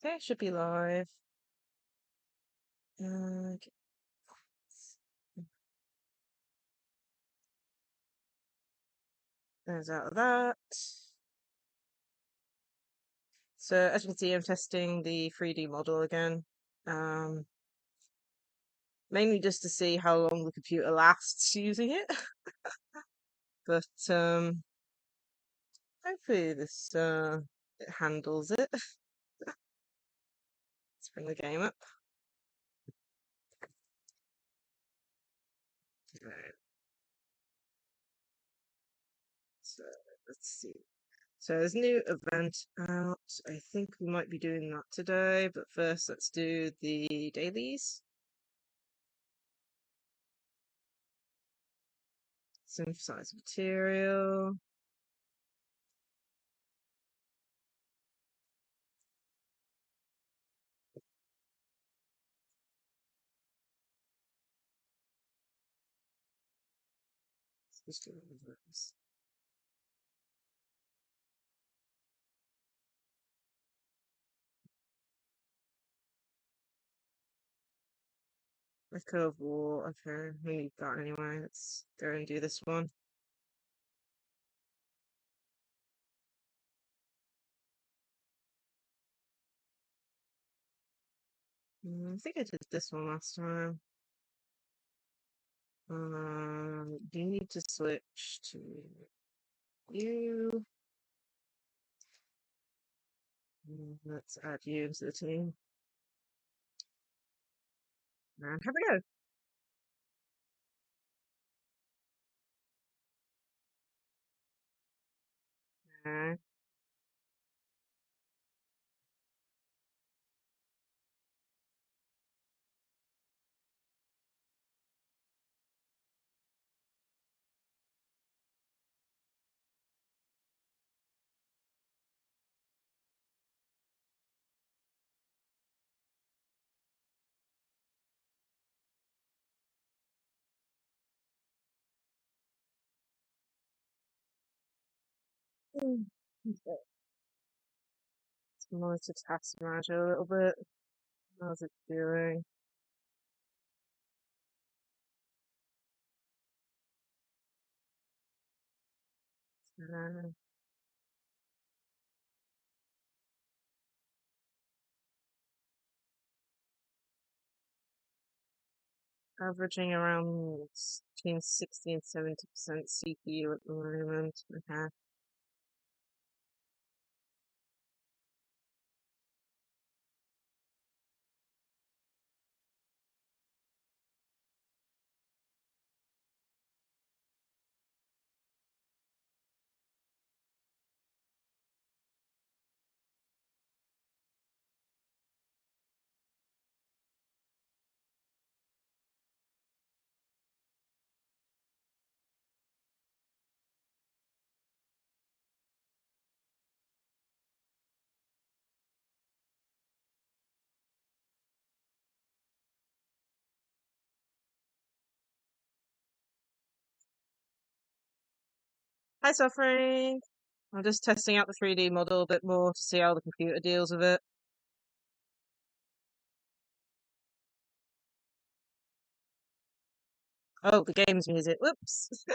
Okay, should be live. Okay. There's out of that. So as you can see, I'm testing the 3D model again. Mainly just to see how long the computer lasts using it. But hopefully this it handles it. Let's bring the game up. Right. So let's see. So there's a new event out. I think we might be doing that today, but first let's do the dailies. Synthesize material. Let's do one of those. Echo of War. Okay, we need that anyway. Let's go and do this one. I think I did this one last time. You need to switch to you. Let's add you into the team. And have a go. Okay. Okay. Let's multitask manager a little bit. How's it doing? Uh, Averaging around between 60 and 70% CPU at the moment. Okay. Hi, Suffering. I'm just testing out the 3D model a bit more to see how the computer deals with it. Oh, the game's music. Whoops.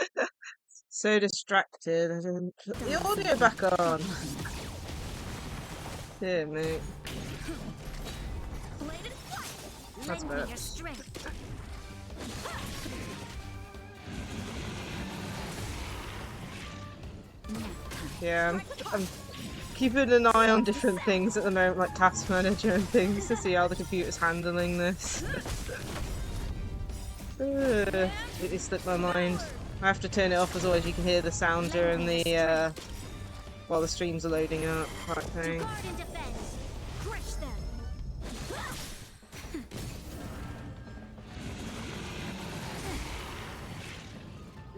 So distracted. I didn't put the audio back on. Dear me. That's better. Yeah, I'm keeping an eye on different things at the moment, like Task Manager and things, to see how the computer's handling this. It slipped my mind. I have to turn it off as always. You can hear the sound during the while the streams are loading up, type thing.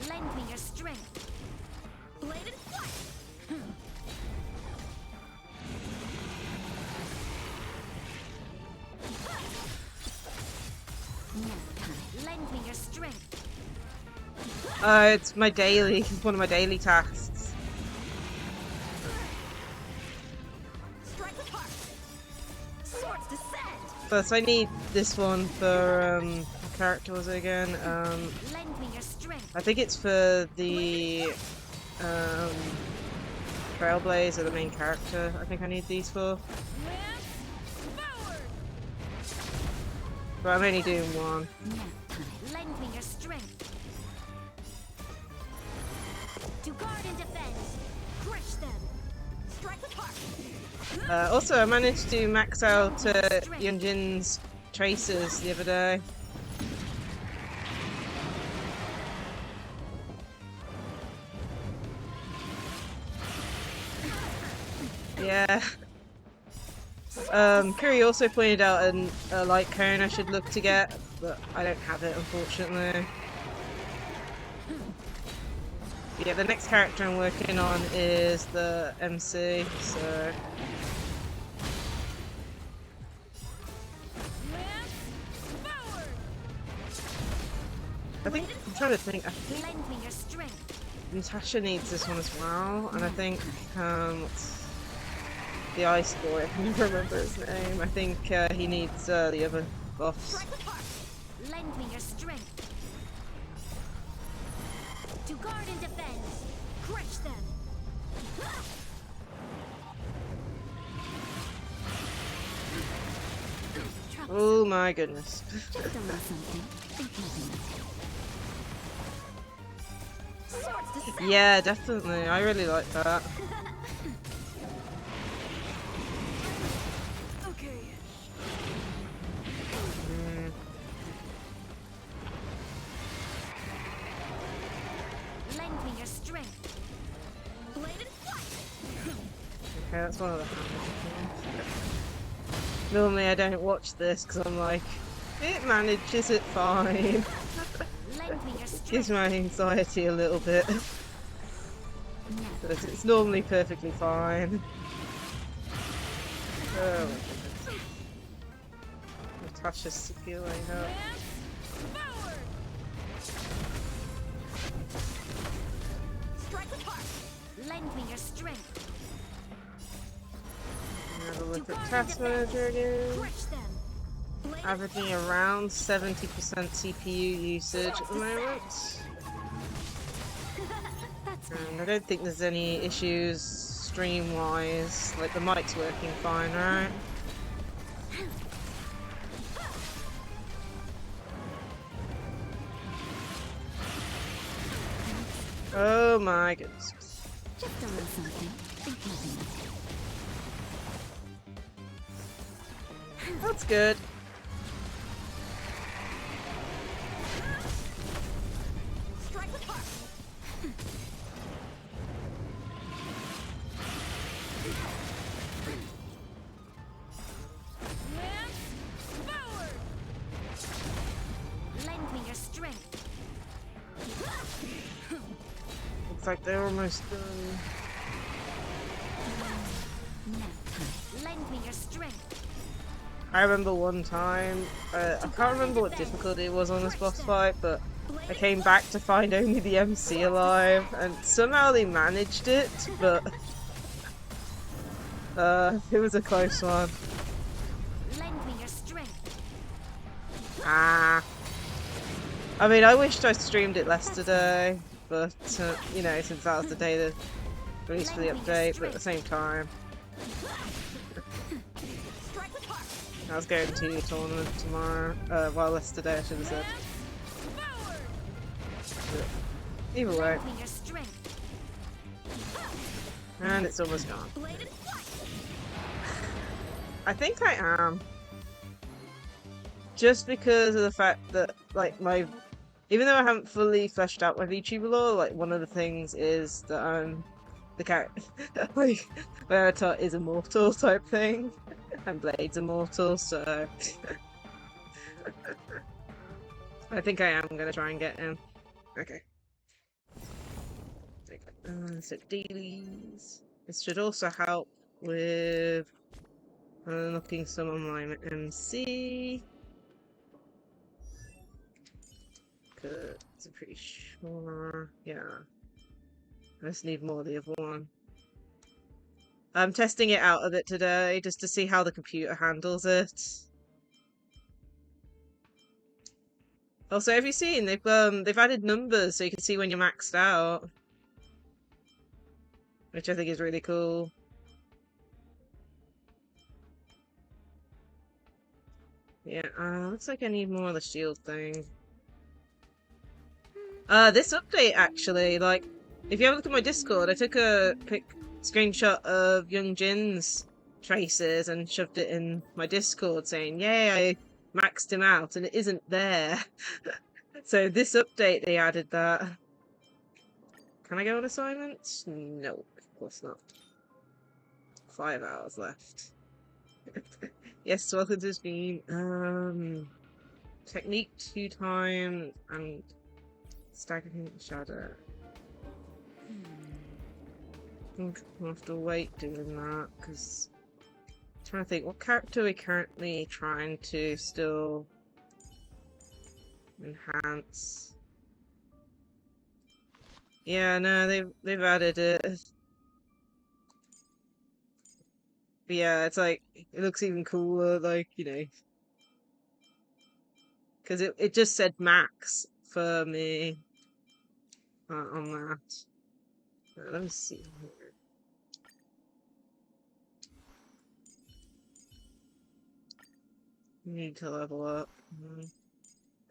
Lend me your strength. Bladed flight. Lend me your strength. It's my daily. It's one of my daily tasks. Plus, I need this one for, what character was it again? Lend me your strength. I think it's for the, Trailblazer, the main character. I think I need these for. But I'm only doing one. Lend me your strength. To guard and defend. Crush them. Strike with heart. Also, I managed to max out Yunjin's tracers the other day. Yeah. Kuri also pointed out a light cone I should look to get, but I don't have it, unfortunately. Yeah, the next character I'm working on is the MC, so... I'm trying to think, I think Lend me your strength. Natasha needs this one as well, and I think, what's the ice boy, I can never remember his name. I think he needs the other buffs. Strike with heart. Lend me your strength. To guard and defend. Crush them. Oh my goodness. Just a little something. Think nothing of it. Swords to sell. Yeah, definitely. I really like that. Okay. Lend me your strength. Bladed flight. Okay, that's one of the things. Normally I don't watch this because I'm like, it manages it fine. Lend me your strength. Gives my anxiety a little bit. But it's normally perfectly fine. Oh my goodness. Natasha's skill, I know. Forward. Strike with heart. Lend me your strength. Have a look To at guard task and defend. manager again. Crush them. Bladed Averaging around 70% CPU usage at the moment. That's And I don't think there's any issues stream-wise. Like, the mic's working fine, right? Oh my goodness. just a little something. Think nothing of it. That's good. Strike with heart. Forward. Lend me your strength. Looks like they're almost done. Lend me your strength. I remember one time, I can't remember what difficulty it was on this boss fight, but I came back to find only the MC alive, and somehow they managed it, but it was a close one. Lend me your strength. Ah. I mean, I wished I streamed it less today, but, you know, since that was the day the release for the update, but at the same time, Strike with heart. I was going to a tournament tomorrow, well, yesterday I should have said. Forward. But either way, Lend me your strength. and it's almost gone. Bladed flight. I think I am. Just because of the fact that, like, even though I haven't fully fleshed out my VTuber lore, like, one of the things is that I'm the character, like, my avatar is immortal type thing, and Blade's immortal, so I think I am gonna try and get him. Okay. So dailies. This should also help with unlocking some online MC. Cause I'm pretty sure, yeah. I just need more of the other one. I'm testing it out a bit today, just to see how the computer handles it. Also, have you seen they've added numbers so you can see when you're maxed out, which I think is really cool. Yeah, looks like I need more of the shield thing. This update actually, like, if you have a look at my Discord, I took a quick screenshot of Young Jin's traces and shoved it in my Discord saying, yay, I maxed him out, and it isn't there. So this update, they added that. Can I go on assignments? No, of course not. 5 hours left. Yes, welcome to the stream. Technique 2 times and staggering shadow. I think we'll have to wait doing that because I'm trying to think what character are we currently trying to still enhance. Yeah, no, they've added it. But yeah, it's like it looks even cooler, like, you know, because it just said max for me on that. Let me see here. Need to level up.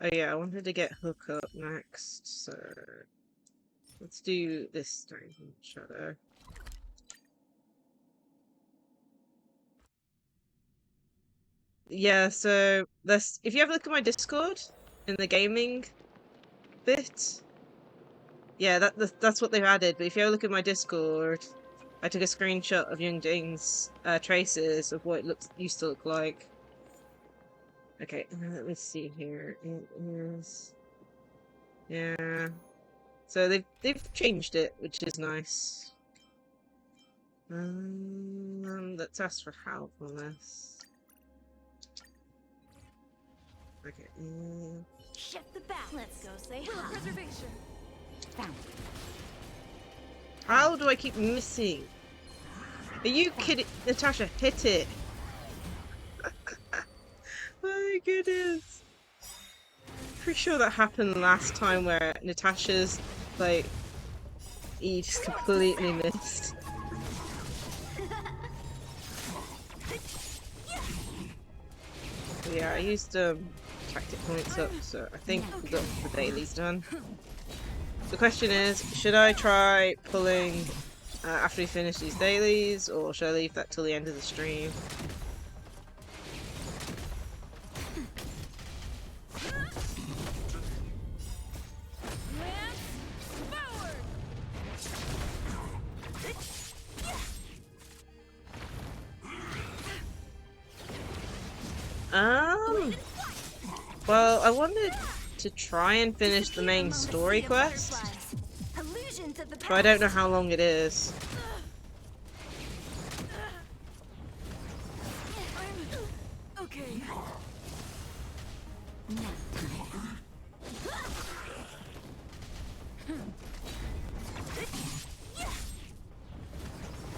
Oh yeah, I wanted to get Hook up next, so let's do this time shadow. Yeah, so this, if you have a look at my Discord in the gaming bit, yeah, that's what they've added. But if you have a look at my Discord, I took a screenshot of Young Jing's traces of what it used to look like. Okay, let me see here. It is, yeah. So they've changed it, which is nice. Let's ask for help on this. Okay. Shift the back. Let's go say hi. Preservation. Found. How do I keep missing? Are you kidding? Natasha, hit it! My goodness. Pretty sure that happened last time where Natasha's, like, he just completely missed. Yeah, I used tactic points up, so I think we got the dailies done. The question is, should I try pulling after we finish these dailies, or should I leave that till the end of the stream? Well, I wanted to try and finish the main story quest, but I don't know how long it is. Okay.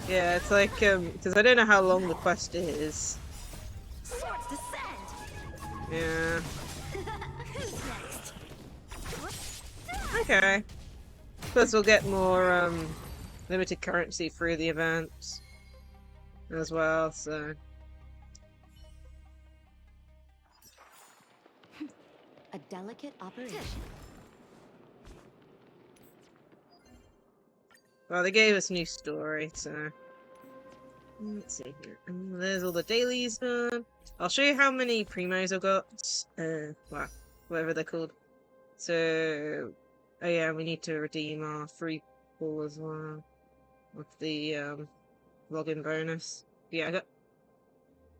Yeah, it's like, because I don't know how long the quest is. Yeah. Okay. Plus we'll get more, limited currency through the events as well, so... A delicate operation. Well, they gave us a new story, so... Let's see here. There's all the dailies done. I'll show you how many primos I've got. Well, whatever they're called. So... Oh yeah, we need to redeem our free pull as well. With the, login bonus. Yeah, I got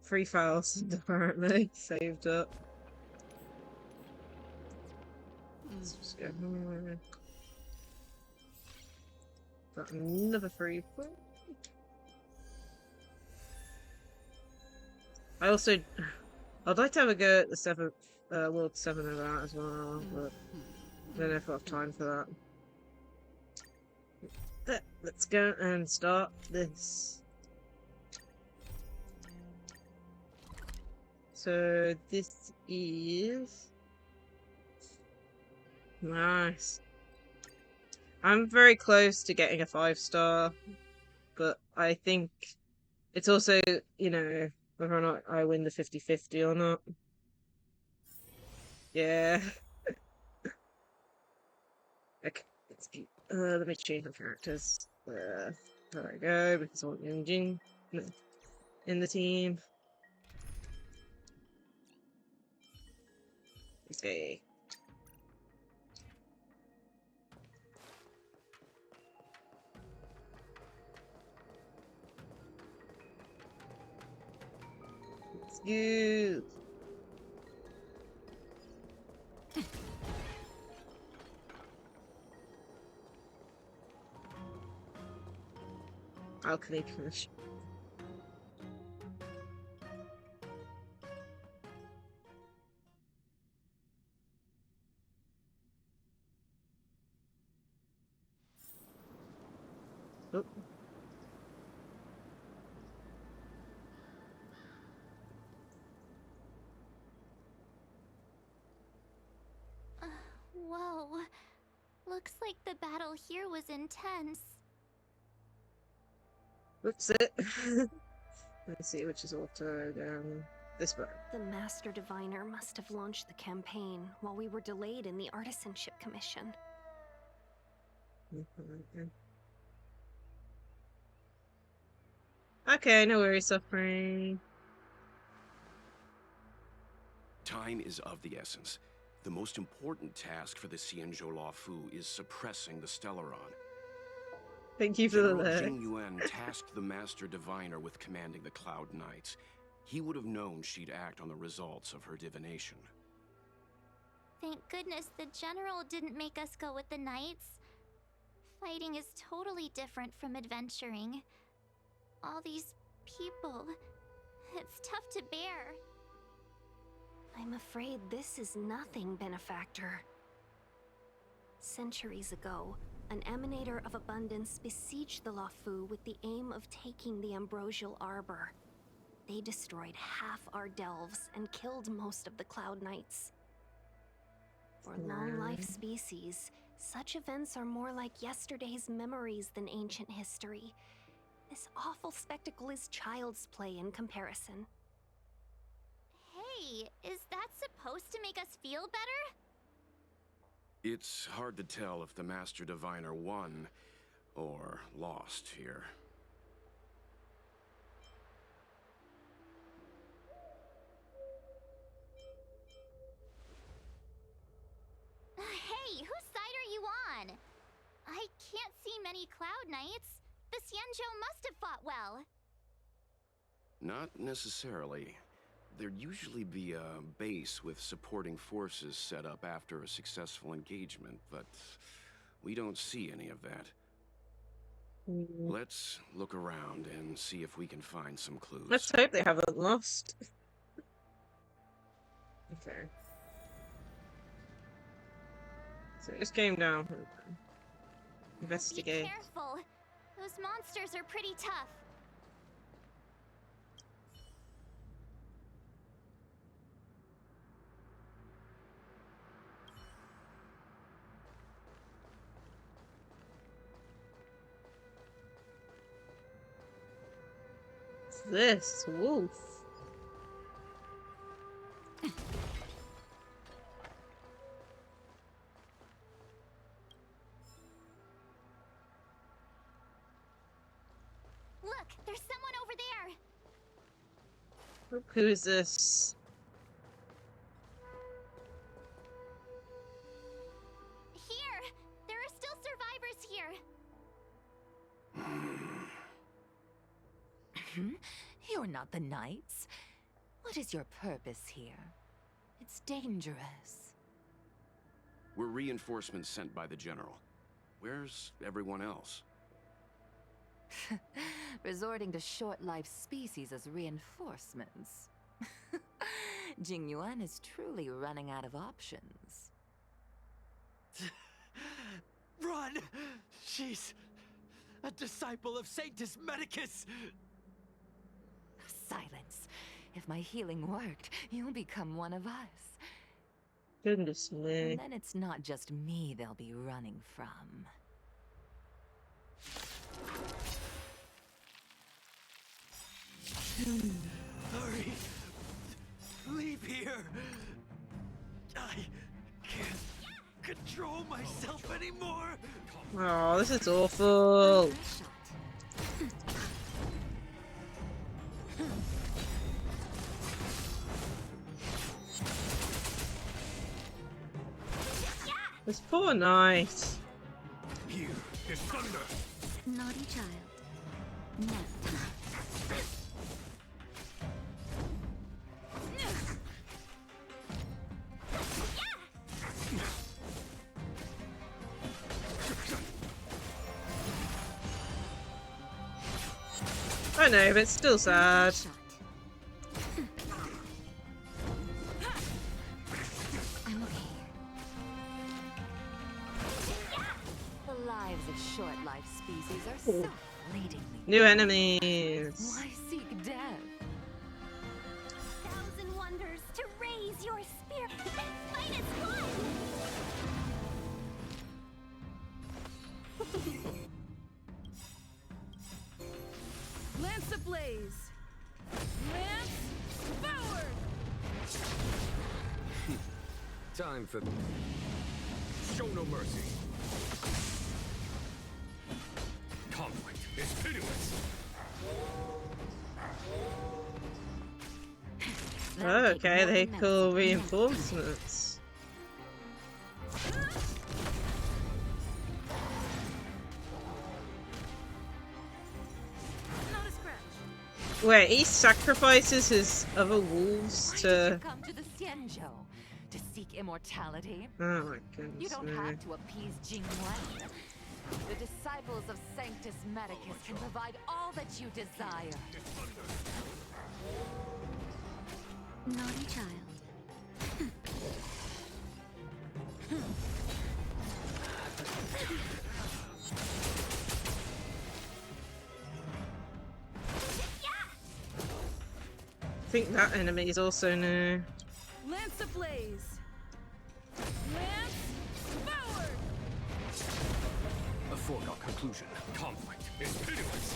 3,000 apparently saved up. Let's just go here. Got another free pull. I also, I'd like to have a go at the World 7 of that as well, but I don't know if I have time for that. Let's go and start this. So this is Nice. I'm very close to getting a 5-star, but I think it's also, you know, whether or not I win the 50-50 or not. Yeah. Okay, let's keep, let me change my characters. There I go, because I want Yunjin in the team. Okay. Let's go. Alchemy finish. Oh. Whoa. Looks like the battle here was intense. That's it. Let's see which is auto down this way. The Master Diviner must have launched the campaign while we were delayed in the Artisanship Commission. Okay, no worries, suffering. Time is of the essence. The most important task for the Xianzhou Luofu is suppressing the Stellaron. Thank you for the General lyrics. Jing Yuan tasked the Master Diviner with commanding the Cloud Knights. He would have known she'd act on the results of her divination. Thank goodness the general didn't make us go with the knights. Fighting is totally different from adventuring. All these people, it's tough to bear. I'm afraid this is nothing, Benefactor. Centuries ago, an Emanator of Abundance besieged the Luofu with the aim of taking the Ambrosial Arbor. They destroyed half our delves and killed most of the Cloud Knights. For long-life species, such events are more like yesterday's memories than ancient history. This awful spectacle is child's play in comparison. Hey, is that supposed to make us feel better? It's hard to tell if the Master Diviner won or lost here. Hey, whose side are you on? I can't see many Cloud Knights. The Xianzhou must have fought well. Not necessarily. There'd usually be a base with supporting forces set up after a successful engagement, but we don't see any of that. Let's look around and see if we can find some clues. Let's hope they haven't lost. Okay. So this game down. Investigate. Be careful. Those monsters are pretty tough. What's this? Wolf. Look, there's someone over there. Who is this? Here! There are still survivors here. You're not the Knights. What is your purpose here? It's dangerous. We're reinforcements sent by the General. Where's everyone else? Resorting to short-lived species as reinforcements. Jing Yuan is truly running out of options. Run! She's a disciple of Sanctus Medicus! Silence. If my healing worked, you'll become one of us. Goodness me. And then it's not just me they'll be running from. Hurry! Leave here! I can't control myself anymore! Oh, this is awful. This poor knight. Here is thunder. Naughty child. Nap time. I know, but it's still sad. I'm okay. The lives of short-lived species are so fleetingly. New enemies. Why seek death? Thousand wonders to raise your spirit. This fight is fun! Lance ablaze! Lance forward! Time for... Show no mercy. Conflict is pitiless. Okay, they call reinforcements. Not a scratch. Wait, he sacrifices his other wolves Why did to... you come to the Xianzhou? To seek immortality? Oh my You goodness don't me. have to appease Jingyuan. The disciples of Sanctus Medicus can provide all that you desire. Naughty child. I think that enemy is also new. Lance ablaze! Lance forward! A foregone conclusion. Conflict is pitiless.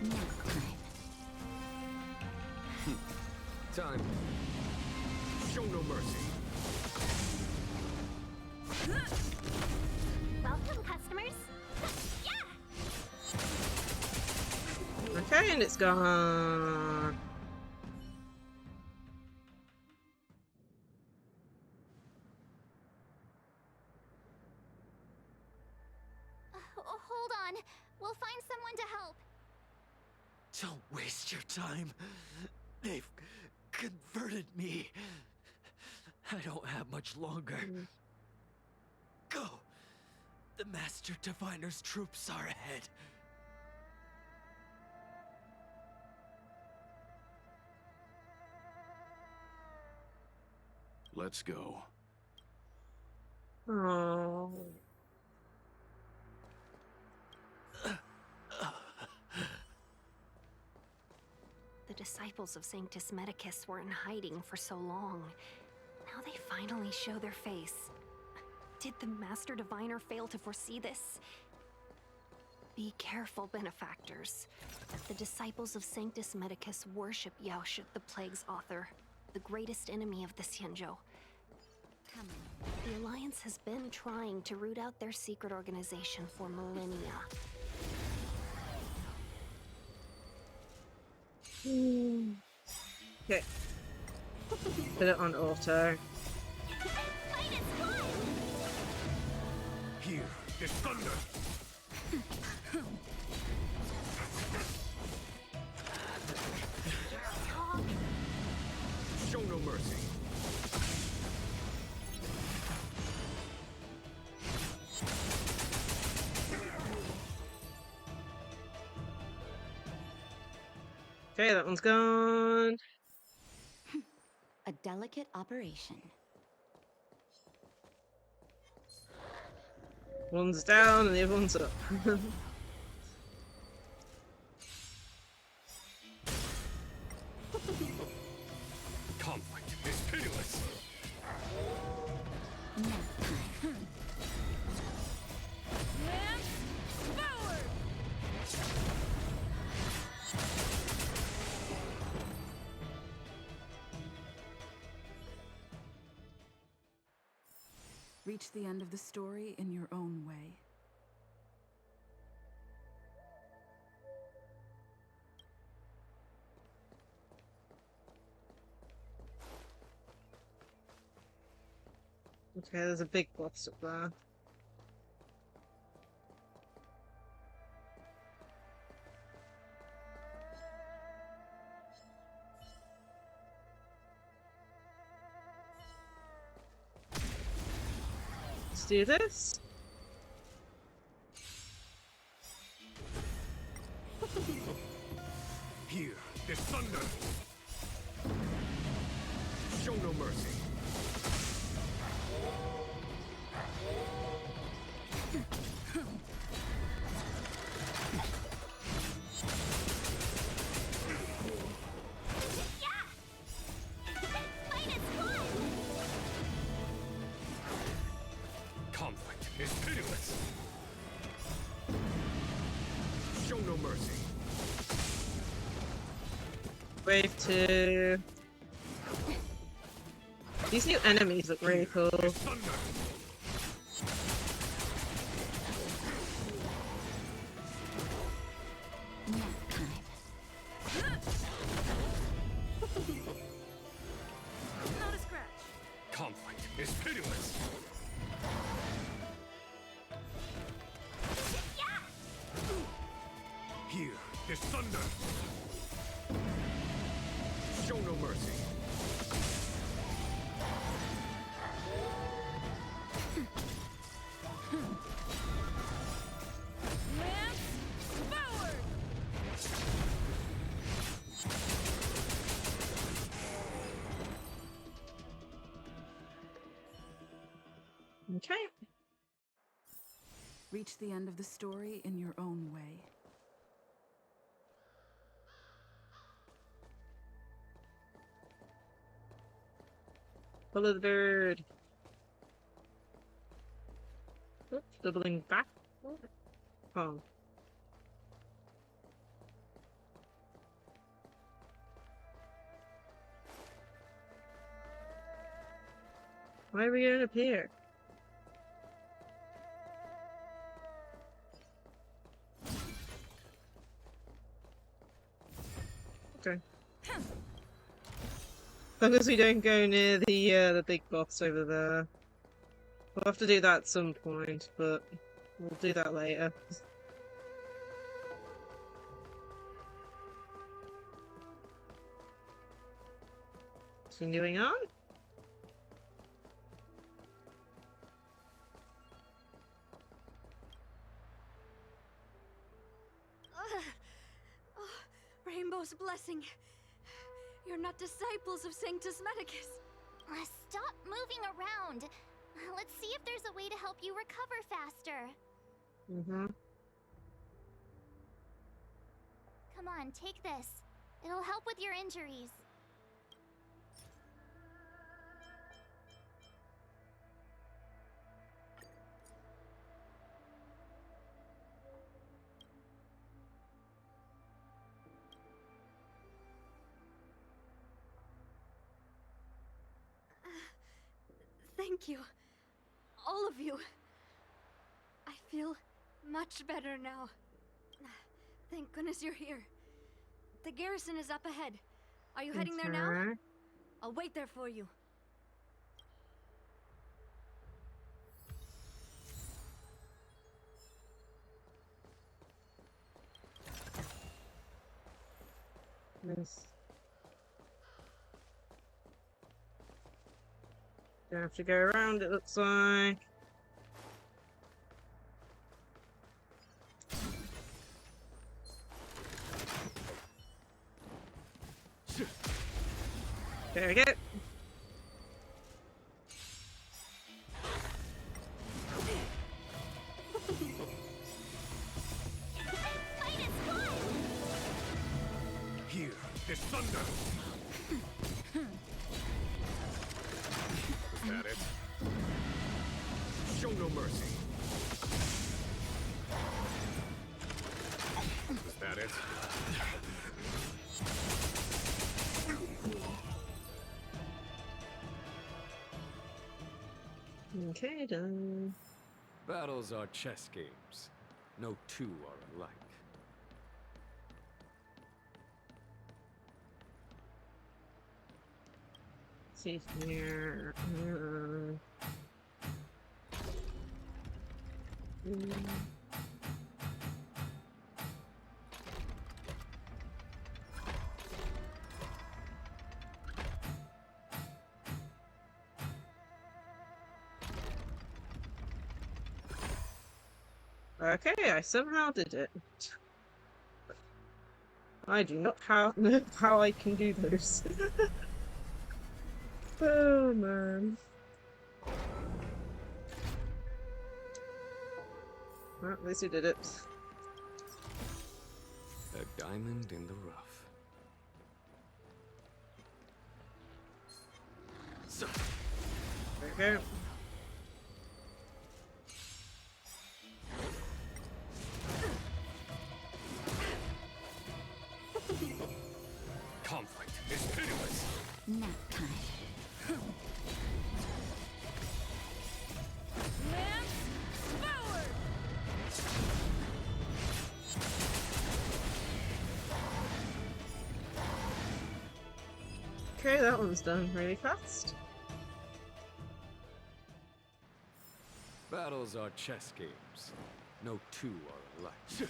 Nap time. Time. Show no mercy. Welcome, customers. Okay, and it's gone. Hold on. We'll find someone to help. Don't waste your time. They've converted me. I don't have much longer. Go! The Master Diviner's troops are ahead. Let's go. Oh. The disciples of Sanctus Medicus were in hiding for so long. Now they finally show their face. Did the Master Diviner fail to foresee this? Be careful, benefactors. The disciples of Sanctus Medicus worship Yaoshi, the Plague's author, the greatest enemy of the Xianzhou. The Alliance has been trying to root out their secret organization for millennia. Okay. Put it on auto. Here is thunder. Show no mercy. Okay, that one's gone. A delicate operation. One's down and the other one's up. Conflict is pitiless. Lance forward! Reach the end of the story in your own way. Okay, there's a big boss up there. Let's do this. Here, is thunder. Show no mercy. Conflict is pitiless. Show no mercy. Wave 2. These new enemies look really cool. Is thunder. Not a scratch. Conflict is pitiless. Here is thunder. Show no mercy. Lance forward! Okay. Reach the end of the story in your own way. Follow the bird. Oops, doubling back. Oh. Why are we going up here? Okay. As long as we don't go near the big boss over there. We'll have to do that at some point, but we'll do that later. Continuing on. Rainbow's blessing. You're not disciples of Sanctus Medicus. Stop moving around. Let's see if there's a way to help you recover faster. Mm-hmm. Come on, take this. It'll help with your injuries. Thank you. All of you. I feel much better now. Thank goodness you're here. The garrison is up ahead. Are you heading there now? Okay. I'll wait there for you. Nice. Gonna have to go around, it looks like. There we go. Here Asunder! Is that it? Show no mercy. Is that it? Okay, done. Battles are chess games. No two are alike. See here. Okay, I somehow did it. I do not know how I can do those. Oh man. Well, at least we did it. A diamond in the rough. So, Okay. conflict is pitiless. Nap time. Lance forward! Okay, that one's done really fast. Battles are chess games. No two are alike.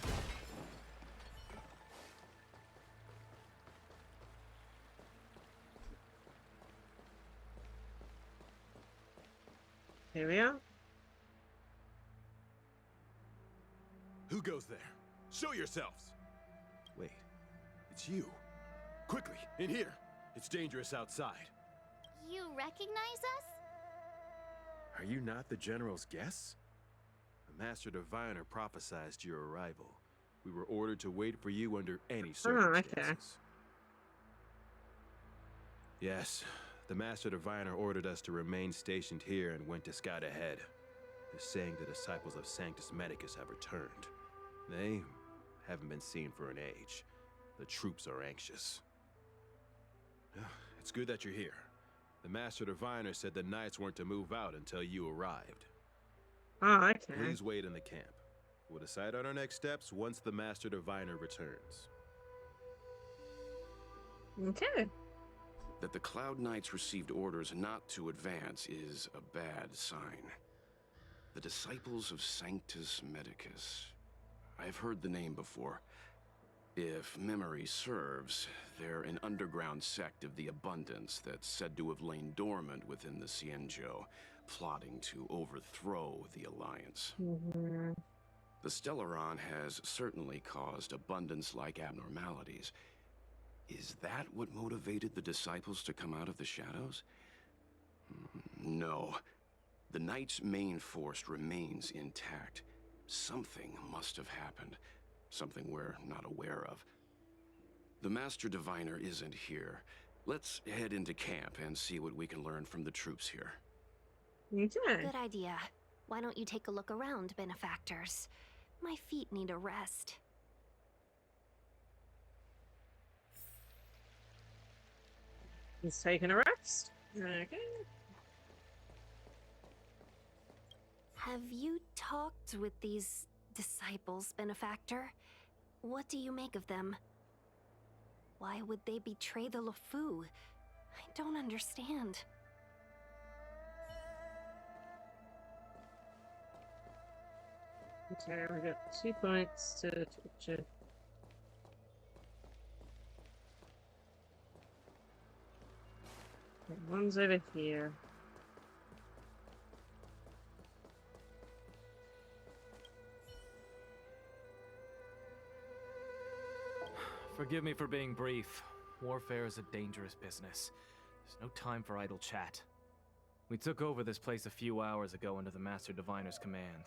Here we are. Who goes there? Show yourselves! Wait, it's you. Quickly, in here. It's dangerous outside. You recognize us? Are you not the General's guests? The Master Diviner prophesied your arrival. We were ordered to wait for you under any circumstances. Okay. Yes, the Master Diviner ordered us to remain stationed here and went to scout ahead. They're saying the disciples of Sanctus Medicus have returned. They haven't been seen for an age. The troops are anxious. It's good that you're here. The Master Diviner said the Knights weren't to move out until you arrived. Oh, okay. Please wait in the camp. We'll decide on our next steps once the Master Diviner returns. Okay. That the Cloud Knights received orders not to advance is a bad sign. The Disciples of Sanctus Medicus. I've heard the name before. If memory serves, they're an underground sect of the Abundance that's said to have lain dormant within the Xianzhou, plotting to overthrow the Alliance. Mm-hmm. The Stellaron has certainly caused Abundance-like abnormalities. Is that what motivated the Disciples to come out of the shadows? No. The Knight's main force remains intact. Something must have happened. Something we're not aware of. The Master Diviner isn't here. Let's head into camp and see what we can learn from the troops here. Okay. Good idea. Why don't you take a look around, benefactors? My feet need a rest. He's taking a rest. Okay. Have you talked with these disciples, benefactor? What do you make of them? Why would they betray the Luofu? I don't understand. Okay, we got 2 points to torture. Okay, one's over here. Forgive me for being brief. Warfare is a dangerous business. There's no time for idle chat. We took over this place a few hours ago under the Master Diviner's command.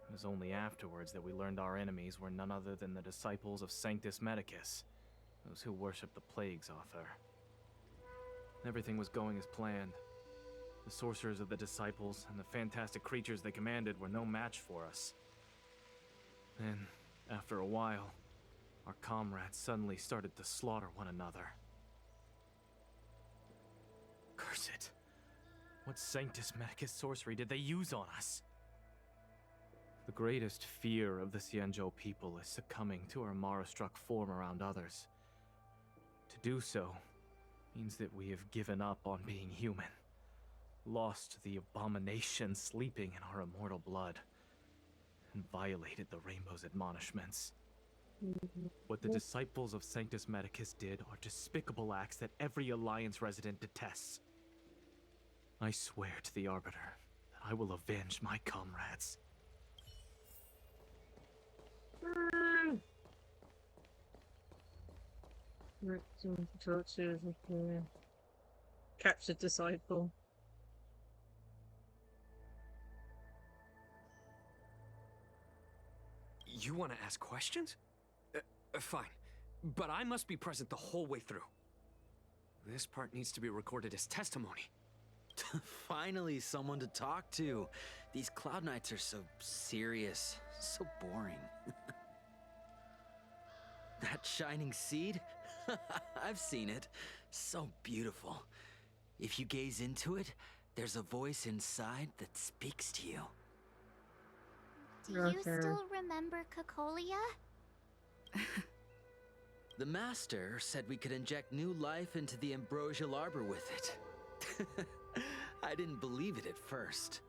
It was only afterwards that we learned our enemies were none other than the disciples of Sanctus Medicus. those who worship the plague's author. Everything was going as planned. The sorcerers of the disciples and the fantastic creatures they commanded were no match for us. Then, after a while, our comrades suddenly started to slaughter one another. Curse it! What Sanctus Medicus sorcery did they use on us? The greatest fear of the Xianzhou people is succumbing to our Mara-struck form around others. To do so means that we have given up on being human, lost the abomination sleeping in our immortal blood, and violated the Rainbow's admonishments. What the disciples of Sanctus Medicus did are despicable acts that every Alliance resident detests. I swear to the Arbiter that I will avenge my comrades. Captured disciple. You want to ask questions? Fine. But I must be present the whole way through. This part needs to be recorded as testimony. Finally, someone to talk to. These Cloud Knights are so serious, so boring. That shining seed? I've seen it. So beautiful. If you gaze into it, there's a voice inside that speaks to you. Do you still remember Cocolia? The Master said we could inject new life into the ambrosial arbor with it. I didn't believe it at first.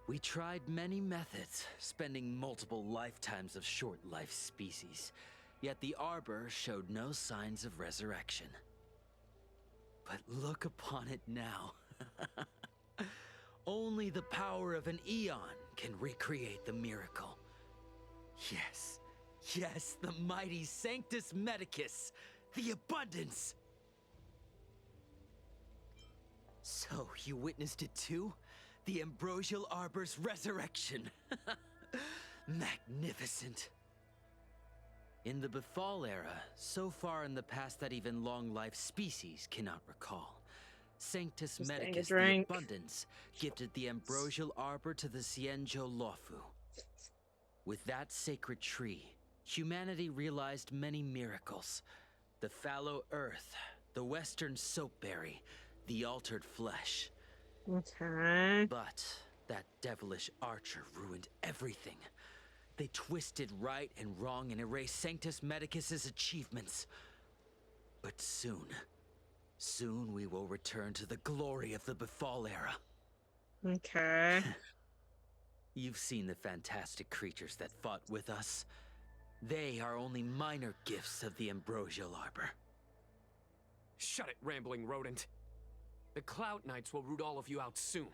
We tried many methods, spending multiple lifetimes of short-life species, yet the arbor showed no signs of resurrection. But look upon it now. Only the power of an eon can recreate the miracle. Yes, yes, the mighty Sanctus Medicus, the abundance. So, you witnessed it too? The ambrosial arbor's resurrection. Magnificent. In the Befall era, so far in the past that even long-life species cannot recall, Sanctus Medicus, the abundance, gifted the ambrosial arbor to the Xianzhou Luofu. With that sacred tree, humanity realized many miracles. The fallow earth, the western soapberry, the altered flesh. Okay. But that devilish archer ruined everything. They twisted right and wrong and erased Sanctus Medicus's achievements. But soon we will return to the glory of the Befall era. Okay. You've seen the fantastic creatures that fought with us. They are only minor gifts of the ambrosial arbor. Shut it, rambling rodent. The Cloud Knights will root all of you out soon.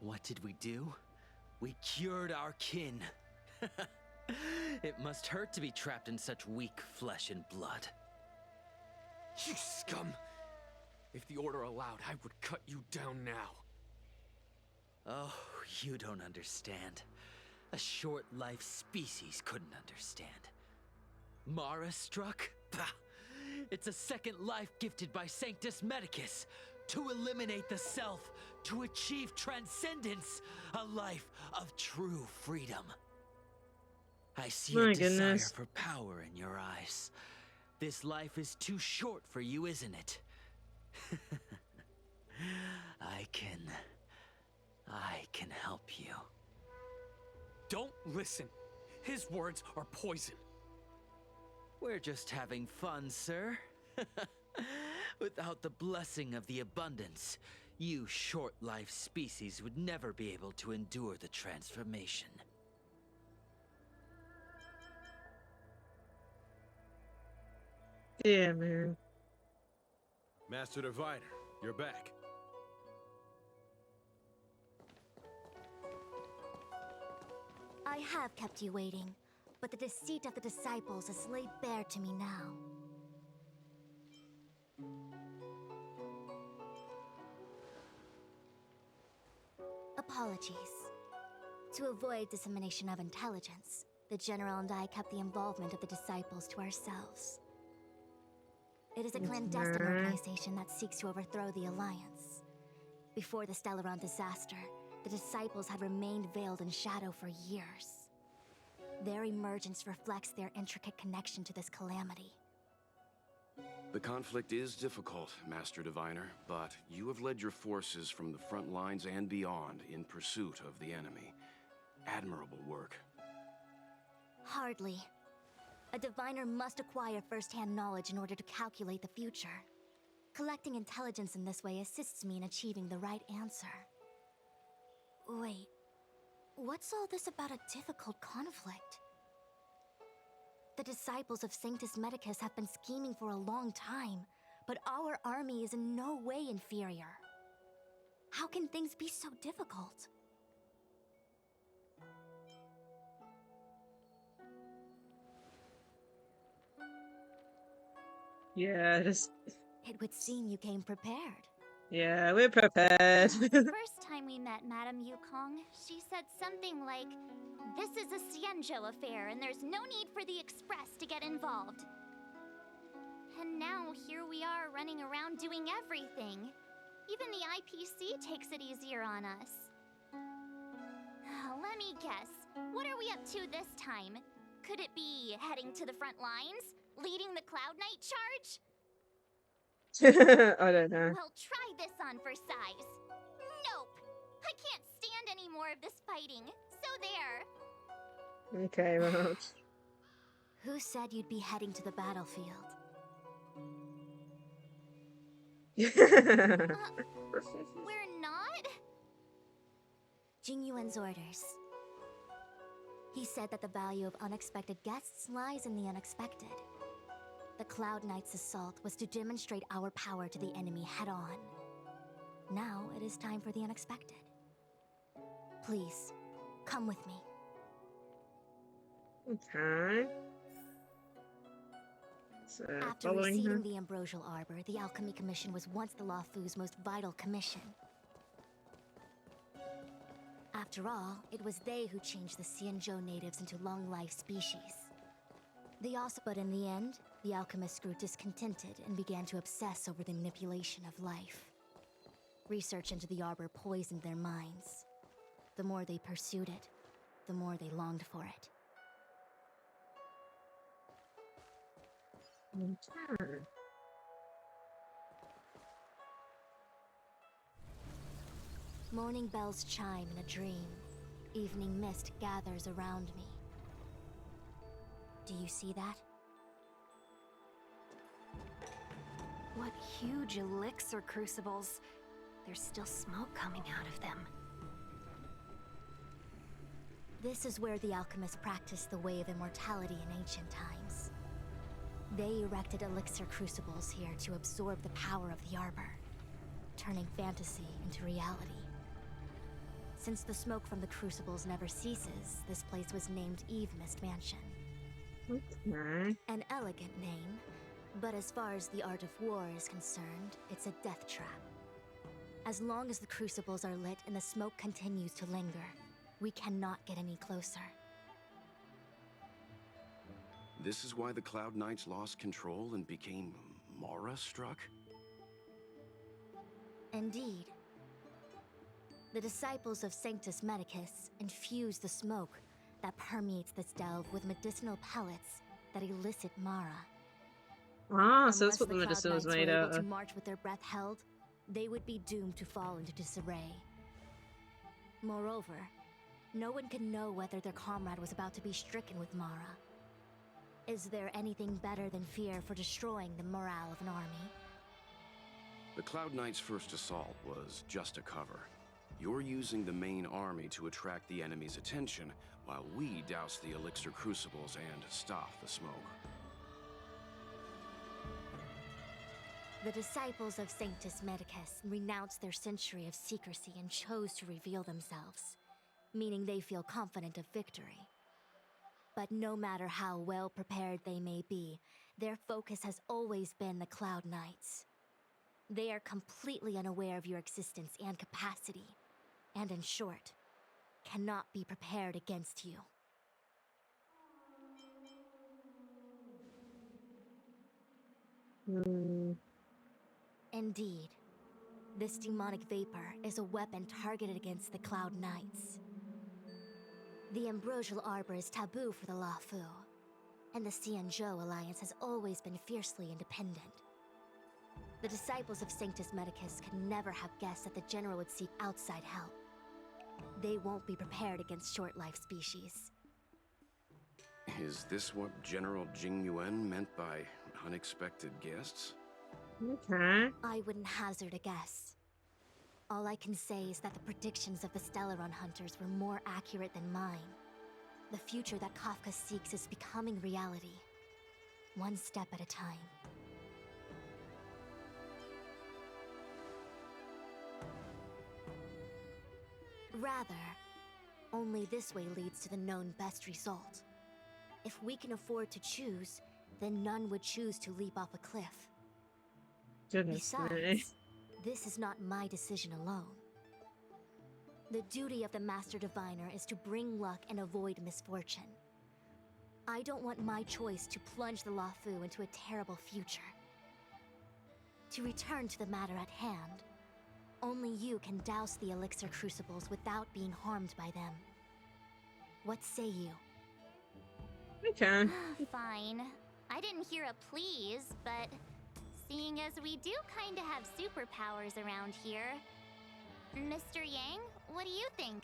What did we do? We cured our kin. It must hurt to be trapped in such weak flesh and blood. You scum! If the Order allowed, I would cut you down now. Oh, you don't understand. A short-life species couldn't understand. Mara struck? Bah! It's a second life gifted by Sanctus Medicus to eliminate the self, to achieve transcendence, a life of true freedom. I see a desire for power in your eyes. This life is too short for you, isn't it? I can help you. Don't listen. His words are poison. We're just having fun, sir. Without the blessing of the abundance, you short-life species would never be able to endure the transformation. Yeah, man. Master Diviner, you're back. I have kept you waiting, but the deceit of the disciples is laid bare to me now. Apologies. To avoid dissemination of intelligence, The General and I kept the involvement of the disciples to ourselves. It is a clandestine organization that seeks to overthrow the Alliance. Before the Stellaron disaster, the disciples had remained veiled in shadow for years. Their emergence reflects their intricate connection to this calamity. The conflict is difficult, Master Diviner, but you have led your forces from the front lines and beyond in pursuit of the enemy. Admirable work. Hardly. A diviner must acquire first-hand knowledge in order to calculate the future. Collecting intelligence in this way assists me in achieving the right answer. Wait, what's all this about a difficult conflict? The disciples of Sanctus Medicus have been scheming for a long time, but our army is in no way inferior. How can things be so difficult? Yeah, just... It would seem you came prepared. Yeah, we're prepared. The first time we met Madame Yukong, she said something like, "This is a Xianzhou affair, and there's no need for the Express to get involved." And now here we are running around doing everything. Even the IPC takes it easier on us. Let me guess, what are we up to this time? Could it be heading to the front lines? Leading the Cloud Knight charge? I don't know. Well, try this on for size. Nope! I can't stand any more of this fighting, so there. Okay, well. Who said you'd be heading to the battlefield? We're not? Jingyuan's orders. He said that the value of unexpected guests lies in the unexpected. The Cloud Knight's assault was to demonstrate our power to the enemy head-on. Now it is time for the unexpected. Please, come with me. Okay. So, After receiving the Ambrosial Arbor, the Alchemy Commission was once the Luofu's most vital commission. After all, it was they who changed the Xianzhou natives into long-life species. But in the end, the alchemists grew discontented and began to obsess over the manipulation of life. Research into the arbor poisoned their minds. The more they pursued it, the more they longed for it. Okay. Morning bells chime in a dream. Evening mist gathers around me. Do you see that? What huge elixir crucibles. There's still smoke coming out of them. This is where the alchemists practiced the way of immortality in ancient times. They erected elixir crucibles here to absorb the power of the arbor, turning fantasy into reality. Since the smoke from the crucibles never ceases, this place was named Mist Mansion. Okay. An elegant name, but as far as the art of war is concerned, it's a death trap. As long as the crucibles are lit and the smoke continues to linger, we cannot get any closer. This is why the Cloud Knights lost control and became Mara-struck? Indeed. The disciples of Sanctus Medicus infuse the smoke that permeates this delve with medicinal pellets that elicit Mara. Ah, so Unless that's what the medicine was made out to of. march with their breath held, they would be doomed to fall into disarray. Moreover, no one can know whether their comrade was about to be stricken with Mara. Is there anything better than fear for destroying the morale of an army? The Cloud Knights' first assault was just a cover. You're using the main army to attract the enemy's attention, while we douse the elixir crucibles and stop the smoke. The disciples of Sanctus Medicus renounced their century of secrecy and chose to reveal themselves, meaning they feel confident of victory. But no matter how well prepared they may be, their focus has always been the Cloud Knights. They are completely unaware of your existence and capacity, and in short, cannot be prepared against you. Hmm. Indeed. This demonic vapor is a weapon targeted against the Cloud Knights. The Ambrosial Arbor is taboo for the Luofu, and the Xianzhou alliance has always been fiercely independent. The disciples of Sanctus Medicus could never have guessed that the General would seek outside help. They won't be prepared against short-life species. Is this what General Jing Yuan meant by unexpected guests? Okay. I wouldn't hazard a guess. All I can say is that the predictions of the Stellaron hunters were more accurate than mine. The future that Kafka seeks is becoming reality, one step at a time. Rather, only this way leads to the known best result. If we can afford to choose, then none would choose to leap off a cliff. Goodness me. Besides, this is not my decision alone. The duty of the Master Diviner is to bring luck and avoid misfortune. I don't want my choice to plunge the Luofu into a terrible future. To return to the matter at hand, only you can douse the elixir crucibles without being harmed by them. What say you? Okay. Fine. I didn't hear a please, but seeing as we do kinda have superpowers around here, Mr. Yang, what do you think?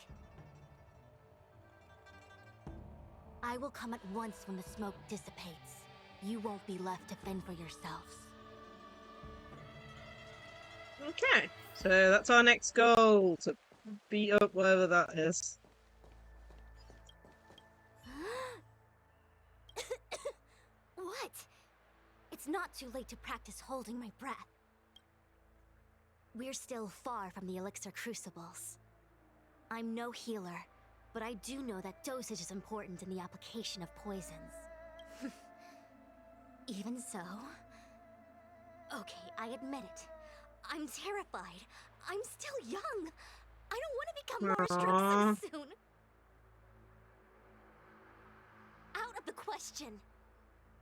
I will come at once when the smoke dissipates. You won't be left to fend for yourselves. Okay. So that's our next goal, to beat up whatever that is. What? It's not too late to practice holding my breath. We're still far from the elixir crucibles. I'm no healer, but I do know that dosage is important in the application of poisons. Even so... Okay, I admit it. I'm terrified. I'm still young. I don't want to become Mara-struck so soon. Out of the question.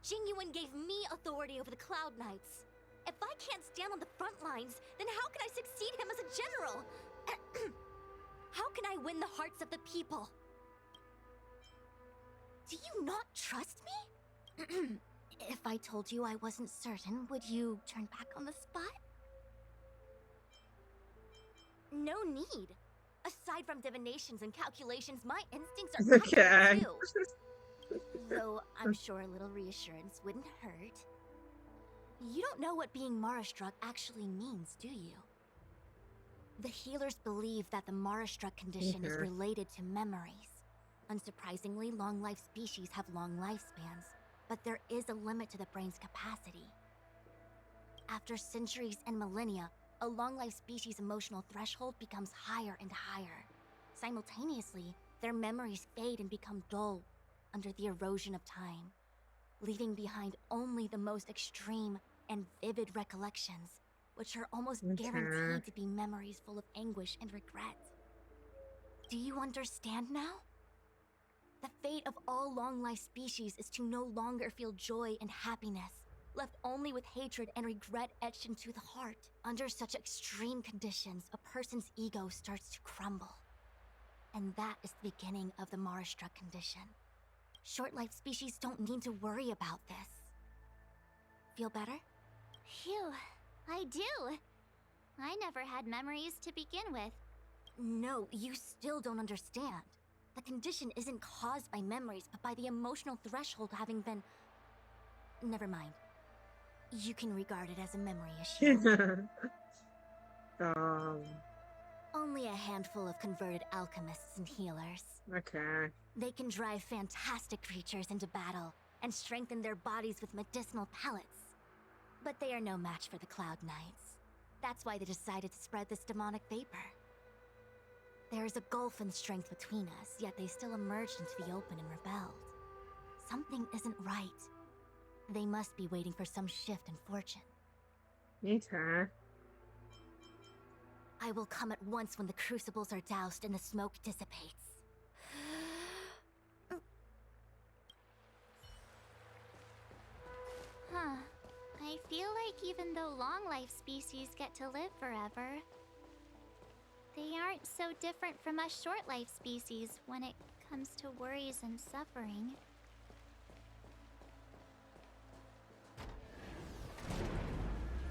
Jing Yuan gave me authority over the Cloud Knights. If I can't stand on the front lines, then how can I succeed him as a general? How can I win the hearts of the people? Do you not trust me? If I told you I wasn't certain, would you turn back on the spot? No need. Aside from divinations and calculations, my instincts are Okay. too. Though I'm sure a little reassurance wouldn't hurt. You don't know what being Mara-struck actually means, do you? The healers believe that the Mara-struck condition is related to memories. Unsurprisingly, long-life species have long lifespans, but there is a limit to the brain's capacity. After centuries and millennia, a long-life species' emotional threshold becomes higher and higher. Simultaneously, their memories fade and become dull under the erosion of time, leaving behind only the most extreme and vivid recollections, which are almost guaranteed to be memories full of anguish and regret. Do you understand now? The fate of all long-life species is to no longer feel joy and happiness, left only with hatred and regret etched into the heart. Under such extreme conditions, a person's ego starts to crumble. And that is the beginning of the Mara-struck condition. Short-life species don't need to worry about this. Feel better? Phew, I do. I never had memories to begin with. No, you still don't understand. The condition isn't caused by memories, but by the emotional threshold having been... Never mind. You can regard it as a memory issue. Only a handful of converted alchemists and healers. Okay. They can drive fantastic creatures into battle and strengthen their bodies with medicinal pellets. But they are no match for the Cloud Knights. That's why they decided to spread this demonic vapor. There is a gulf in strength between us, yet they still emerged into the open and rebelled. Something isn't right. They must be waiting for some shift in fortune. Okay. I will come at once when the crucibles are doused and the smoke dissipates. Huh. I feel like even though long-life species get to live forever, they aren't so different from us short-life species when it comes to worries and suffering.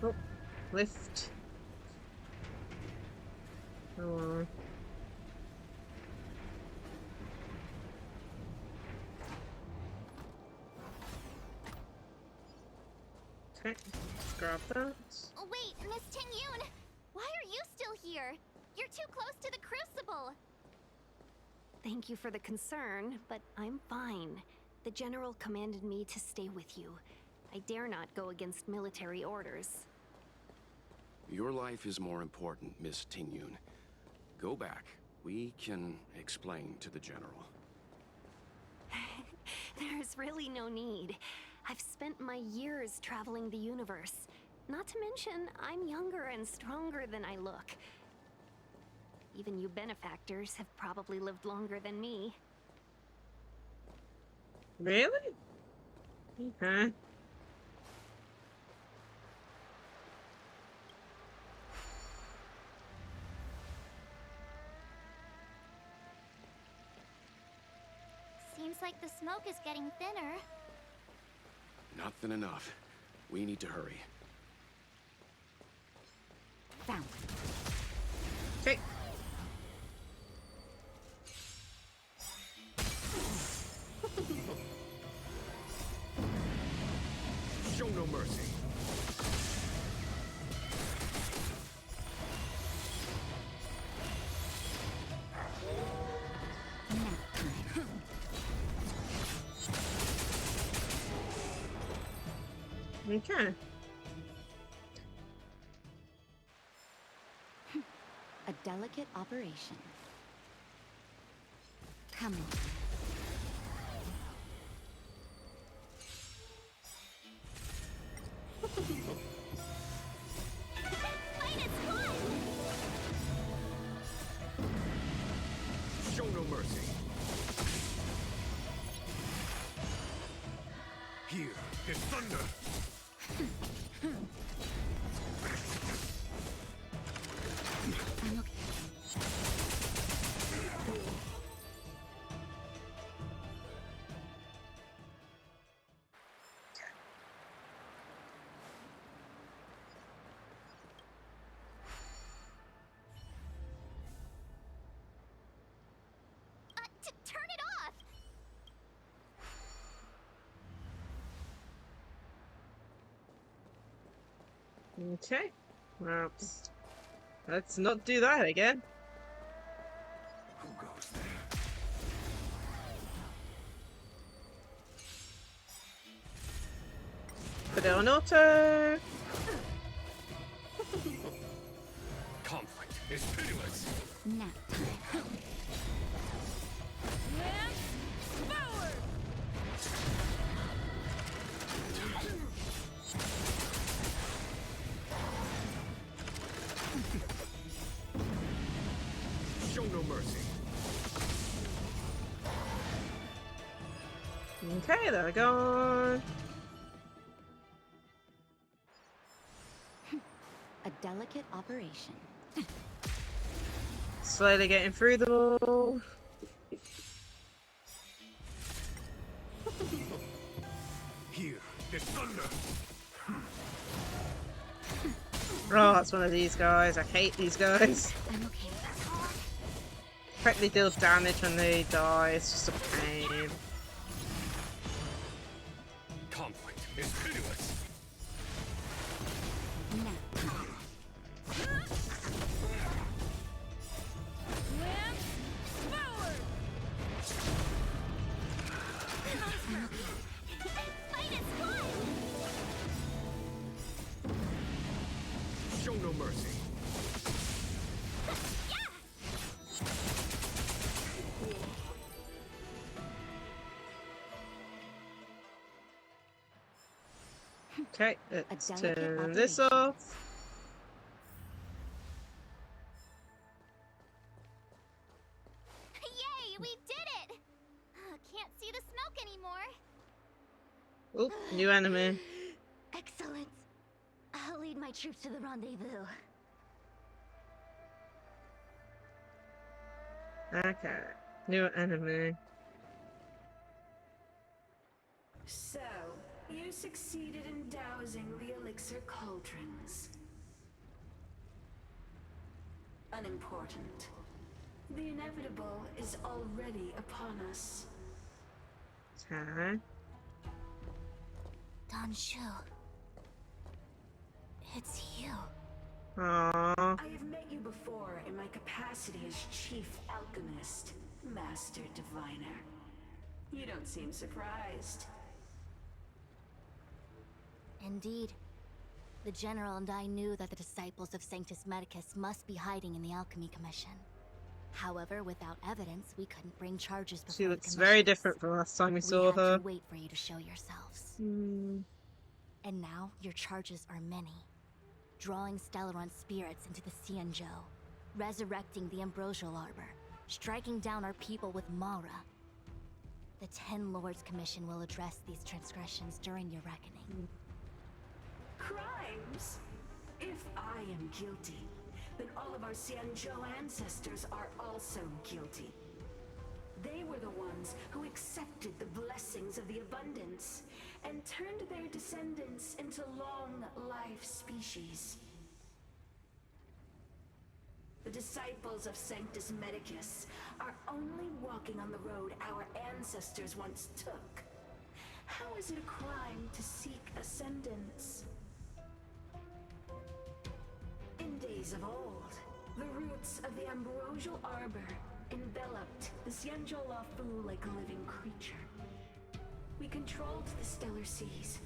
Oh, lift. Oh. Okay, let's grab that. Oh, wait, Miss Ting-Yun! Why are you still here? You're too close to the Crucible! Thank you for the concern, but I'm fine. The General commanded me to stay with you. I dare not go against military orders. Your life is more important, Miss Ting-Yun. Go back. We can explain to the General. There's really no need. I've spent my years traveling the universe. Not to mention, I'm younger and stronger than I look. Even you benefactors have probably lived longer than me. Really? Okay. Seems like the smoke is getting thinner. Not thin enough. We need to hurry. Found. Okay. Show no mercy. Okay. A delicate operation. Come on. Show no mercy. Here is thunder. I'm okay. Turn it off! Okay. Well, let's not do that again. Who goes there? Put it on auto. Conflict is pitiless. Nap time. Forward! Show no mercy. Okay, there we go. A delicate operation. Slowly getting through them all. Here is thunder. Oh, that's one of these guys. I hate these guys. I'm okay. Correctly deal damage when they die. It's just a pain. Conflict is pitiless. Nap time. Forward! Fight is fun! Show no mercy. Okay, let's delicate turn this operation. off. Yay, we did it! Can't see the smoke anymore. Oh, new enemy. Excellent. my troops to the rendezvous. Okay. New enemy. So, you succeeded in dousing the elixir cauldrons. Unimportant. The inevitable is already upon us. Okay. Don Shu. It's you. Aww. I have met you before in my capacity as Chief Alchemist, Master Diviner. You don't seem surprised. Indeed. The General and I knew that the disciples of Sanctus Medicus must be hiding in the Alchemy Commission. However, without evidence, we couldn't bring charges before She the looks very different from last time we saw her. We had to wait for you to show yourselves. And now, your charges are many. Drawing Stellaron spirits into the Xianzhou, resurrecting the Ambrosial Arbor, striking down our people with Mara. The Ten Lords Commission will address these transgressions during your reckoning. Crimes? If I am guilty, then all of our Xianzhou ancestors are also guilty. They were the ones who accepted the blessings of the abundance and turned their descendants into long-life species. The disciples of Sanctus Medicus are only walking on the road our ancestors once took. How is it a crime to seek ascendance? In days of old, the roots of the Ambrosial Arbor enveloped the Xianzhou Luofu like a living creature. We controlled the stellar seas,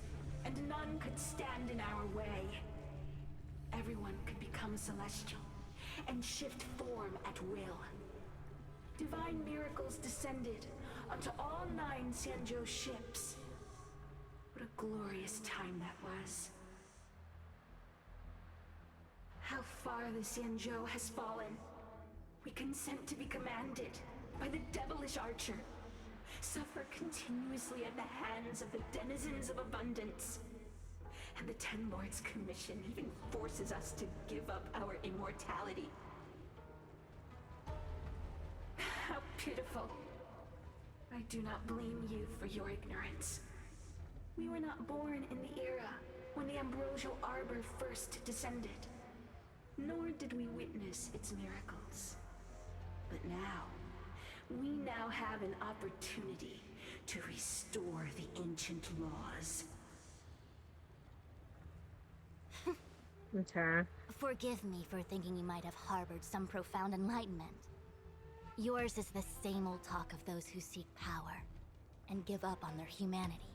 and none could stand in our way. Everyone could become celestial and shift form at will. Divine miracles descended onto all 9 Xianzhou ships. What a glorious time that was. How far the Xianzhou has fallen. We consent to be commanded by the devilish archer. Suffer continuously at the hands of the denizens of abundance. And the Ten Lords Commission even forces us to give up our immortality. How pitiful. I do not blame you for your ignorance. We were not born in the era when the Ambrosial Arbor first descended. Nor did we witness its miracles. But we now have an opportunity to restore the ancient laws. Okay. Forgive me for thinking you might have harbored some profound enlightenment. Yours is the same old talk of those who seek power and give up on their humanity.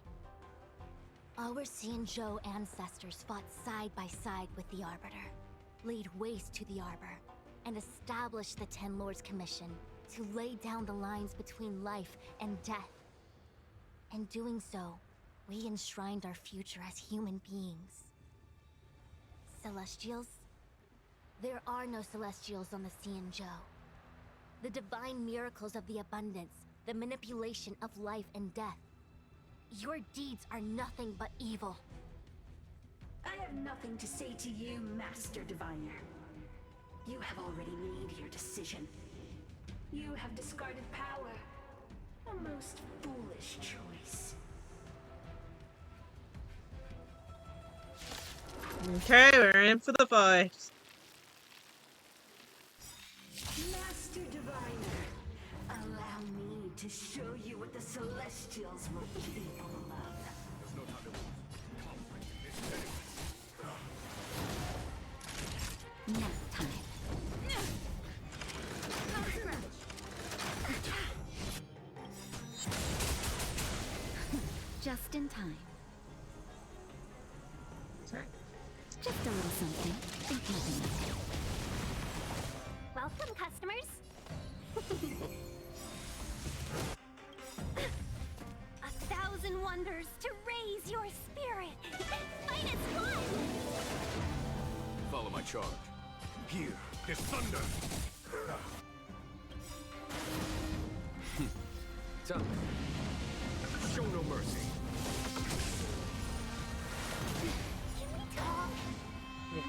Our Xianzhou ancestors fought side by side with the Arbiter, laid waste to the Arbor, and established the Ten Lords Commission to lay down the lines between life and death. In doing so, we enshrined our future as human beings. Celestials? There are no Celestials on the Xianzhou. The divine miracles of the abundance, the manipulation of life and death. Your deeds are nothing but evil. I have nothing to say to you, Master Diviner. You have already made your decision. You have discarded power. A most foolish choice. Okay, we're in for the fight. Master Diviner, allow me to show you what the Celestials were capable of. There's no time to lose. Next time. Just in time. Sorry. Just a little something. Think nothing of it. Welcome, customers. 1,000 wonders to raise your spirit. Fight as one. Follow my charge. Here is thunder. Tell me. Show no mercy. Can we talk?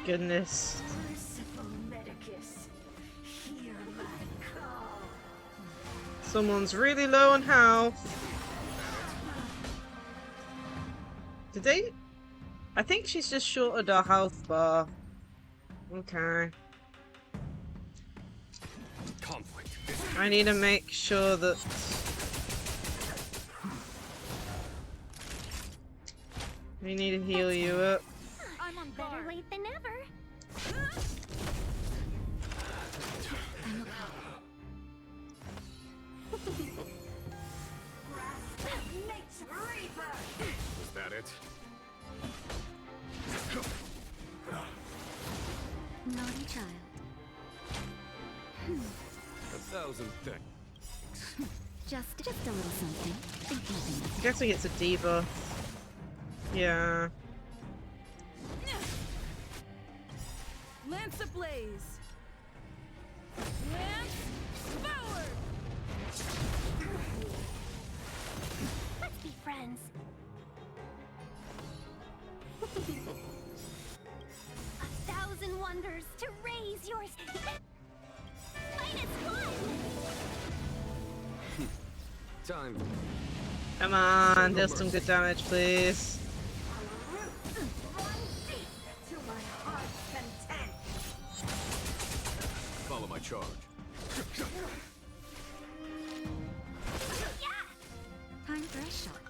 goodness. Merciful Medicus, hear my call. Someone's really low on health. Did they? I think she's just shorted her health bar. Okay. Conflict. I need to make sure that... We need to heal you up. I'm on Better guard. late than never. Was that it? Naughty child. 1,000 things. Just a little something. Think nothing. I'm guessing it's a debuff. Yeah. Lance ablaze. Lance forward. Let's be friends. A thousand wonders to raise yours. -1. Time. Come on, deal some good damage, please. Follow my charge. Time for a shot.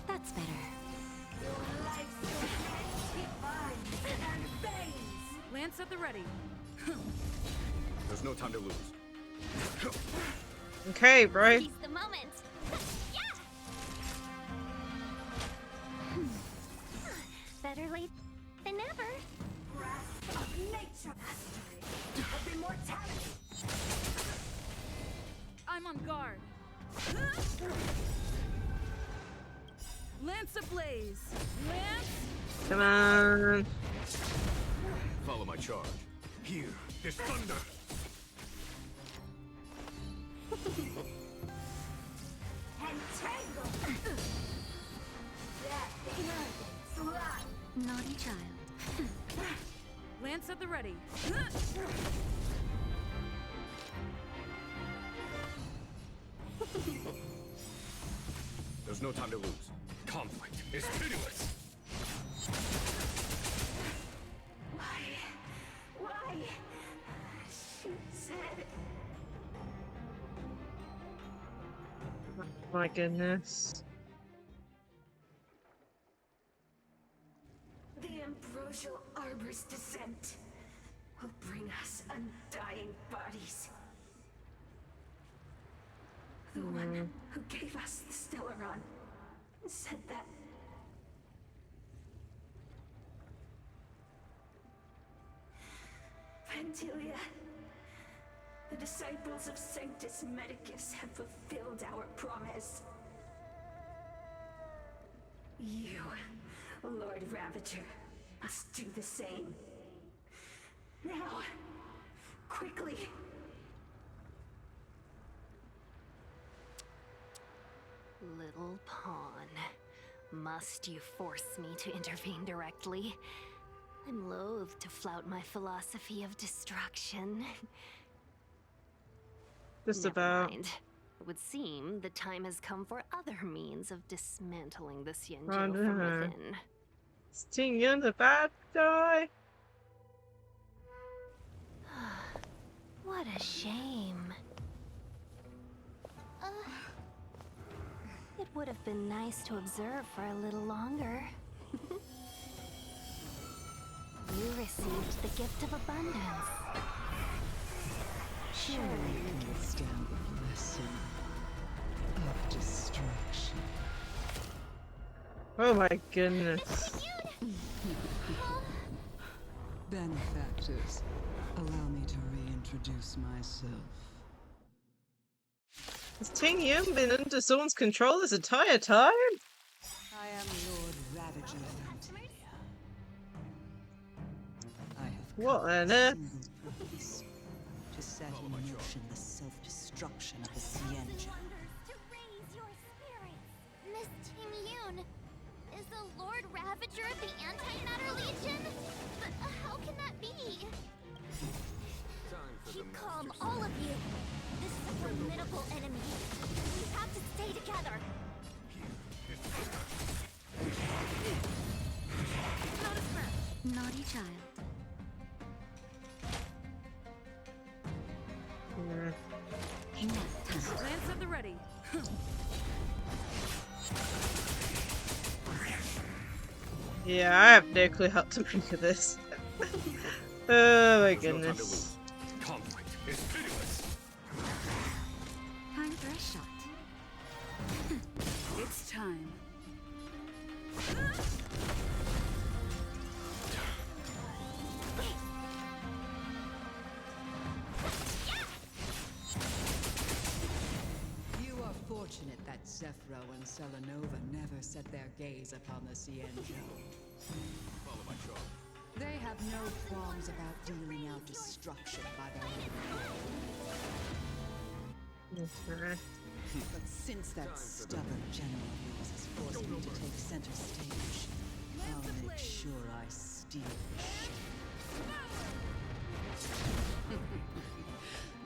That's better. Lance at the ready. There's no time to lose. Okay, bro. Seize the moment. Yeah. Better late than never. I'm on guard. Lance ablaze. Lance. Come on. Follow my charge. Here, this thunder. Naughty child. Lance at the ready. There's no time to lose. Conflict is pitiless. Why? She said... My goodness. The ambrosial arbor's descent will bring us undying bodies. The one who gave us the Stellaron said that... Vantilia, the disciples of Sanctus Medicus have fulfilled our promise. You, Lord Ravager, must do the same. Now, quickly. Little pawn. Must you force me to intervene directly? I'm loath to flout my philosophy of destruction. Just Never about. mind. It would seem the time has come for other means of dismantling the Xianzhou Oh, from no. within. Is Tingyun the bad guy? What a shame. It would have been nice to observe for a little longer. You received the gift of abundance. Surely you can withstand the blessing of destruction. Oh my goodness. Benefactors, allow me to reintroduce myself. Has Tingyun been under someone's control this entire time? I am Lord Ravager Vantilia. I have What come on with a earth? single purpose, to set in motion the self-destruction of the Xianzhou. To raise your spirits. Miss Tingyun is the Lord Ravager of the Antimatter Legion? But how can that be? Time for Keep the calm, master all of you. This is a formidable enemy. We have to stay together. Naughty child. Lance at the ready. Yeah, I have no clue how to make of this. Oh my There's no time to goodness. lose. Conflict is pitiless. Time for a shot. It's time. You are fortunate that Zephyro and Selenova never set their gaze upon the Xianzhou. Follow my charge. They have no qualms about dealing out destruction by their own hand. Okay. But since that stubborn general of yours has forced me to take center stage, I'll make sure I steal the show.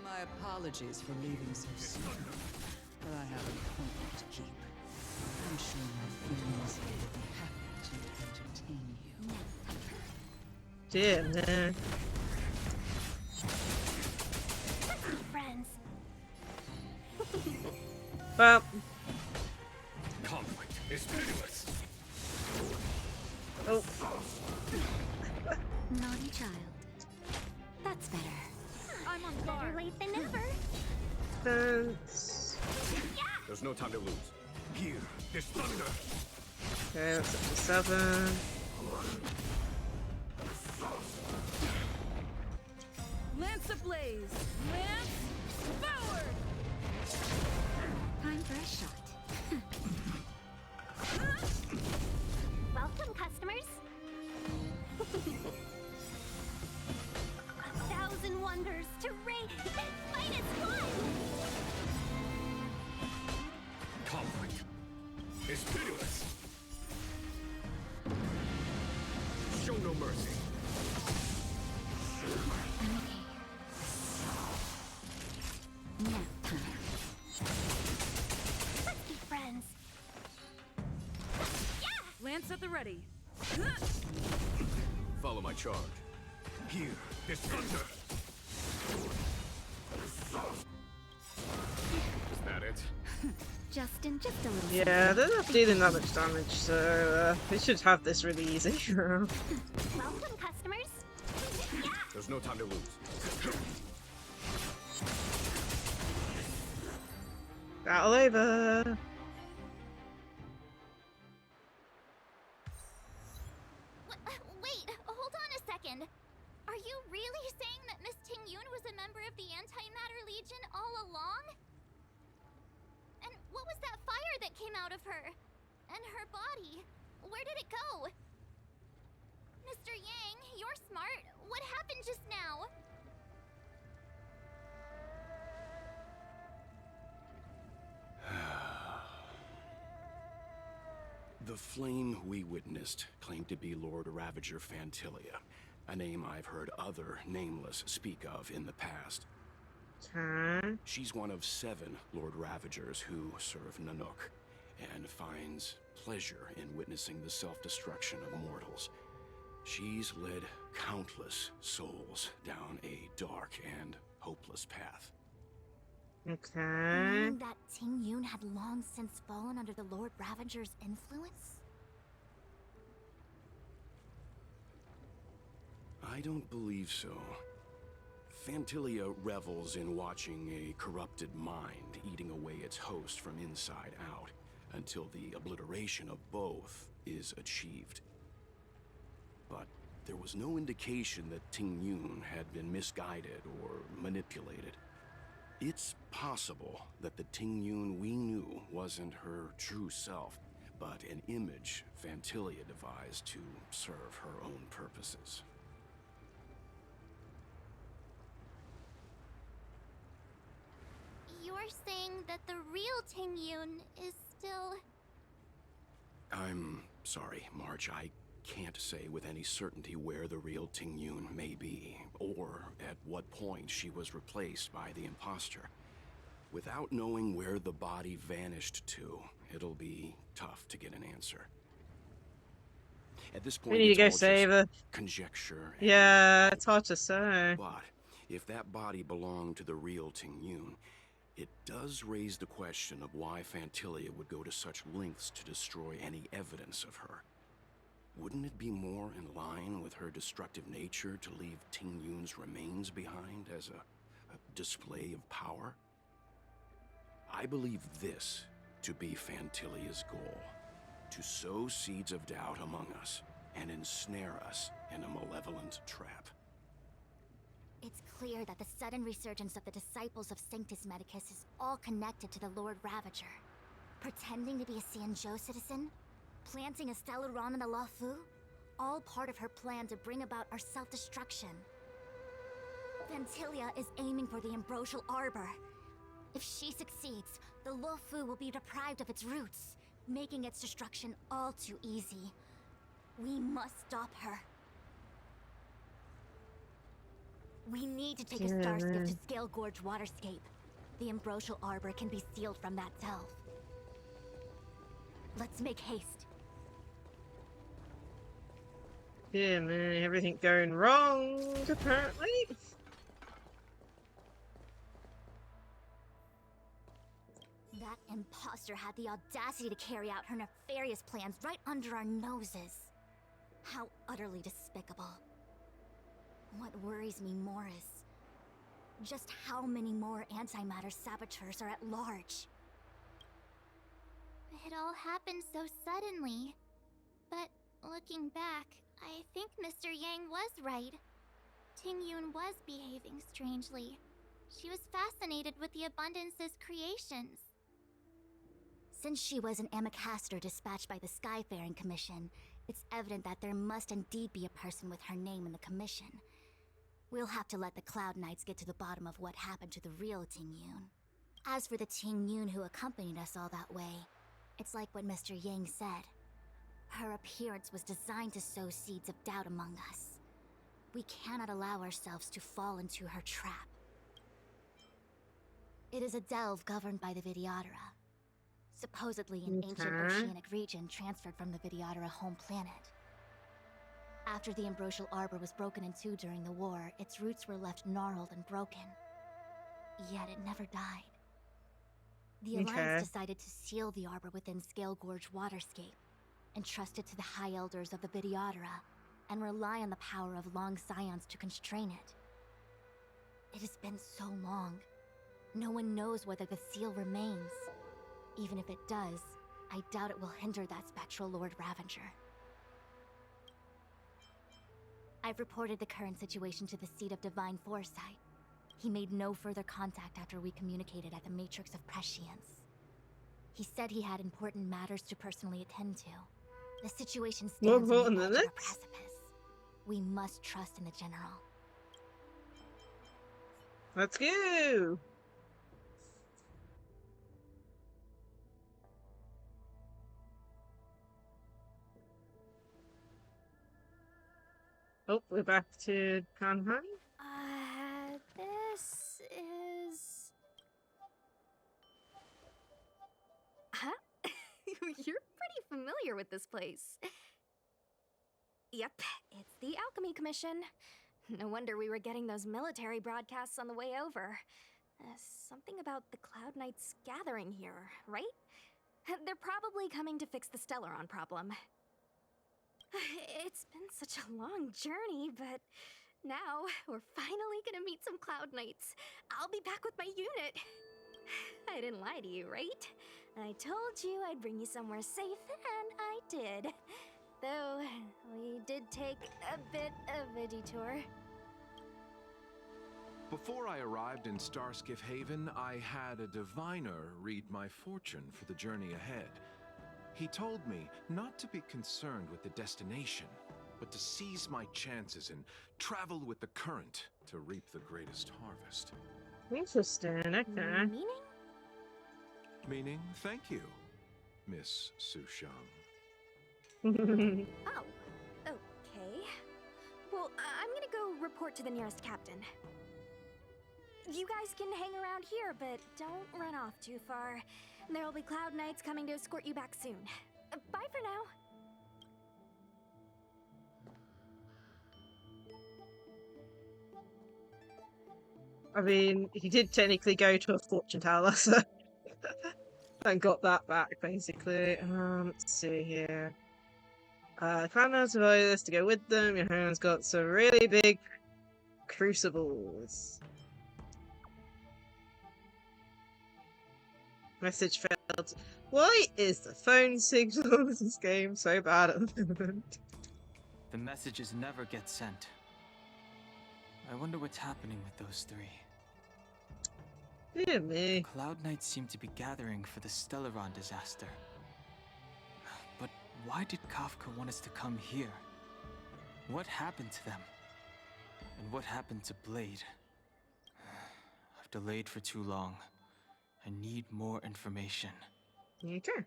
My apologies for leaving so soon, but I have an appointment to keep. I'm sure my friends will be happy to entertain you. Dear man. Friends. Well, Conflict is pitiless. oh, Naughty child. That's better. I'm on Better guard. late than never. thanks. There's no time to lose. Here is thunder. Okay, that's up to 7. Lance ablaze. Lance forward. Time for a shot. Welcome, customers. 1,000 wonders to raid and fight as one. Conflict is pitiless. Show no mercy. Nap time. Let's be friends. Lance at the ready. Follow my charge. Here is thunder. Is that it? Justin, just a little. Yeah, they're not dealing that much damage, so they should have this really easy. Welcome, customers. There's no time to lose. Battle over. Wait, hold on a second. Are you really saying that Miss Ting Yun was a member of the Antimatter Legion all along? And what was that fire that came out of her? And her body? Where did it go? Mr. Yang, you're smart. What happened just now? The flame we witnessed claimed to be Lord Ravager Fantilia, a name I've heard other nameless speak of in the past. She's one of 7 Lord Ravagers who serve Nanook, and finds pleasure in witnessing the self-destruction of mortals. She's led countless souls down a dark and hopeless path. Okay. Meaning that Ting Yun had long since fallen under the Lord Ravager's influence? I don't believe so. Fantilia revels in watching a corrupted mind eating away its host from inside out, until the obliteration of both is achieved. But there was no indication that Ting Yun had been misguided or manipulated. It's possible that the Ting Yun we knew wasn't her true self, but an image Fantilia devised to serve her own purposes. You're saying that the real Ting Yun is still... I'm sorry, March. I can't say with any certainty where the real Tingyun may be, or at what point she was replaced by the imposter. Without knowing where the body vanished to, it'll be tough to get an answer. At this point, We need to go save her. Conjecture. Yeah, it's hard to say. But if that body belonged to the real Tingyun, it does raise the question of why Phantilia would go to such lengths to destroy any evidence of her. Wouldn't it be more in line with her destructive nature to leave Tingyun's remains behind as a display of power? I believe this to be Phantilia's goal. To sow seeds of doubt among us and ensnare us in a malevolent trap. It's clear that the sudden resurgence of the disciples of Sanctus Medicus is all connected to the Lord Ravager. Pretending to be a Xianzhou citizen? Planting a Stellaron in the Luofu? All part of her plan to bring about our self-destruction. Phantilia is aiming for the Ambrosial Arbor. If she succeeds, the Luofu will be deprived of its roots, making its destruction all too easy. We must stop her. We need to take a starskiff to Scale Gorge Waterscape. The Ambrosial Arbor can be sealed from that delve. Let's make haste. Yeah, man, everything going wrong, apparently. That imposter had the audacity to carry out her nefarious plans right under our noses. How utterly despicable. What worries me more is just how many more antimatter saboteurs are at large. It all happened so suddenly. But looking back, I think Mr. Yang was right. Tingyun was behaving strangely. She was fascinated with the Abundance's creations. Since she was an Amicastor dispatched by the Skyfaring Commission, it's evident that there must indeed be a person with her name in the commission. We'll have to let the Cloud Knights get to the bottom of what happened to the real Tingyun. As for the Tingyun who accompanied us all that way, it's like what Mr. Yang said. Her appearance was designed to sow seeds of doubt among us. We cannot allow ourselves to fall into her trap. It is a delve governed by the Vidyadhara. Supposedly an ancient oceanic region transferred from the Vidyadhara home planet. After the Ambrosial Arbor was broken in two during the war, its roots were left gnarled and broken. Yet it never died. The Alliance decided to seal the Arbor within Scale Gorge Waterscape, entrust it to the High Elders of the Vidyadhara, and rely on the power of Long Scions to constrain it. It has been so long. No one knows whether the seal remains. Even if it does, I doubt it will hinder that spectral Lord Ravager. I've reported the current situation to the Seat of Divine Foresight. He made no further contact after we communicated at the Matrix of Prescience. He said he had important matters to personally attend to. The situation stands on the edge of a precipice. We must trust in the General. Let's go! Oh, we're back to Honkai. This is... Huh? You're pretty familiar with this place. Yep, it's the Alchemy Commission. No wonder we were getting those military broadcasts on the way over. Something about the Cloud Knights gathering here, right? They're probably coming to fix the Stellaron problem. It's been such a long journey, but now we're finally gonna meet some Cloud Knights. I'll be back with my unit. I didn't lie to you, right? I told you I'd bring you somewhere safe, and I did. Though, we did take a bit of a detour. Before I arrived in Starskiff Haven, I had a diviner read my fortune for the journey ahead. He told me not to be concerned with the destination, but to seize my chances and travel with the current to reap the greatest harvest. Interesting, okay. Meaning? Meaning, thank you, Miss Su Xiang. Oh, report to the nearest captain. You guys can hang around here, but don't run off too far. There'll be Cloud Knights coming to escort you back soon. Bye for now. I mean, he did technically go to a fortune teller, so and got that back basically. Let's see here. Cloud Knights have this to go with them. Your hand's got some really big crucibles. Message failed. Why is the phone signal in this game so bad at the moment? The messages never get sent. I wonder what's happening with those three. Dear me. Cloud Knights seem to be gathering for the Stellaron disaster. But why did Kafka want us to come here? What happened to them? And what happened to Blade? I've delayed for too long. I need more information. Okay.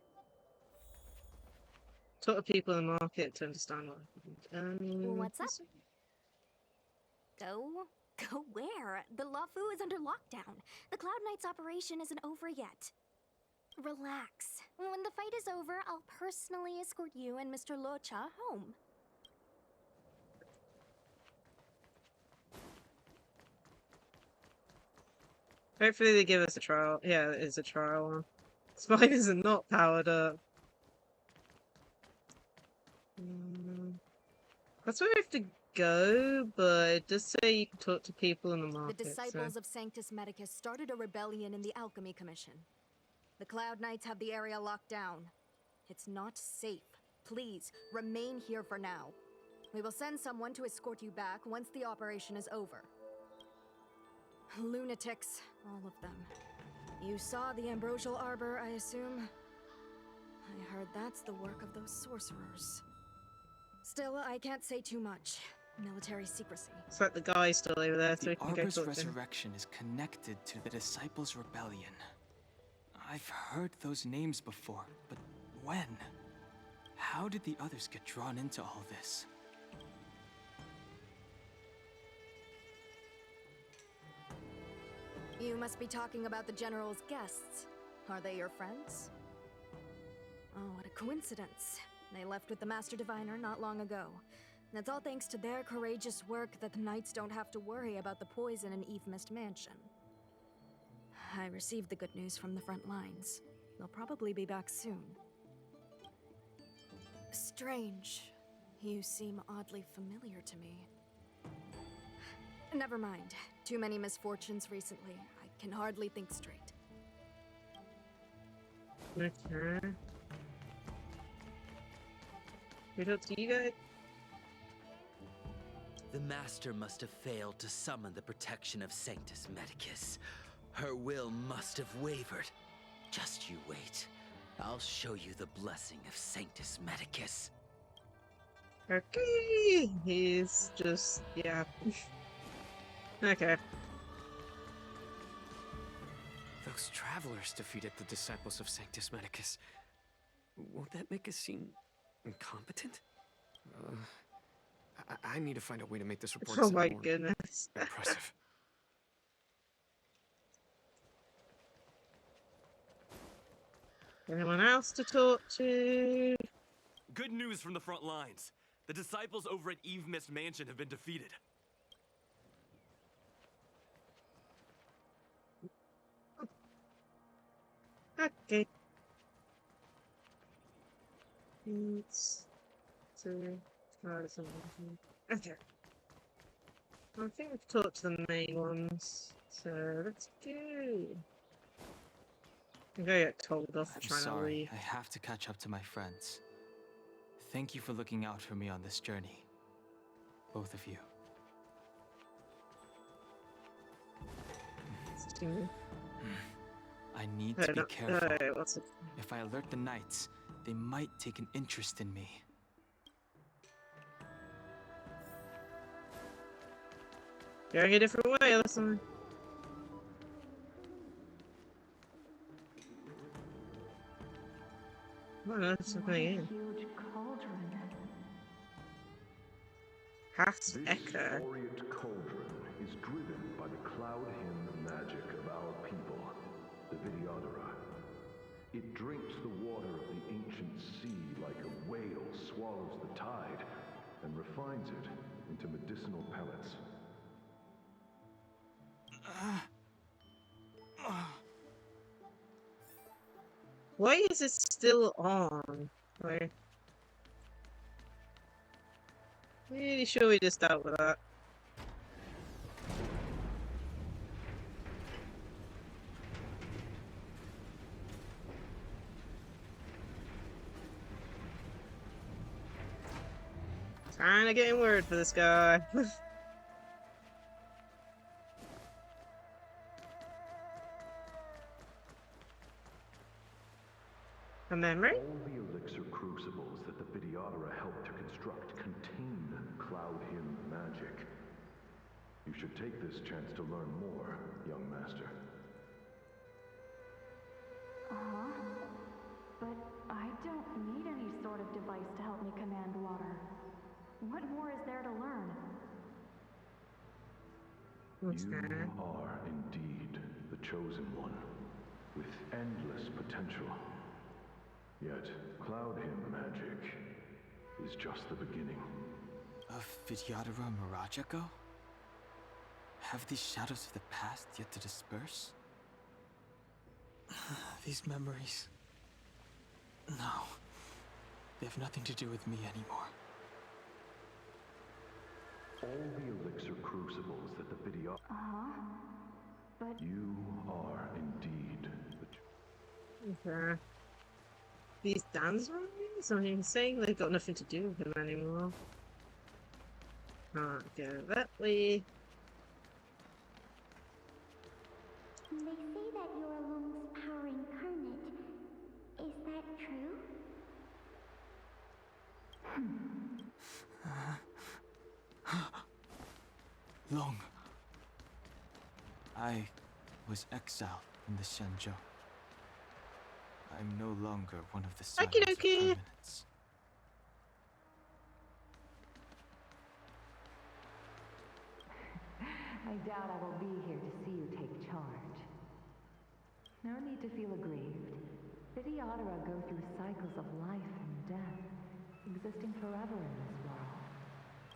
Talk to people in the market to understand what happened. What's up? Go where? The Luofu is under lockdown. The Cloud Knights operation isn't over yet. Relax. When the fight is over, I'll personally escort you and Mr. Lacie-Chan home. Hopefully they give us a trial. Yeah, it is a trial one. Spiders are not powered up. That's where we have to go, but it does say you can talk to people in the market. The disciples of Sanctus Medicus started a rebellion in the Alchemy Commission. The Cloud Knights have the area locked down. It's not safe. Please, remain here for now. We will send someone to escort you back once the operation is over. Lunatics, all of them. You saw the Ambrosial Arbor, I assume? I heard that's the work of those sorcerers. Still, I can't say too much. Military secrecy. It's like the guy's still over there, so we can go Arbor's talk to him. resurrection is connected to the Disciples' Rebellion. I've heard those names before, but when? How did the others get drawn into all this? You must be talking about the General's guests. Are they your friends? Oh, what a coincidence. They left with the Master Diviner not long ago. That's all thanks to their courageous work that the Knights don't have to worry about the poison in ENVmist Mansion. I received the good news from the front lines. They'll probably be back soon. Strange. You seem oddly familiar to me. Never mind. Too many misfortunes recently. I can hardly think straight. Okay. We talk to you guys. The Master must have failed to summon the protection of Sanctus Medicus. Her will must have wavered. Just you wait. I'll show you the blessing of Sanctus Medicus. Okay, he's just, yeah. Okay. Those travelers defeated the disciples of Sanctus Medicus. Won't that make us seem incompetent? I need to find a way to make this report Oh sound my more goodness. impressive. Anyone else to talk to? Good news from the front lines. The disciples over at ENVmist Mansion have been defeated. Okay. Let's see. Okay. I think we've talked to the main ones, so let's go. I'm gonna get told off for I'm trying to sorry, leave. I have to catch up to my friends. Thank you for looking out for me on this journey. Both of you. I need to be careful. What's it? If I alert the Knights, they might take an interest in me. Going a different way, listen. Oh, no, that's something in. Huge cauldron. Past This Echo. Orient cauldron is driven by the cloud hymn magic of our people, the Vidyadhara. It drinks the water of the ancient sea like a whale swallows the tide, and refines it into medicinal pellets. Why is it still on? Like, really sure we just dealt with that. Kinda getting worried for this guy. A memory? All the elixir crucibles that the Vidyadhara helped to construct contain cloud hymn magic. You should take this chance to learn more, young master. But I don't need any sort of device to help me command water. What more is there to learn? You are indeed the chosen one, with endless potential. Yet, cloud hymn magic is just the beginning. Of Vidyadhara Miraja go? Have these shadows of the past yet to disperse? These memories... No. They have nothing to do with me anymore. All the elixir crucibles that the Vidyadhara... But... You are indeed the... Okay. These dance rooms? I mean, he's saying they've got nothing to do with him anymore. Can't go that way. They say that you're Lung's power incarnate. Is that true? Long. I was exiled from the Xianzhou. I'm no longer one of the sons of permanence. I doubt I will be here to see you take charge. No need to feel aggrieved. Vidyadhara go through cycles of life and death, existing forever in this world.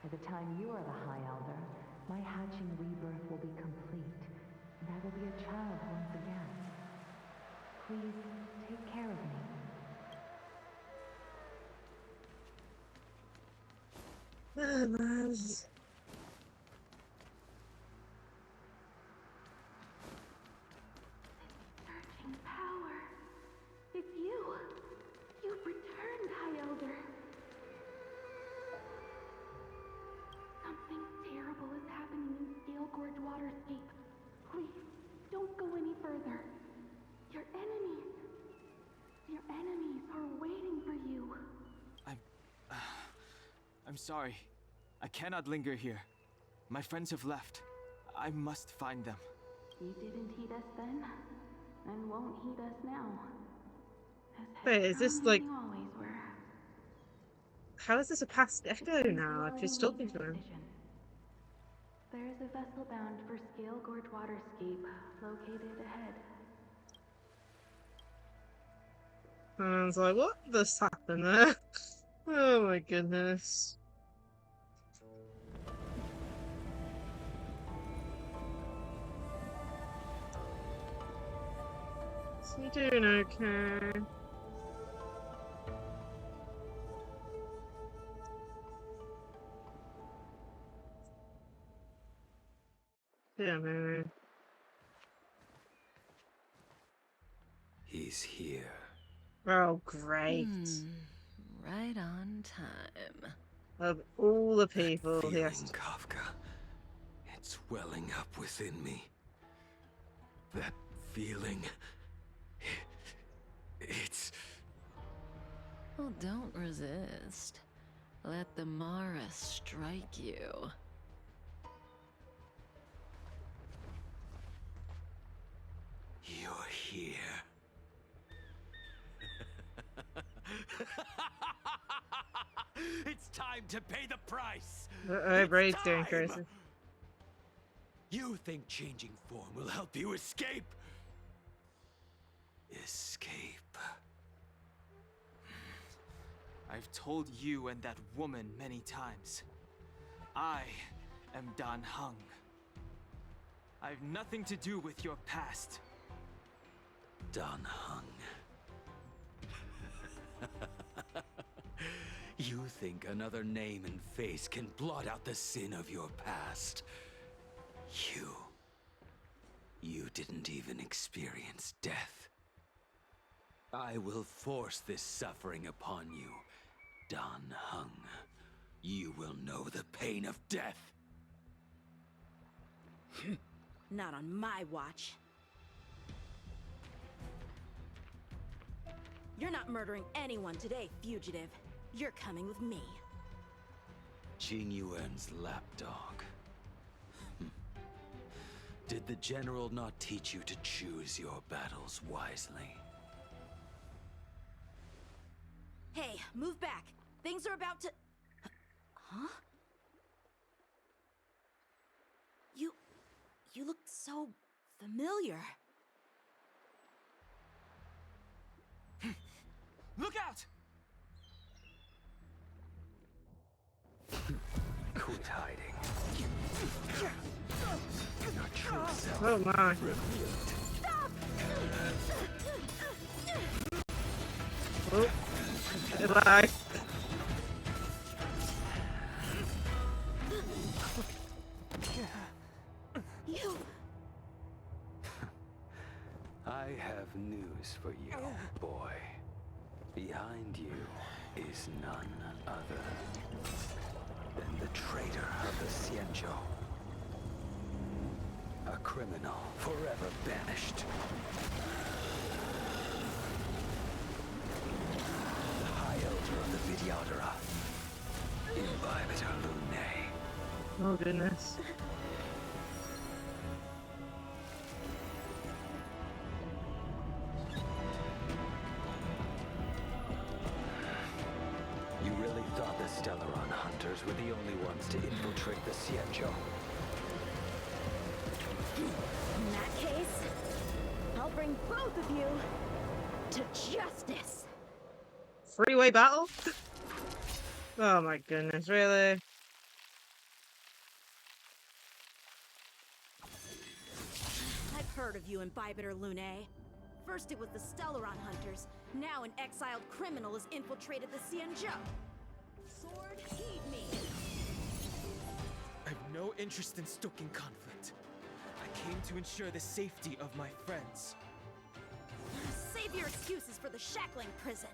By the time you are the High Elder, my hatching rebirth will be complete, and I will be a child once again. Please, take care of me. Surging power. It's you. You've returned, High Elder. Something terrible is happening in Scale Gorge Waterscape. Please, don't go any further. Your enemies are waiting for you. I'm sorry. I cannot linger here. My friends have left. I must find them. You didn't heed us then, and won't heed us now. Wait, is this like... You always were. How is this a past Echo now if he's talking to him? There is a vessel bound for Scale Gorge Waterscape, located ahead. And I was like, what just happened there? Oh my goodness. Is he doing okay? Yeah, man. He's here. Oh, great. Right on time. Of all the people he has to... Kafka. It's welling up within me. That feeling... It's... Well, don't resist. Let the Mara strike you. You're here. It's time time to pay the price. Braid's going time. crazy. You think changing form will help you escape? Escape. I've told you and that woman many times. I am Dan Heng. I've nothing to do with your past. Dan Heng. You think another name and face can blot out the sin of your past? You didn't even experience death. I will force this suffering upon you, Dan Heng. You will know the pain of death. Not on my watch. You're not murdering anyone today, fugitive. You're coming with me. Jing Yuan's lapdog. Did the general not teach you to choose your battles wisely? Hey, move back. Things are about to... Huh? You look so familiar. Look out! Quit hiding. Your true self. Oh my. Oh, goodbye. You. I have news for you, boy. Behind you is none other than the traitor of the Xianzhou. A criminal forever banished. The High Elder of the Videodora. ENVtuber Luofu. Oh goodness. You really thought the Stellaron hunters were the only ones to infiltrate the Xianzhou? In that case, I'll bring both of you to justice. Freeway battle? Oh my goodness, really? I've heard of you, ENVtuber Luofu. First it was the Stellaron hunters, now an exiled criminal has infiltrated the Xianzhou. Sword, heed me! I've no interest in stoking conflict. I came to ensure the safety of my friends. Save your excuses for the shackling prison.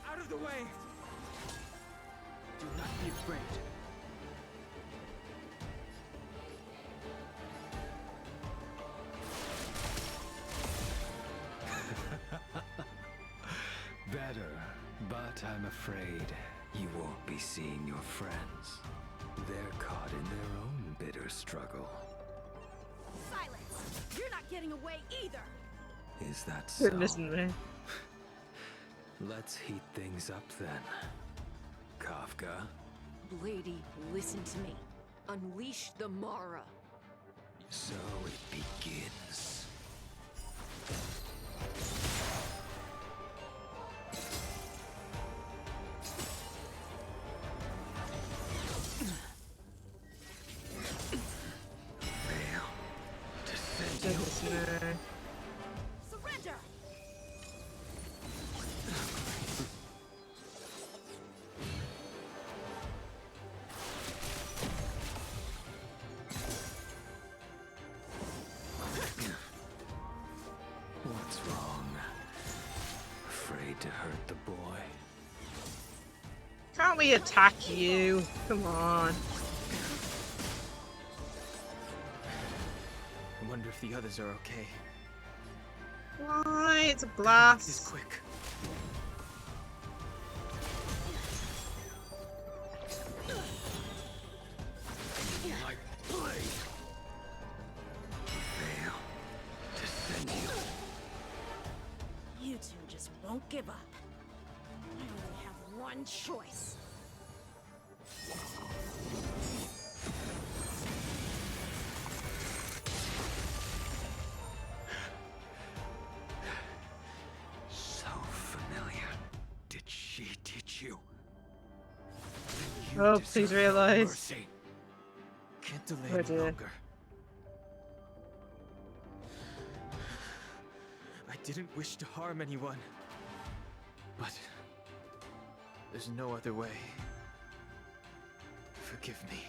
Out of the way! Do not be afraid. Better, but I'm afraid you won't be seeing your friends. They're caught in their own bitter struggle. Silence! You're not getting away either! Is that so? Listen to me. Let's heat things up then. Kafka? Lady, listen to me. Unleash the Mara. So it begins. Fail to send you. Surrender! What's wrong? Afraid to hurt the boy? Can't we attack you? Come on. I wonder if the others are okay. Why? It's a This blast. quick. My blade. Fail to send you. You two just won't give up. I only have one one choice. So familiar. Did she teach you? Oh, please realize. Mercy. Can't delay Oh, any dear. longer. I didn't wish to harm anyone. But there's no other way. Forgive me.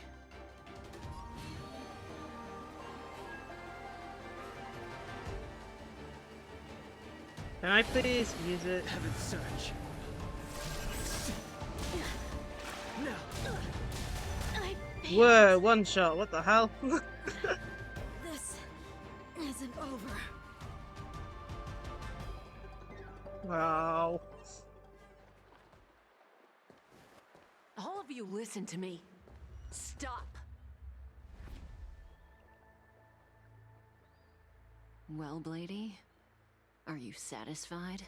Can I please use it? Heaven surge. No. Whoa, one shot, what the hell? This isn't over. Wow. All of you listen to me. Stop. Well, Blady, are you satisfied?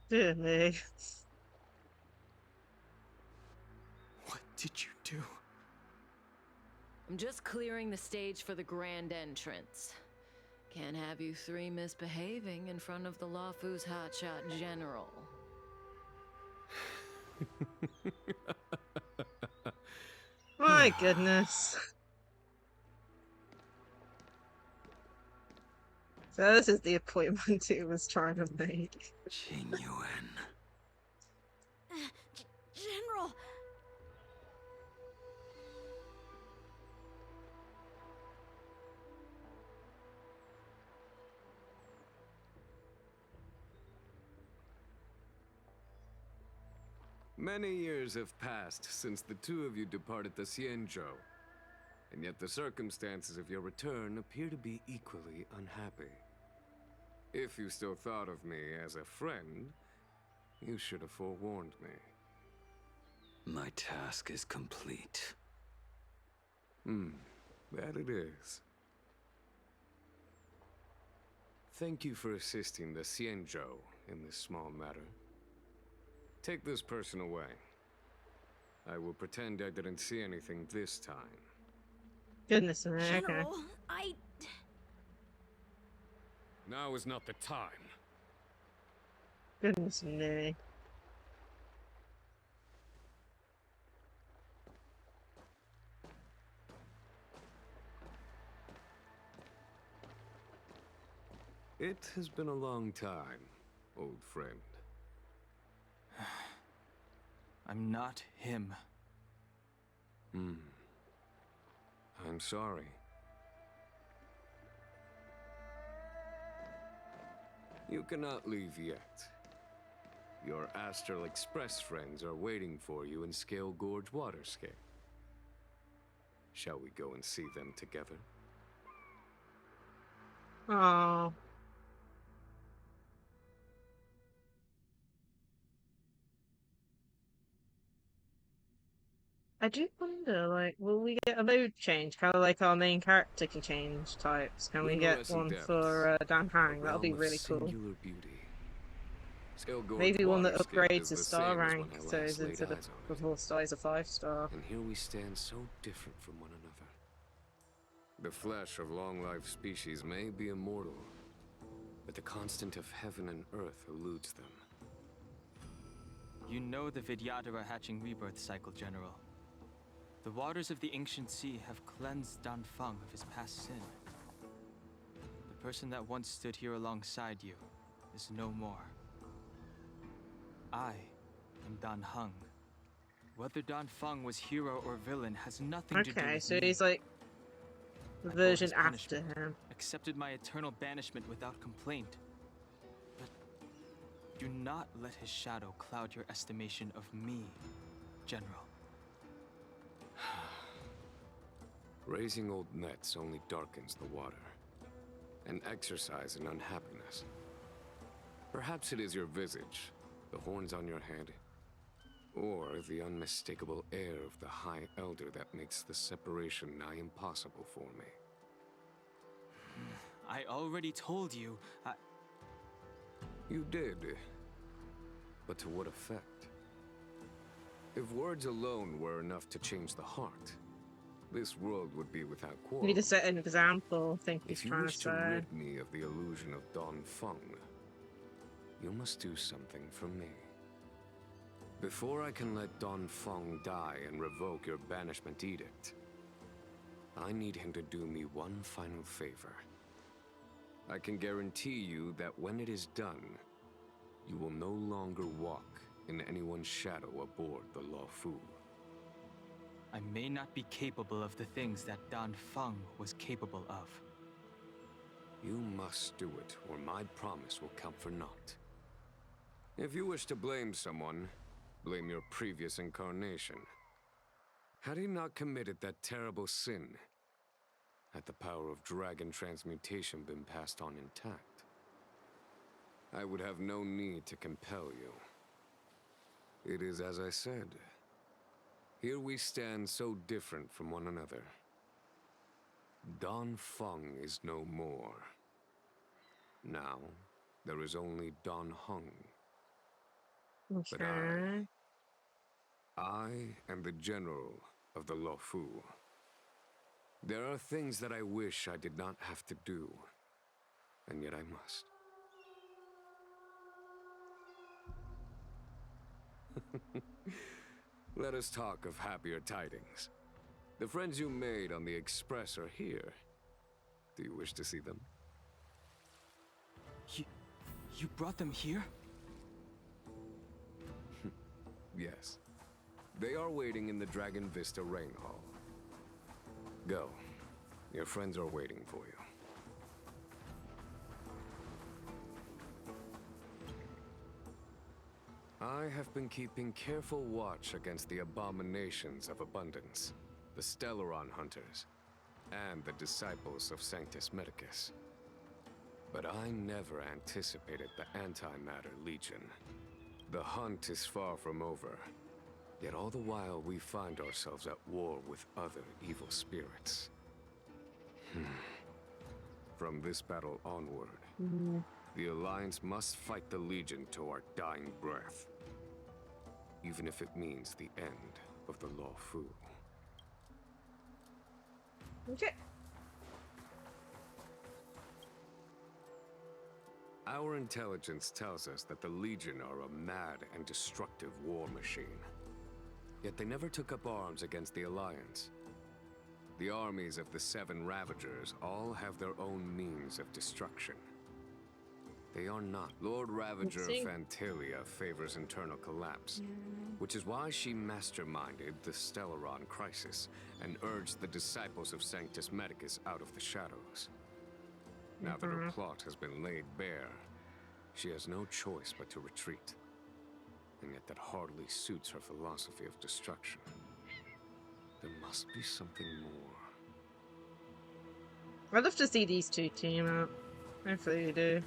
Dear me. What did you do? I'm just clearing the stage for the grand entrance. Can't have you three misbehaving in front of the Luofu's hotshot general. My goodness. So this is the appointment he was trying to make. Genuine. General! Many years have passed since the two of you departed the Xianzhou, and yet the circumstances of your return appear to be equally unhappy. If you still thought of me as a friend, you should have forewarned me. My task is complete. That it is. Thank you for assisting the Xianzhou in this small matter. Take this person away. I will pretend I didn't see anything this time. Goodness me, okay. General, Now is not the time. Goodness me. It has been a long time, old friend. I'm not him. I'm sorry. You cannot leave yet. Your Astral Express friends are waiting for you in Scale Gorge Waterscape. Shall we go and see them together? Oh. I do wonder, like, will we get a mode change? Kind of like our main character can change types. Can we get Luminescent one depths, for Dan Hang? That'll be realm of really cool. singular beauty. Scale Gorge Maybe one that Waterscape upgrades is his the star same as rank, when I so last it's laid instead of eyes on it. before star is a 5-star. And here we stand so different from one another. The flesh of long-lived species may be immortal, but the constant of heaven and earth eludes them. You know the Vidyadhara hatching rebirth cycle, General. The waters of the ancient sea have cleansed Danfeng of his past sin. The person that once stood here alongside you is no more. I am Dan Heng. Whether Danfeng was hero or villain has nothing to do Okay, with so me. he's like the I bore version his after punishment, him. accepted my eternal banishment without complaint. But do not let his shadow cloud your estimation of me, General. Raising old nets only darkens the water, and exercise in unhappiness. Perhaps it is your visage, the horns on your head, or the unmistakable air of the High Elder that makes the separation nigh impossible for me. I already told you, You did. But to what effect? If words alone were enough to change the heart, this world would be without You quarrel. need to set an example, I think he's If you trying to wish to say. rid me of the illusion of Don Feng, you must do something for me. Before I can let Don Feng die and revoke your banishment edict, I need him to do me one final favor. I can guarantee you that when it is done, you will no longer walk in anyone's shadow aboard the Luofu. I may not be capable of the things that Dan Feng was capable of. You must do it, or my promise will count for naught. If you wish to blame someone, blame your previous incarnation. Had he not committed that terrible sin, had the power of dragon transmutation been passed on intact, I would have no need to compel you. It is as I said. Here we stand so different from one another. Don Feng is no more. Now, there is only Don Heng. But I am the general of the Luofu. There are things that I wish I did not have to do, and yet I must. Let us talk of happier tidings. The friends you made on the Express are here. Do you wish to see them? You brought them here? Yes. They are waiting in the Dragon Vista Rain Hall. Go. Your friends are waiting for you. I have been keeping careful watch against the abominations of abundance, the Stellaron hunters, and the disciples of Sanctus Medicus. But I never anticipated the Antimatter Legion. The hunt is far from over, yet all the while we find ourselves at war with other evil spirits. From this battle onward, the Alliance must fight the Legion to our dying breath, even if it means the end of the Luofu. Okay. Our intelligence tells us that the Legion are a mad and destructive war machine. Yet they never took up arms against the Alliance. The armies of the Seven Ravagers all have their own means of destruction. They are not. Lord Ravager Fantilia favors internal collapse, which is why she masterminded the Stellaron crisis and urged the disciples of Sanctus Medicus out of the shadows. Now that her plot has been laid bare, she has no choice but to retreat. And yet that hardly suits her philosophy of destruction. There must be something more. I'd love to see these two team up. Hopefully they do.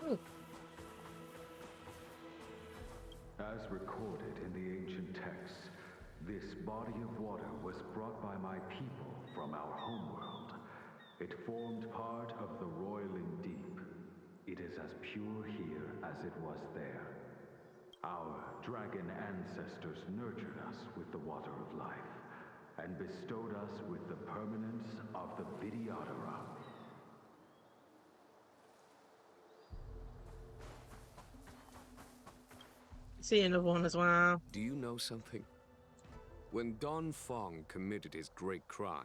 Ooh. As recorded in the ancient texts, this body of water was brought by my people from our homeworld. It formed part of the roiling deep. It is as pure here as it was there. Our dragon ancestors nurtured us with the water of life, and bestowed us with the permanence of the Vidyadhara. See another one as well. Do you know something? When Don Feng committed his great crime,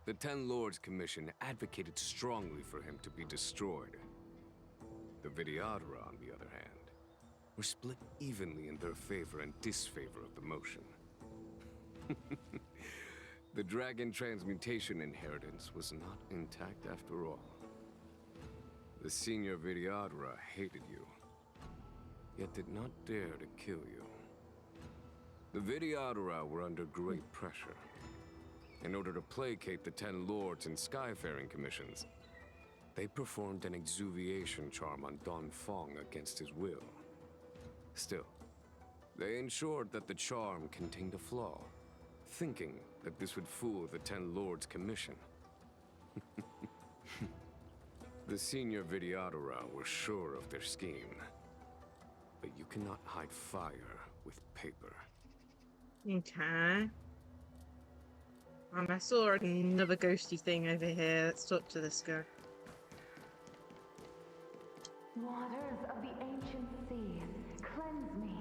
the Ten Lords Commission advocated strongly for him to be destroyed. The Vidyadhara, on the other hand, were split evenly in their favor and disfavor of the motion. The dragon transmutation inheritance was not intact after all. The senior Vidyadhara hated you, yet did not dare to kill you. The Vidyadhara were under great pressure. In order to placate the Ten Lords and Skyfaring Commissions, They performed an exuviation charm on Don Fong against his will. Still, they ensured that the charm contained a flaw, thinking that this would fool the Ten Lords' commission. The senior Videodora were sure of their scheme. But you cannot hide fire with paper. Okay. I saw another ghosty thing over here. Let's talk to this guy. Waters of the ancient sea, cleanse me.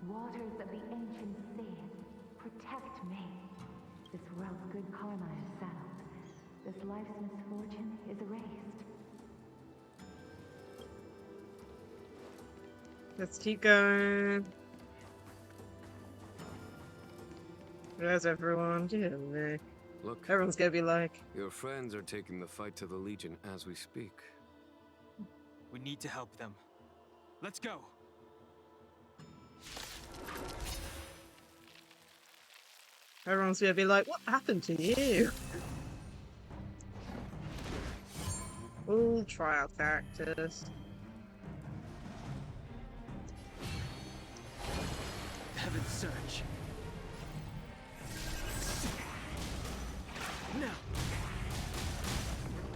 Waters of the ancient sea, protect me. This world's good karma is settled. This life's misfortune is erased. Let's keep going. Where's everyone? Dear me. Look, everyone's gonna be like, your friends are taking the fight to the Legion as we speak. We need to help them. Let's go! everyone's gonna be like, what happened to you? All trial characters. Heaven's Surge. No!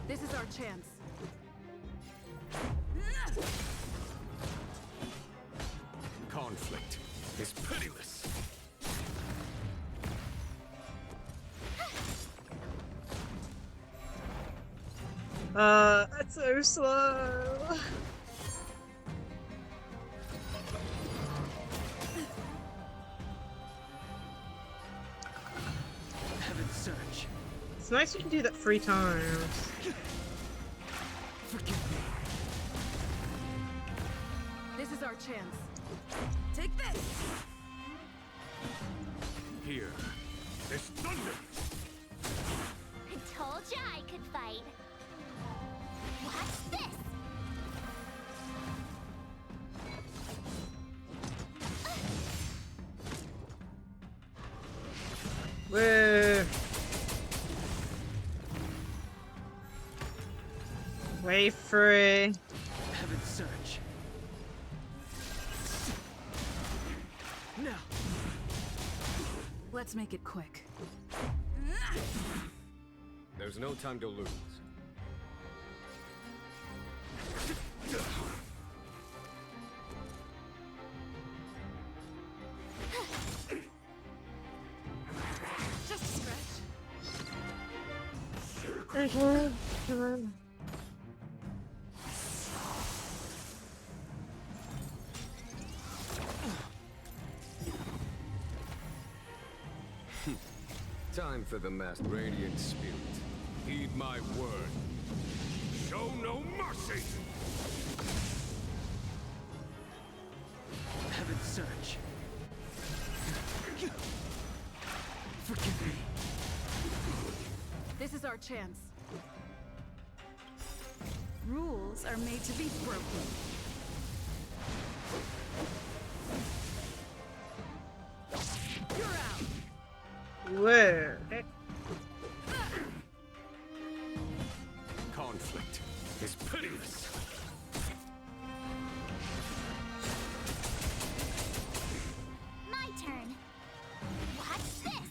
This is our chance. Conflict is pitiless. It's so slow. Heaven's Surge. It's nice you can do that 3 times. Forgive me. This is our chance. Take this! Here, there's thunder! I told ya I could fight. Watch this! Woo! Wave free. Heaven's Surge. No! Let's make it quick. There's no time to lose. Just a scratch. Okay, come on. Time for the masked Radiant Spirit. Heed my word. Show no mercy! Heaven's Surge. Forgive me. This is our chance. Rules are made to be broken. You're out! Where? Conflict is pitiless. My turn. Watch this!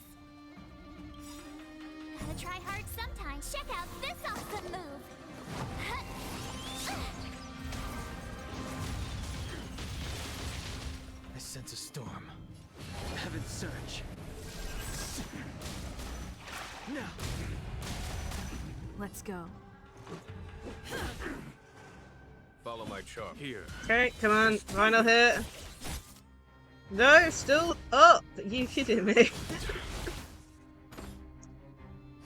Gotta try hard sometimes. Check out this awesome move! I sense a storm. Heaven's Surge. No! Let's go. Follow my charm. Here. Okay, come on, final hit. No, still up. Are you kidding me?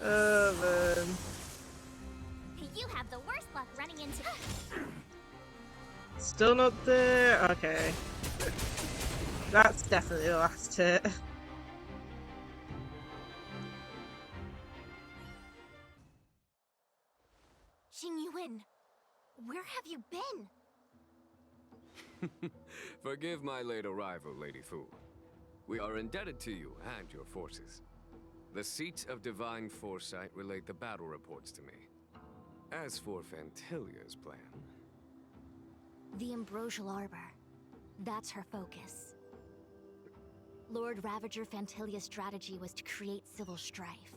Oh man. You have the worst luck running into... Still not there. Okay. That's definitely the last hit. Xingyuan, where have you been? Forgive my late arrival, Lady Fu. We are indebted to you and your forces. The seats of divine foresight relate the battle reports to me. As for Fantilia's plan... The Ambrosial Arbor. That's her focus. Lord Ravager Fantilia's strategy was to create civil strife,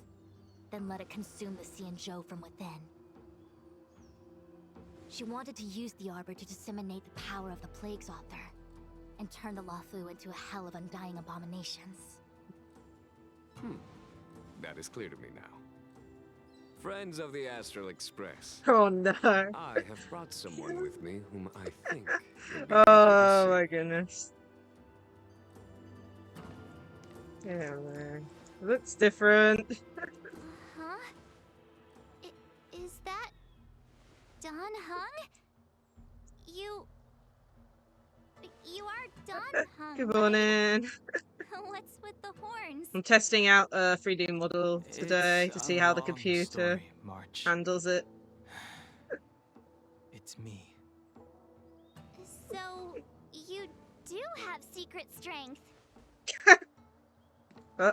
then let it consume the Xianzhou from within. She wanted to use the Arbor to disseminate the power of the Plague's author, and turn the Luofu into a hell of undying abominations. That is clear to me now. Friends of the Astral Express. Oh no. I have brought someone with me whom I think you'll be Oh my goodness. Yeah, man. It looks different. Huh? Is that Don Hung? You are Don Hung. Good morning. What's with the horns? I'm testing out a 3D model today to see how the computer handles it. It's me. So, you do have secret strength.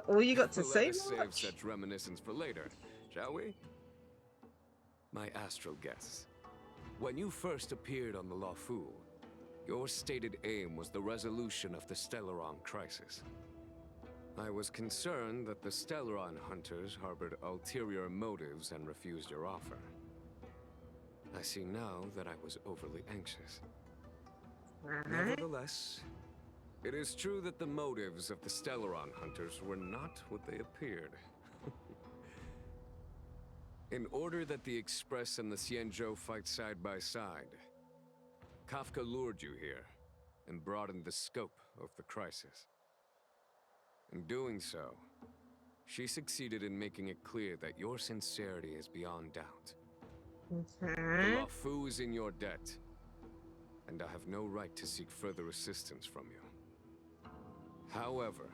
All you got to say, Let us save March? such reminiscence for later, shall we? My astral guests, when you first appeared on the Luofu, your stated aim was the resolution of the Stellaron crisis. I was concerned that the Stellaron hunters harbored ulterior motives and refused your offer. I see now that I was overly anxious. Nevertheless, it is true that the motives of the Stellaron hunters were not what they appeared. In order that the Express and the Xianzhou fight side by side, Kafka lured you here and broadened the scope of the crisis. In doing so, she succeeded in making it clear that your sincerity is beyond doubt. The Luofu is in your debt, and I have no right to seek further assistance from you. However,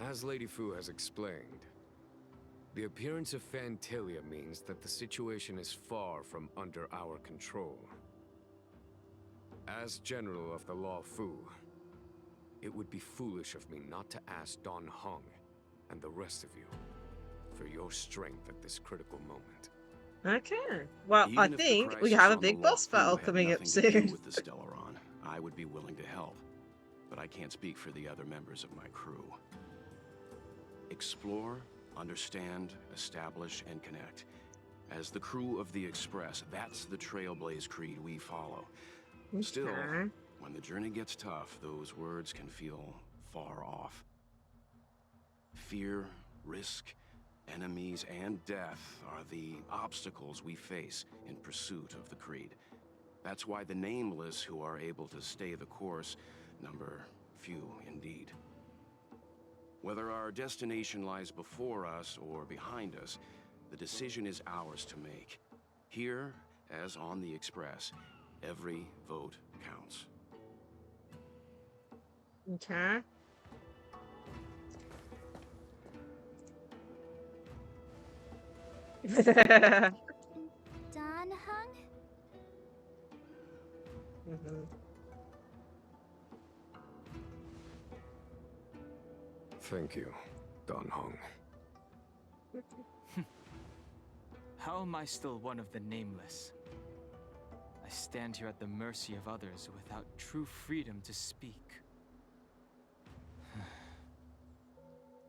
as Lady Fu has explained, the appearance of Fantilia means that the situation is far from under our control. As General of the Luofu, it would be foolish of me not to ask Don Hung and the rest of you for your strength at this critical moment. Okay. Well, Even I if the think we crisis have a on big the boss Luofu battle had coming up nothing to do soon. with the Stellaron, I would be willing to help, but I can't speak for the other members of my crew. Explore, understand, establish, and connect. As the crew of the Express, that's the Trailblaze creed we follow. Still, when the journey gets tough, those words can feel far off. Fear, risk, enemies, and death are the obstacles we face in pursuit of the creed. That's why the nameless who are able to stay the course number few indeed. Whether our destination lies before us or behind us, the decision is ours to make. Here, as on the Express, every vote counts. Okay. Don Hung? Thank you, Don Hung. How am I still one of the nameless? I stand here at the mercy of others without true freedom to speak.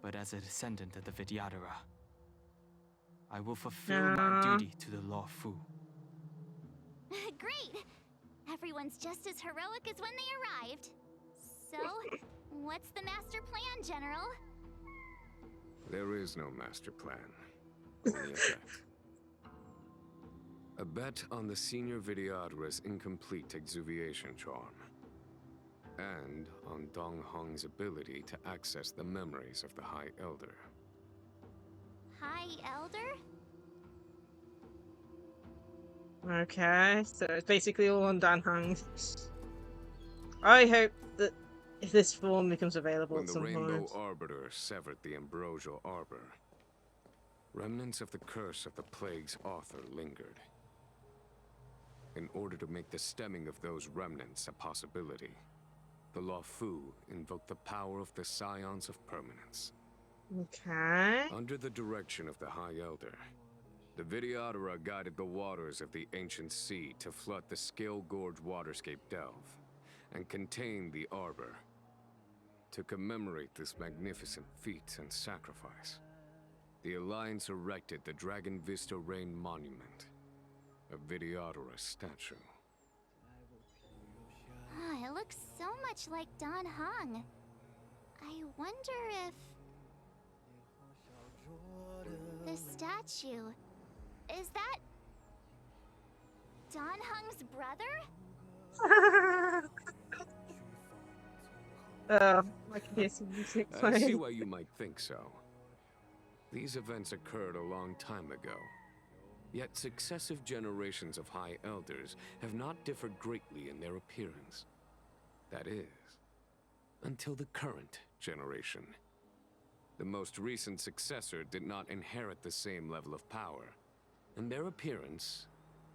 But as a descendant of the Vidyadhara, I will fulfill my duty to the Luofu. Great! Everyone's just as heroic as when they arrived. So, what's the master plan, General? There is no master plan, only a bet. A bet on the senior Vidyadhara's incomplete exuviation charm, and on Dong Hong's ability to access the memories of the High Elder. High Elder? Okay, so it's basically all on Dan Hung. I hope that if this form becomes available When at the some Rainbow point. Arbiter severed the Ambrosial Arbor, remnants of the curse of the Plague's author lingered. In order to make the stemming of those remnants a possibility, the Luofu invoked the power of the Scions of Permanence. Okay. Under the direction of the High Elder, The Videodora guided the waters of the ancient sea to flood the Scale Gorge waterscape delve and contain the arbor. To commemorate this magnificent feat and sacrifice, the Alliance erected the Dragon Vista Rain Monument, a Videodora statue. Ah, it looks so much like Dan Heng. I wonder if... the statue... is that... Dan Heng's brother? I can hear some music I playing. see why you might think so. These events occurred a long time ago. Yet successive generations of High Elders have not differed greatly in their appearance. That is, until the current generation. The most recent successor did not inherit the same level of power, and their appearance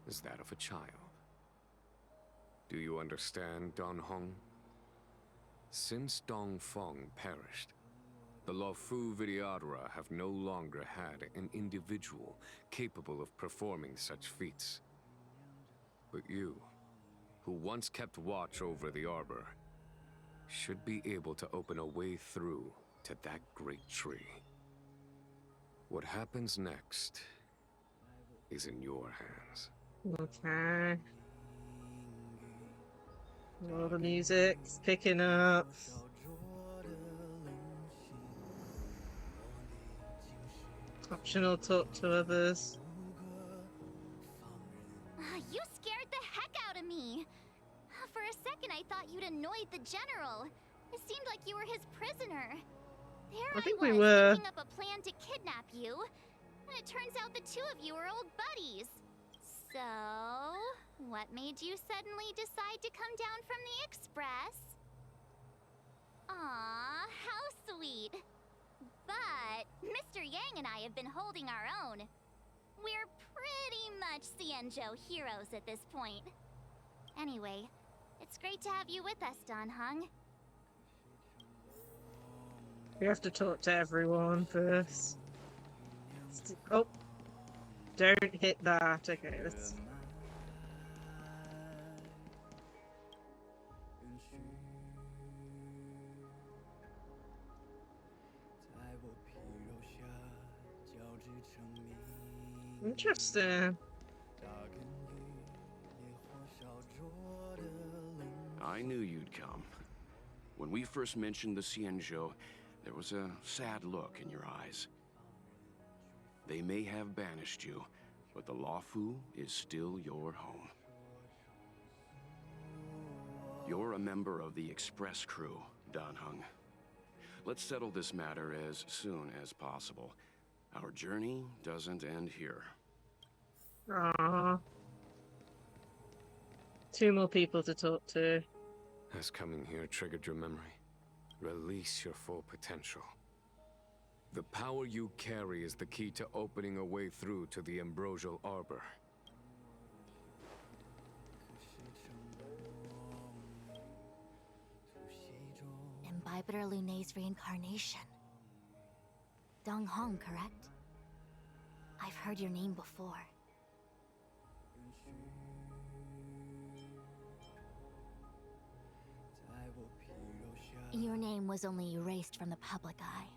is that of a child. Do you understand, Dan Heng? Since Dongfeng perished, the Luofu Videodora have no longer had an individual capable of performing such feats. But you, who once kept watch over the arbor, should be able to open a way through to that great tree. What happens next is in your hands. Okay. All the music's picking up. Optional talk to others. You scared the heck out of me! For a second I thought you'd annoyed the General. It seemed like you were his prisoner. There I think was, we were. thinking up a plan to kidnap you, and it turns out the two of you are old buddies. So, what made you suddenly decide to come down from the Express? Aw, how sweet. But Mr. Yang and I have been holding our own. We're pretty much Xianzhou heroes at this point. Anyway, it's great to have you with us, Dan Heng. We have to talk to everyone first. Oh, don't hit that. Okay, let's. Interesting. I knew you'd come. When we first mentioned the Xianzhou, there was a sad look in your eyes. They may have banished you, but the Luofu is still your home. You're a member of the Express crew, Dan Heng. Let's settle this matter as soon as possible. Our journey doesn't end here. Aww. Two more people to talk to. Has coming here triggered your memory? Release your full potential. The power you carry is the key to opening a way through to the Ambrosial Arbor. Imbibitor Lunay's reincarnation. Dong Hong, correct? I've heard your name before. Your name was only erased from the public eye.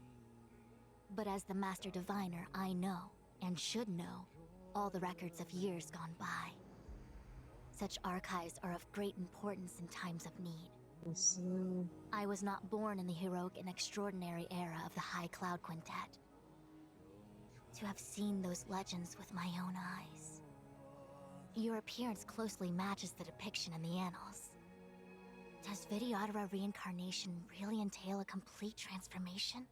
But as the Master Diviner, I know, and should know, all the records of years gone by. Such archives are of great importance in times of need. I was not born in the heroic and extraordinary era of the High Cloud Quintet. To have seen those legends with my own eyes. Your appearance closely matches the depiction in the annals. Does Videodora reincarnation really entail a complete transformation?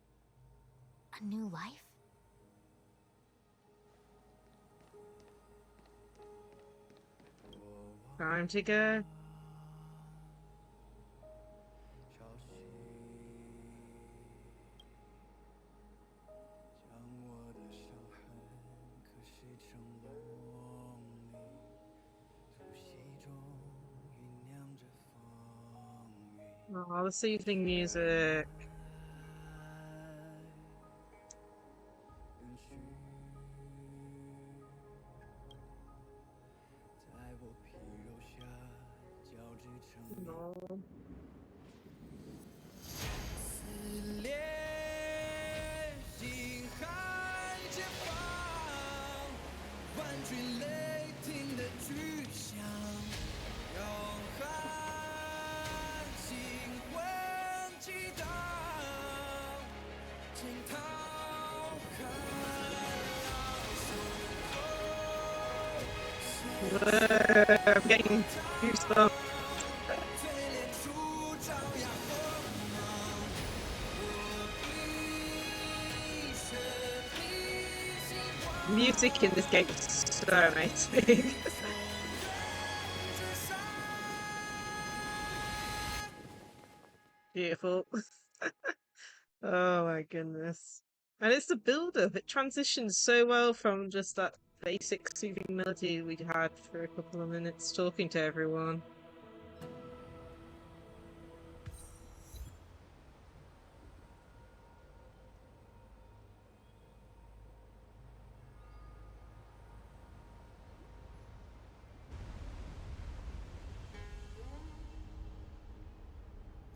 A new life? Time to go. Oh, this evening music. I'm getting goosebumps. Music in this game is so amazing. Beautiful. Oh my goodness. And it's the build-up. It transitions so well from just that basic soothing melody we had for a couple of minutes talking to everyone.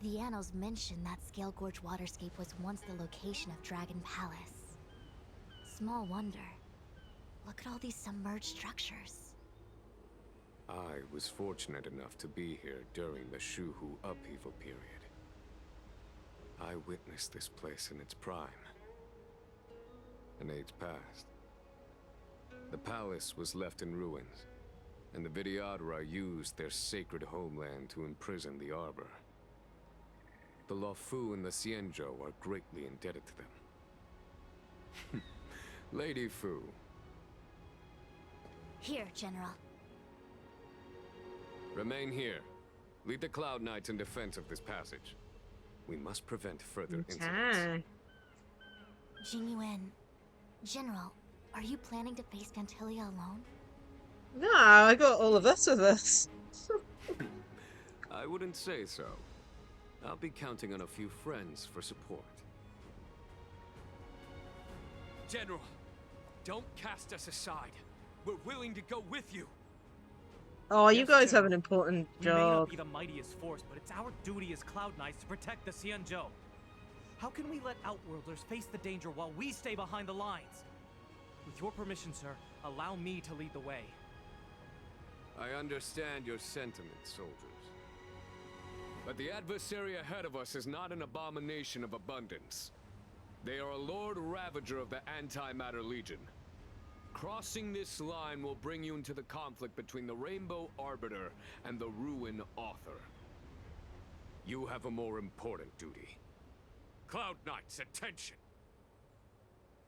The annals mention that Scale Gorge Waterscape was once the location of Dragon Palace. Small wonder. Look at all these submerged structures. I was fortunate enough to be here during the Shuhu upheaval period. I witnessed this place in its prime. An age past. The palace was left in ruins, and the Vidyadhara used their sacred homeland to imprison the Arbor. The Luofu and the Xianzhou are greatly indebted to them. Lady Fu. Here, General. Remain here. Lead the Cloud Knights in defense of this passage. We must prevent further incidents. Jingyuan, General, are you planning to face Pantilia alone? No, I got all of us with us. I wouldn't say so. I'll be counting on a few friends for support. General, don't cast us aside. We're willing to go with you. Oh, you guys have an important We may not job. be the mightiest force, but it's our duty as Cloud Knights to protect the Xianzhou. How can we let Outworlders face the danger while we stay behind the lines? With your permission, sir, allow me to lead the way. I understand your sentiments, soldiers. But the adversary ahead of us is not an abomination of abundance. They are a Lord Ravager of the Antimatter Legion. Crossing this line will bring you into the conflict between the Rainbow Arbiter and the Ruin Author. You have a more important duty. Cloud Knights, attention!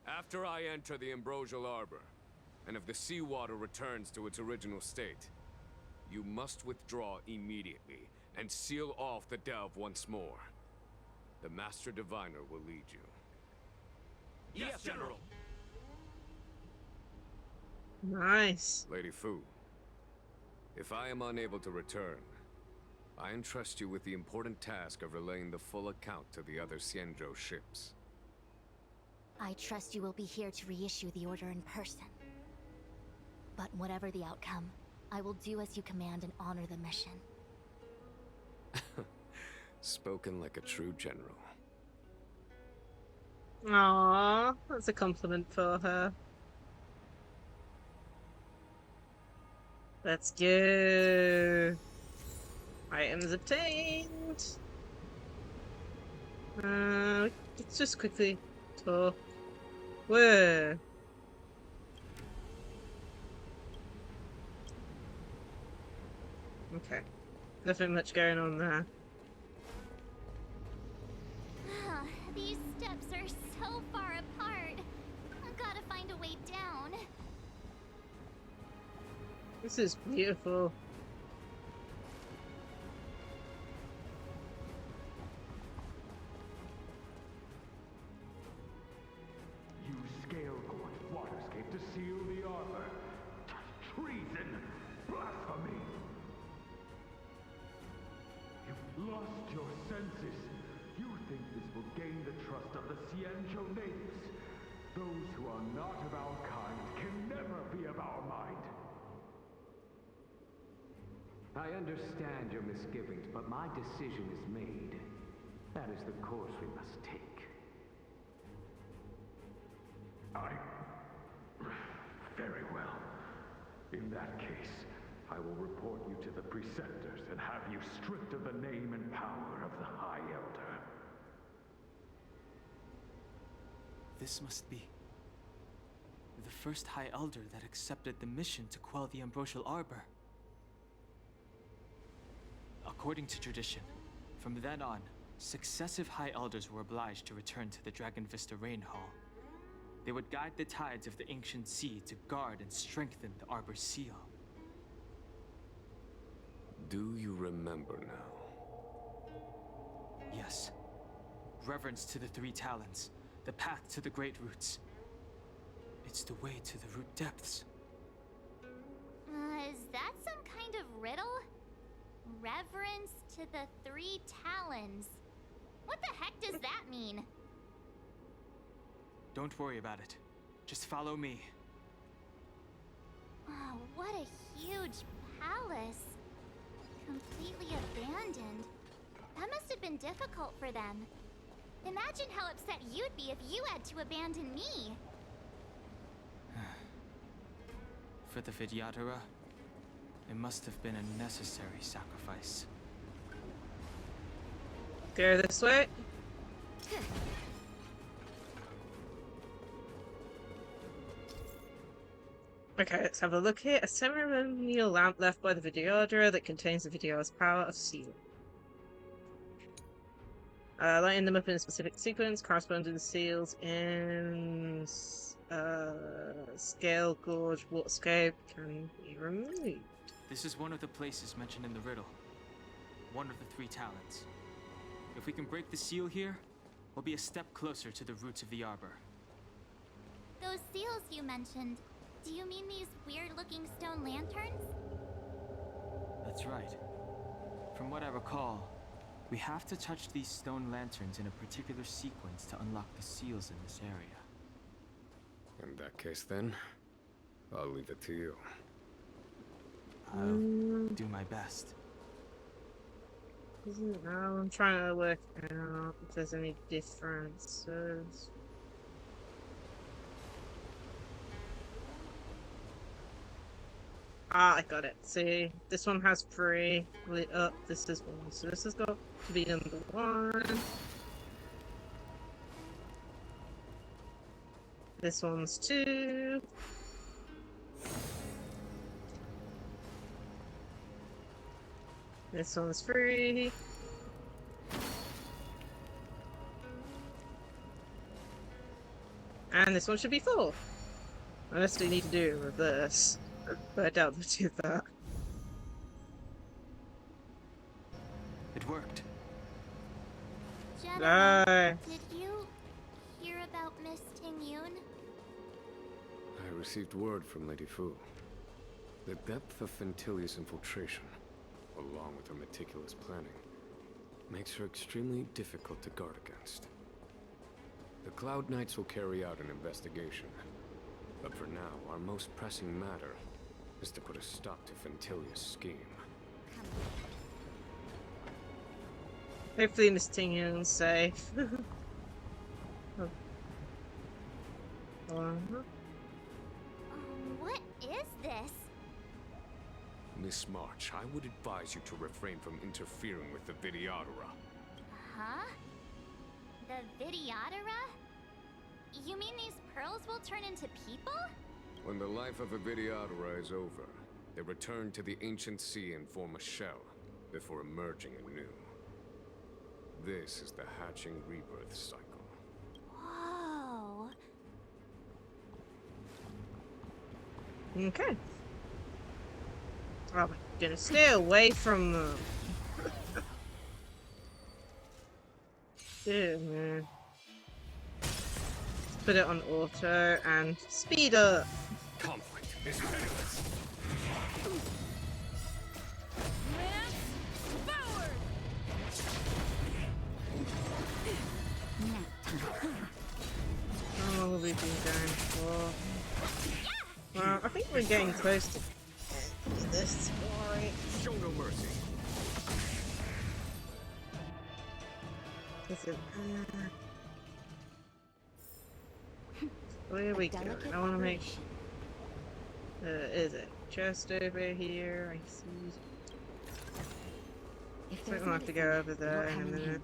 After I enter the Ambrosial Arbor, and if the seawater returns to its original state, you must withdraw immediately and seal off the delve once more. The Master Diviner will lead you. Yes, General! Nice. Lady Fu, if I am unable to return, I entrust you with the important task of relaying the full account to the other Xianzhou ships. I trust you will be here to reissue the order in person. But whatever the outcome, I will do as you command and honor the mission. Spoken like a true general. Aww, that's a compliment for her. Let's go. Items obtained. Let's just quickly talk. Whoa. Okay. Nothing much going on there. These steps are so far apart. I've gotta find a way down. This is beautiful. Use Scale Gorge Waterscape to seal the arbor. Treason! Blasphemy! You've lost your senses. You think this will gain the trust of the Xianzhou natives. Those who are not of our kind can never be of our mind. I understand your misgivings, but my decision is made. That is the course we must take. Very well. In that case, I will report you to the Preceptors and have you stripped of the name and power of the High Elder. This must be the first High Elder that accepted the mission to quell the Ambrosial Arbor. According to tradition, from then on, successive High Elders were obliged to return to the Dragon Vista Rain Hall. They would guide the tides of the ancient sea to guard and strengthen the Arbor's seal. Do you remember now? Yes. Reverence to the Three Talons, the path to the Great Roots. It's the way to the root depths. Is that some kind of riddle? Reverence to the Three Talons. What the heck does that mean? Don't worry about it. Just follow me. Oh, what a huge palace. Completely abandoned. That must have been difficult for them. Imagine how upset you'd be if you had to abandon me. For the Vidyadhara, it must have been a necessary sacrifice. Go this way. Okay, let's have a look here. A ceremonial lamp left by the Vidyadhara that contains the Vidyadhara's power of seal. Lighting them up in a specific sequence corresponding to the seals in Scale Gorge Waterscape can be removed. This is one of the places mentioned in the riddle. One of the Three Talons. If we can break the seal here, we'll be a step closer to the roots of the arbor. Those seals you mentioned, do you mean these weird-looking stone lanterns? That's right. From what I recall, we have to touch these stone lanterns in a particular sequence to unlock the seals in this area. In that case, then, I'll leave it to you. I'll do my best. I'm trying to work out if there's any differences. Ah, I got it. See, this one has 3 lit up. This is 1, so this has got to be number 1. This one's 2. This one's 3. And this one should be 4. Unless they need to do it in reverse. But I doubt they do that. It worked. General, did you hear about Miss Tingyun? I received word from Lady Fu. The depth of Fentilia's infiltration, along with her meticulous planning, makes her extremely difficult to guard against. The Cloud Knights will carry out an investigation. But for now, our most pressing matter is to put a stop to Fentilia's scheme. Hopefully Miss Tingyun's safe. What is this? Miss March, I would advise you to refrain from interfering with the Vidyadhara. Huh? The Vidyadhara? You mean these pearls will turn into people? When the life of a Vidyadhara is over, they return to the ancient sea and form a shell, before emerging anew. This is the hatching rebirth cycle. Whoa. Okay. Oh my goodness, stay away from them. Dude, man. Put it on auto and speed up. Conflict is pitiless. How long have we been going for? Well, I think we're getting close to this story. Show no mercy. Is it? Where we go? I want to make. Is it just over here? I see. Looks like we'll have to go over there in a minute.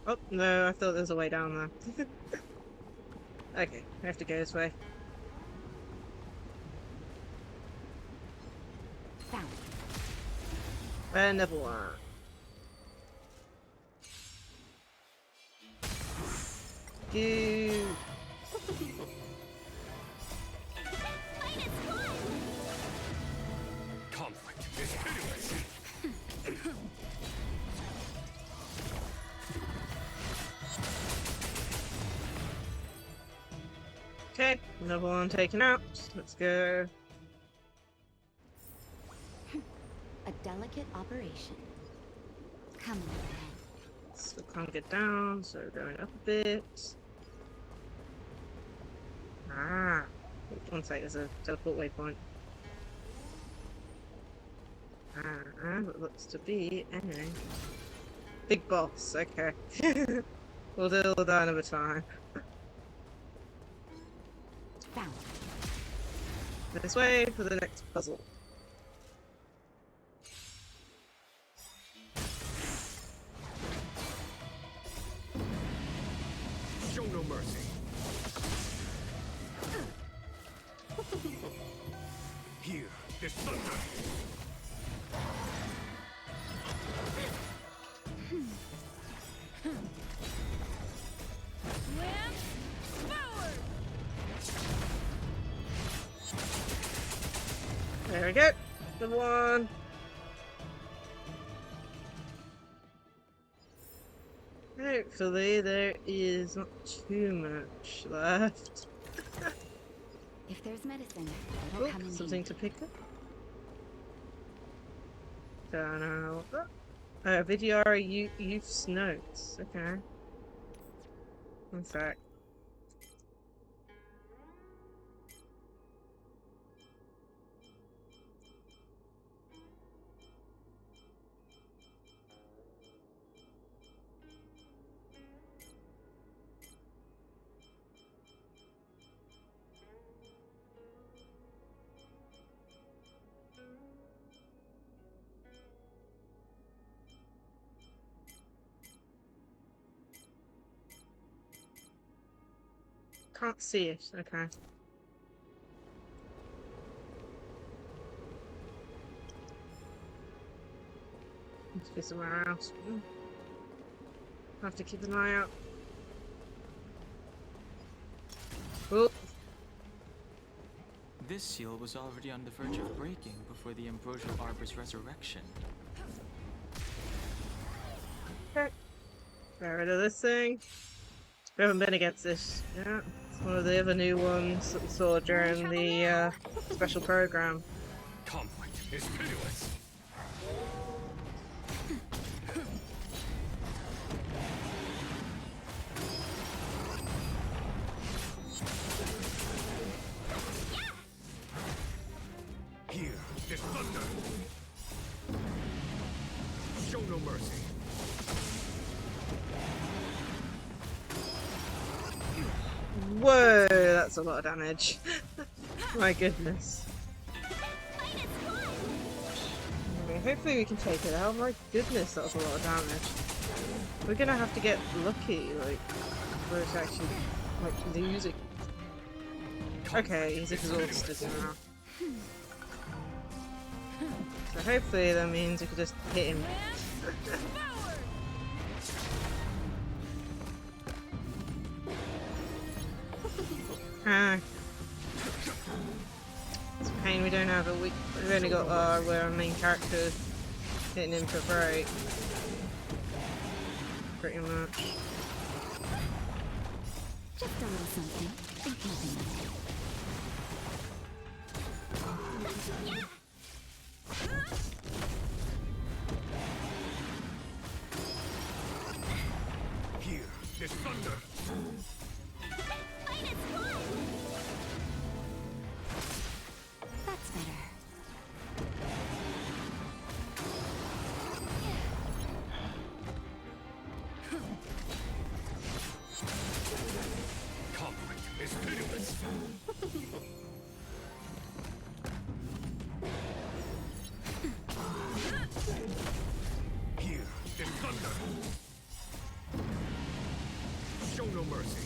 Oh no! I thought there was a way down there. Okay, we have to go this way. Found. Another one. Goo. Conflict is hideous. Okay, another one taken out. Let's go. A delicate operation. Come on. So we can't get down, so we're going up a bit. Ah, one sec, there's a teleport waypoint. It looks to be a big boss. Okay, we'll deal with that another time. Found. This way for the next puzzle. Show no mercy. Here, this thunder. There we go. Good one. Hopefully there is not too much left. If there's medicine, Oh, it'll come in something handy. to pick up. Don't know what that. Vidyara Youth's notes. Okay. One sec. Can't see it. Okay. Must be somewhere else. Have to keep an eye out. Oh. This seal was already on the verge of breaking before the Ambrosial Arbor's resurrection. Okay. Get rid of this thing. We haven't been against this. Yeah. It's one of the other new ones that we saw during the special program. Conflict is pitiless. Here, this thunder. Show no mercy. Whoa, that's a lot of damage. My goodness. Okay, hopefully we can take it out. My goodness, that was a lot of damage. We're gonna have to get lucky, like, where it's actually, like, losing. Okay, he's exhausted now. So hopefully that means we can just hit him. Ah. It's a pain we don't have we've only got our main character hitting him for break. Pretty much. Just a little something. Think nothing of it. Here, this thunder. That's better. Conflict is pitiless. Here, this thunder. Show no mercy.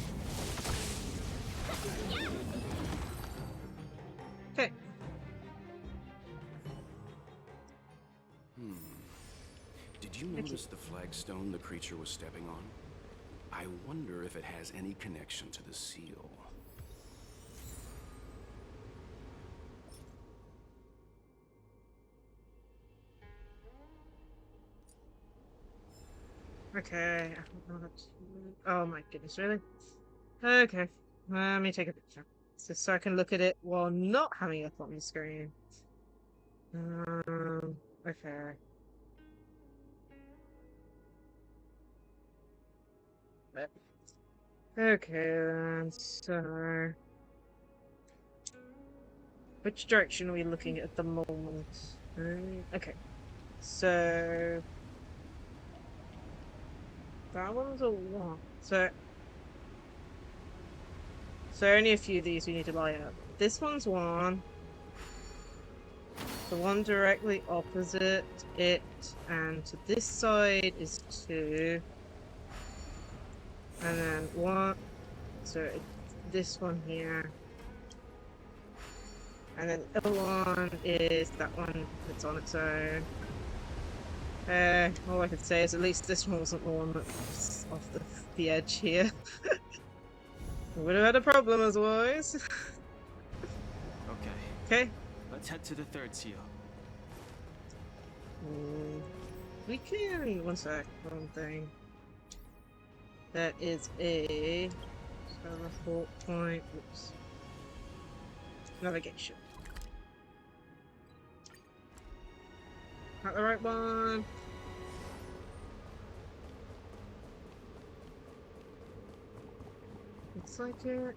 you notice the flagstone the creature was stepping on? I wonder if it has any connection to the seal. Okay. Oh my goodness, really? Okay. Let me take a picture. So I can look at it while not having it up on the screen. Okay. Okay then, so... Which direction are we looking at the moment? Okay. So... That one's a one. So only a few of these we need to light up. This one's one. The one directly opposite it, and to this side is two. And then one. So this one here. And then the other one is that one that's on its own. All I could say is at least this one wasn't the one that's off the edge here. Would have had a problem otherwise. Okay. Let's head to the third seal. We can. One sec. One thing. That is a teleport point. Oops. Navigation. Not the right one. Looks like it.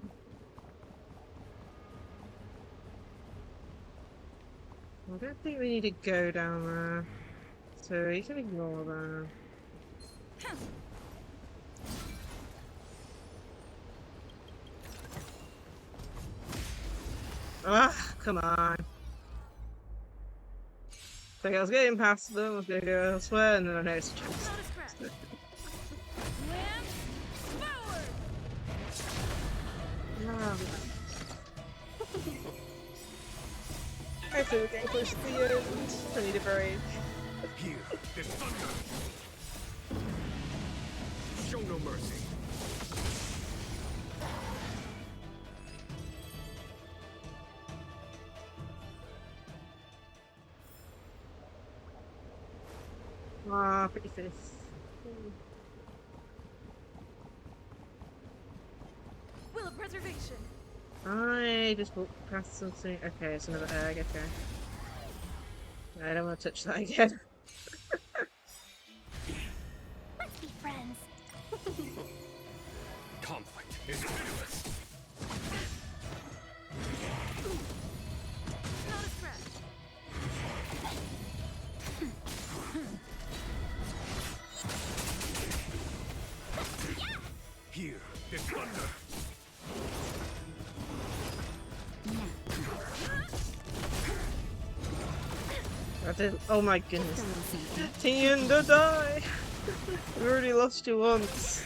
I don't think we need to go down there, so you can ignore that. Ah, come on. Like I was getting past them, I was gonna go elsewhere, and then I noticed a chest. I feel like getting close to the end. I need a break. Here, there's thunder. Show no mercy. Ah, pretty face. Will of preservation. I just walked past something. Okay, it's another egg. Okay. I don't want to touch that again. Let's be friends. Conflict is pitiless. Not a threat. Here, there's thunder. I did. Oh my goodness. Tienda, die! We already lost you once.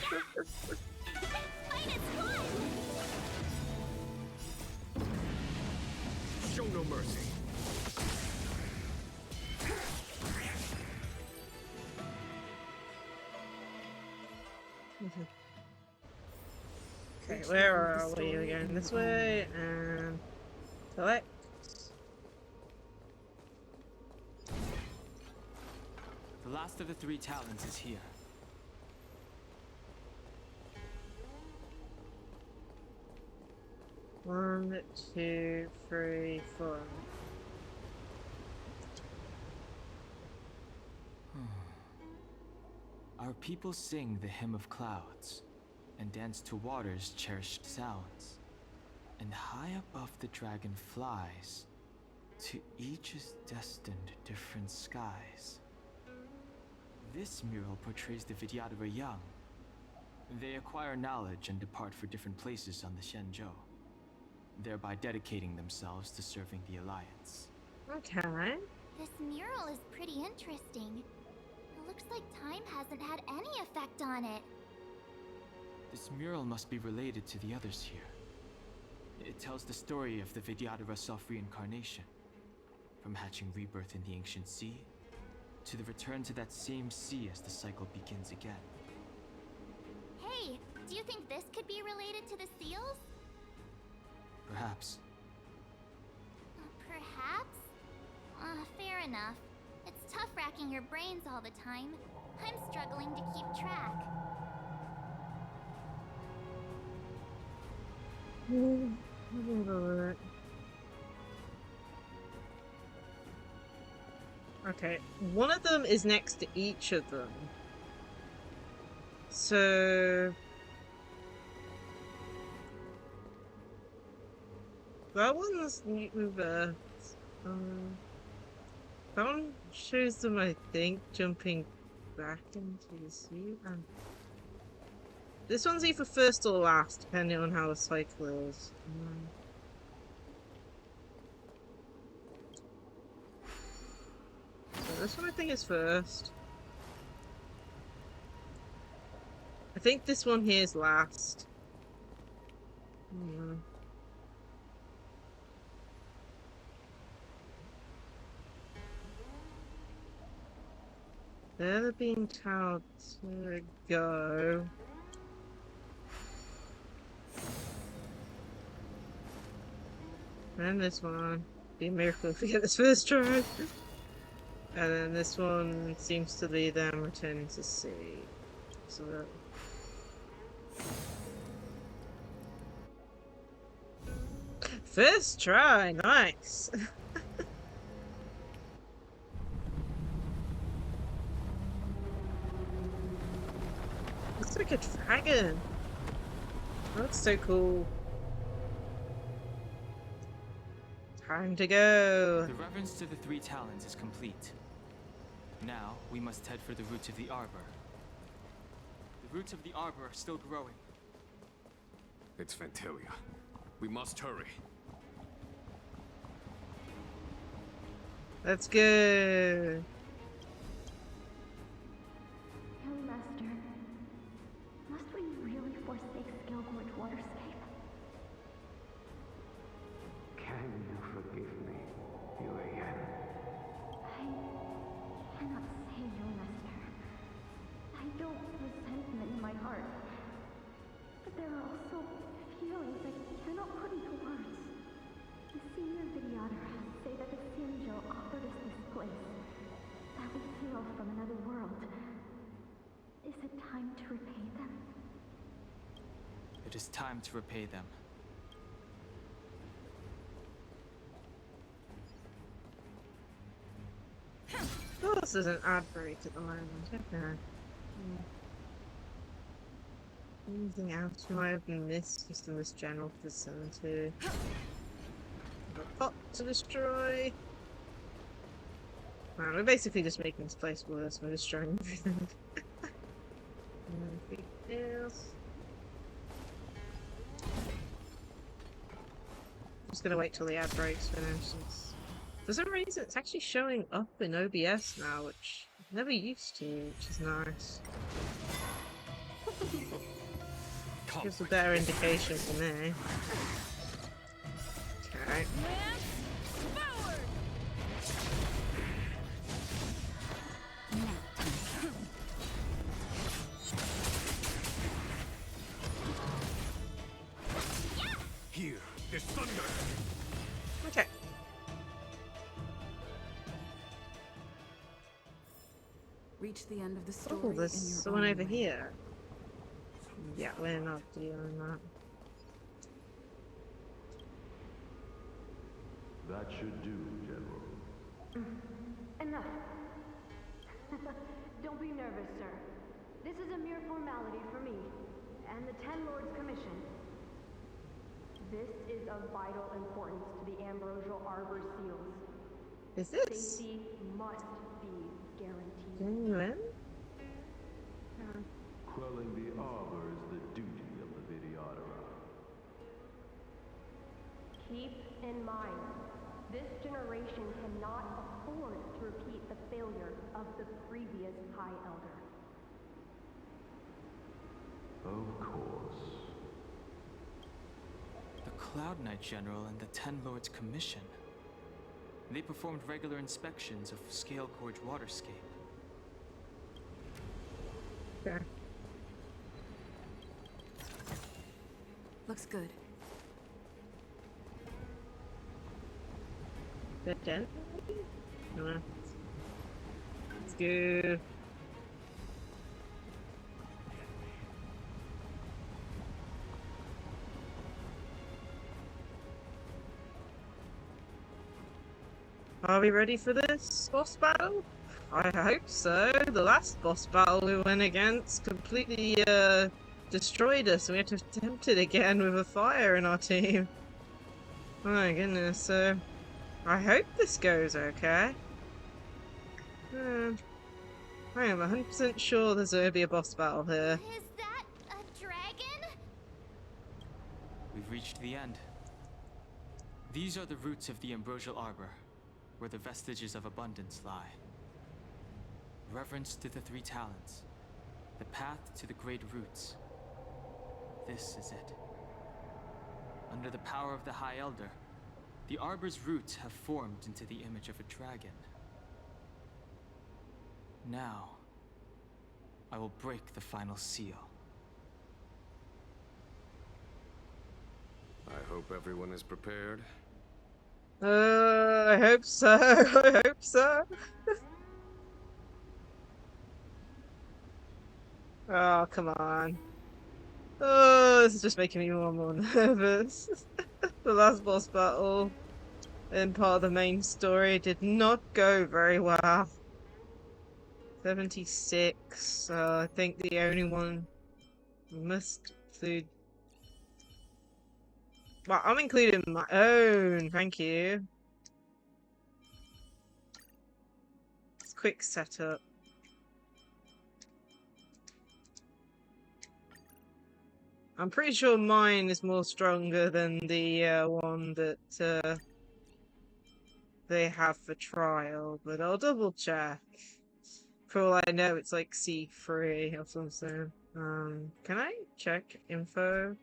Show no mercy. Okay, where are we? We're going this way and select. The last of the three talons is here. One, two, three, four. Our people sing the hymn of clouds and dance to water's cherished sounds. And high above the dragon flies, to each is destined different skies. This mural portrays the Vidyadhara young. They acquire knowledge and depart for different places on the Xianzhou, thereby dedicating themselves to serving the Alliance. Okay. This mural is pretty interesting. It looks like time hasn't had any effect on it. This mural must be related to the others here. It tells the story of the Vidyadhara self-reincarnation, from hatching rebirth in the ancient sea, to the return to that same sea as the cycle begins again. Hey, do you think this could be related to the seals? Perhaps. Perhaps? Fair enough. It's tough racking your brains all the time. I'm struggling to keep track. Okay, one of them is next to each of them. So... that one's Uber. That one shows them, I think, jumping back into the sea. This one's either first or last, depending on how the cycle is. So this one I think is first. I think this one here is last. They're being told to go. And this one. Be a miracle if we get this first try. And then this one seems to be them returning to sea. So first try, nice. Looks like a dragon. That looks so cool. Time to go. The reverence to the three talons is complete. Now, we must head for the roots of the arbor. The roots of the arbor are still growing. It's Ventilia. We must hurry. Let's go. Young Master, must we really forsake Scalgorge Waterscape? Can you forgive me, Yuan? I cannot say, Young Master. I don't resentment in my heart. But there are also feelings I cannot put into words. The senior Videoteras say that the Xianzhou offered us this place, that we hail from another world. Is it time to repay them? It is time to repay them. Oh, this is an ad break at the moment. Okay. Anything else you might have missed just in this general vicinity? A pot to destroy. Man, we're basically just making this place worse. We're destroying everything. Anything else? Just gonna wait till the ad breaks finish. For some reason, it's actually showing up in OBS now, which I never used to, which is nice. Gives a better indication for me. Okay. Here is thunder. Okay. Reach the end of the story. Oh, there's someone over here. Yeah, we're not doing that. That should do, General. Enough. Don't be nervous, sir. This is a mere formality for me and the Ten Lords Commission. This is of vital importance to the Ambrosial Arbor seals. Is this? Safety must be guaranteed. Genuine? Quelling the arbor is the duty of the Videotera. Keep in mind, this generation cannot afford to repeat the failure of the previous High Elder. Of course. The Cloud Knight General and the Ten Lords Commission. They performed regular inspections of Scalgorge Waterscape. Okay. Looks good. Good then. Let's go. Are we ready for this boss battle? I hope so. The last boss battle we went against completely destroyed us. We had to attempt it again with a fire in our team. Oh my goodness, so I hope this goes okay. I am 100% sure there's going to be a boss battle here. Is that a dragon? We've reached the end. These are the roots of the Ambrosial Arbor, where the vestiges of abundance lie. Reverence to the three talents, the path to the great roots. This is it. Under the power of the High Elder, the Arbor's roots have formed into the image of a dragon. Now, I will break the final seal. I hope everyone is prepared. I hope so. I hope so. Oh, come on. Oh, this is just making me more and more nervous. The last boss battle and part of the main story did not go very well. 76. I think the only one must include. Well, I'm including my own. Thank you. It's quick setup. I'm pretty sure mine is more stronger than the one that they have for trial, but I'll double check. For all I know, it's like C3 or something. Can I check info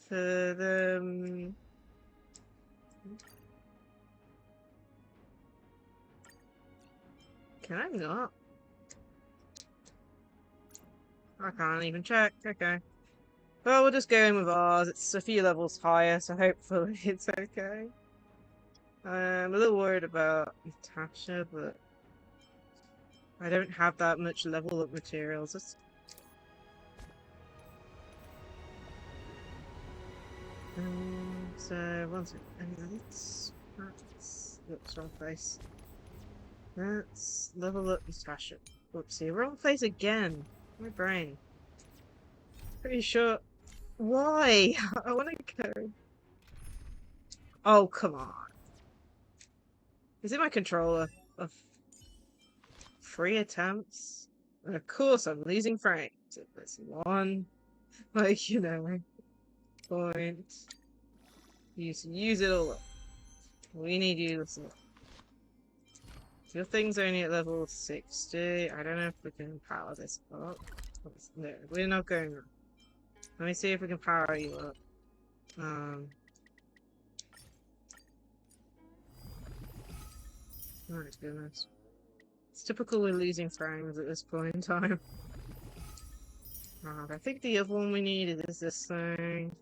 for the? Can I not? I can't even check. Okay. Well, we'll just go in with ours. It's a few levels higher, so hopefully it's okay. I'm a little worried about Natasha, but I don't have that much level up materials. So once that's oops, wrong place. Let's level up Natasha. Oopsie, wrong place again. My brain. Pretty sure. Why? I want to go. Oh, come on. Is it my controller? Of 3 attempts? And of course I'm losing frames. If there's one, like, you know, point. Use it all up. We need you to listen up. Your thing's only at level 60. I don't know if we can power this up. No, we're not going there. Let me see if we can power you up. Oh my goodness. It's typical we're losing frames at this point in time. I think the other one we need is this thing.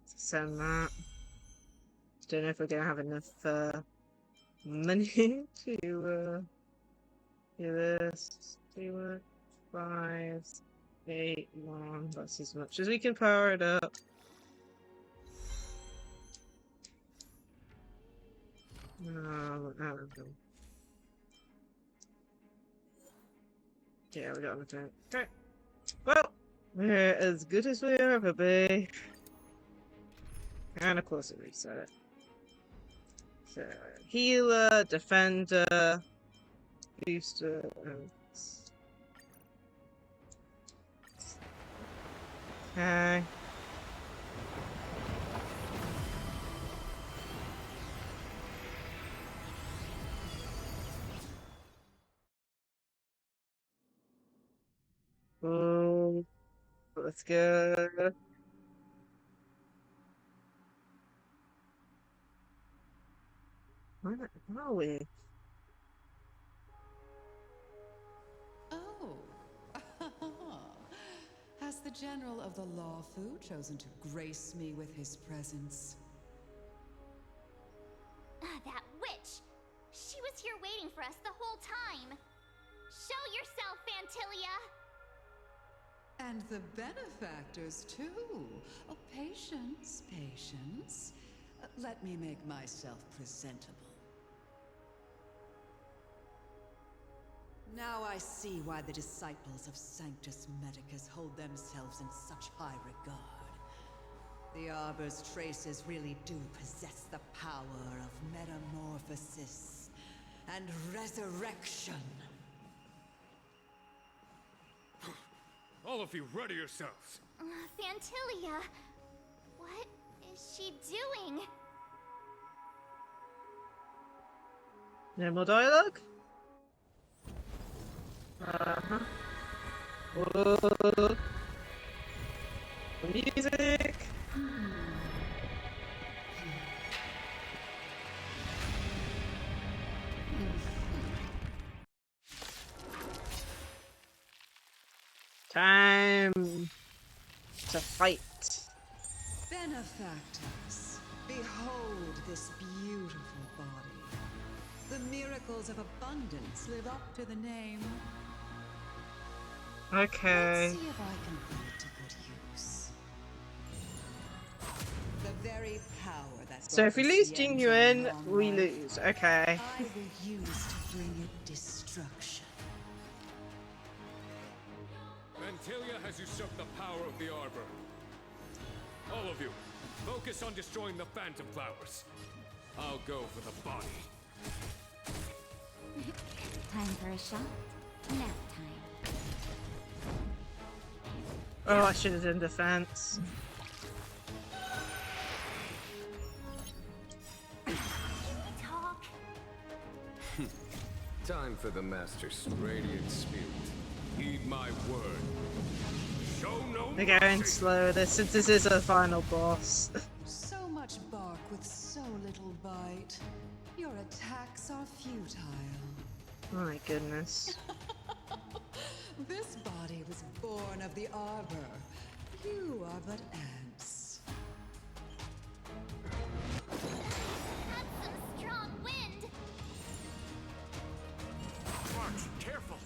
Send that. Don't know if we're gonna have enough money to do this. 2, 5, 8, 1. That's as much as we can power it up. Yeah, we got enough time. Okay. Well, we're as good as we ever be. And of course it reset it. So, healer, defender, booster, okay. Oh, let's go. Where are we? Oh. Has the General of the Luofu chosen to grace me with his presence? That witch! She was here waiting for us the whole time! Show yourself, Fantilia! And the benefactors, too. Oh, patience, patience. Let me make myself presentable. Now I see why the disciples of Sanctus Medicus hold themselves in such high regard. The Arbor's traces really do possess the power of metamorphosis and resurrection. All of you, ready yourselves! Fantilia! What is she doing? No more dialogue? Uh-huh. Whoa. Music! Time to fight. Benefactors, behold this beautiful body. The miracles of abundance live up to the name. Okay. Let's see if I can put it to good use. The very power that So if we brought lose the Jing Xianzhou Yuan, long we life, lose. Okay. I will use to bring it destruction. Fantilia has usurped the power of the Arbor. All of you, focus on destroying the Phantom Flowers. I'll go for the body. Time for a shot. Nap time. Oh, I should have done defense. Talk. Time for the Master's radiant spirit. Heed my word. Show no They're going mercy. slow. This is a final boss. So much bark with so little bite. Your attacks are futile. Oh my goodness. This body was born of the Arbor. You are but ants. That's some strong wind! March, careful!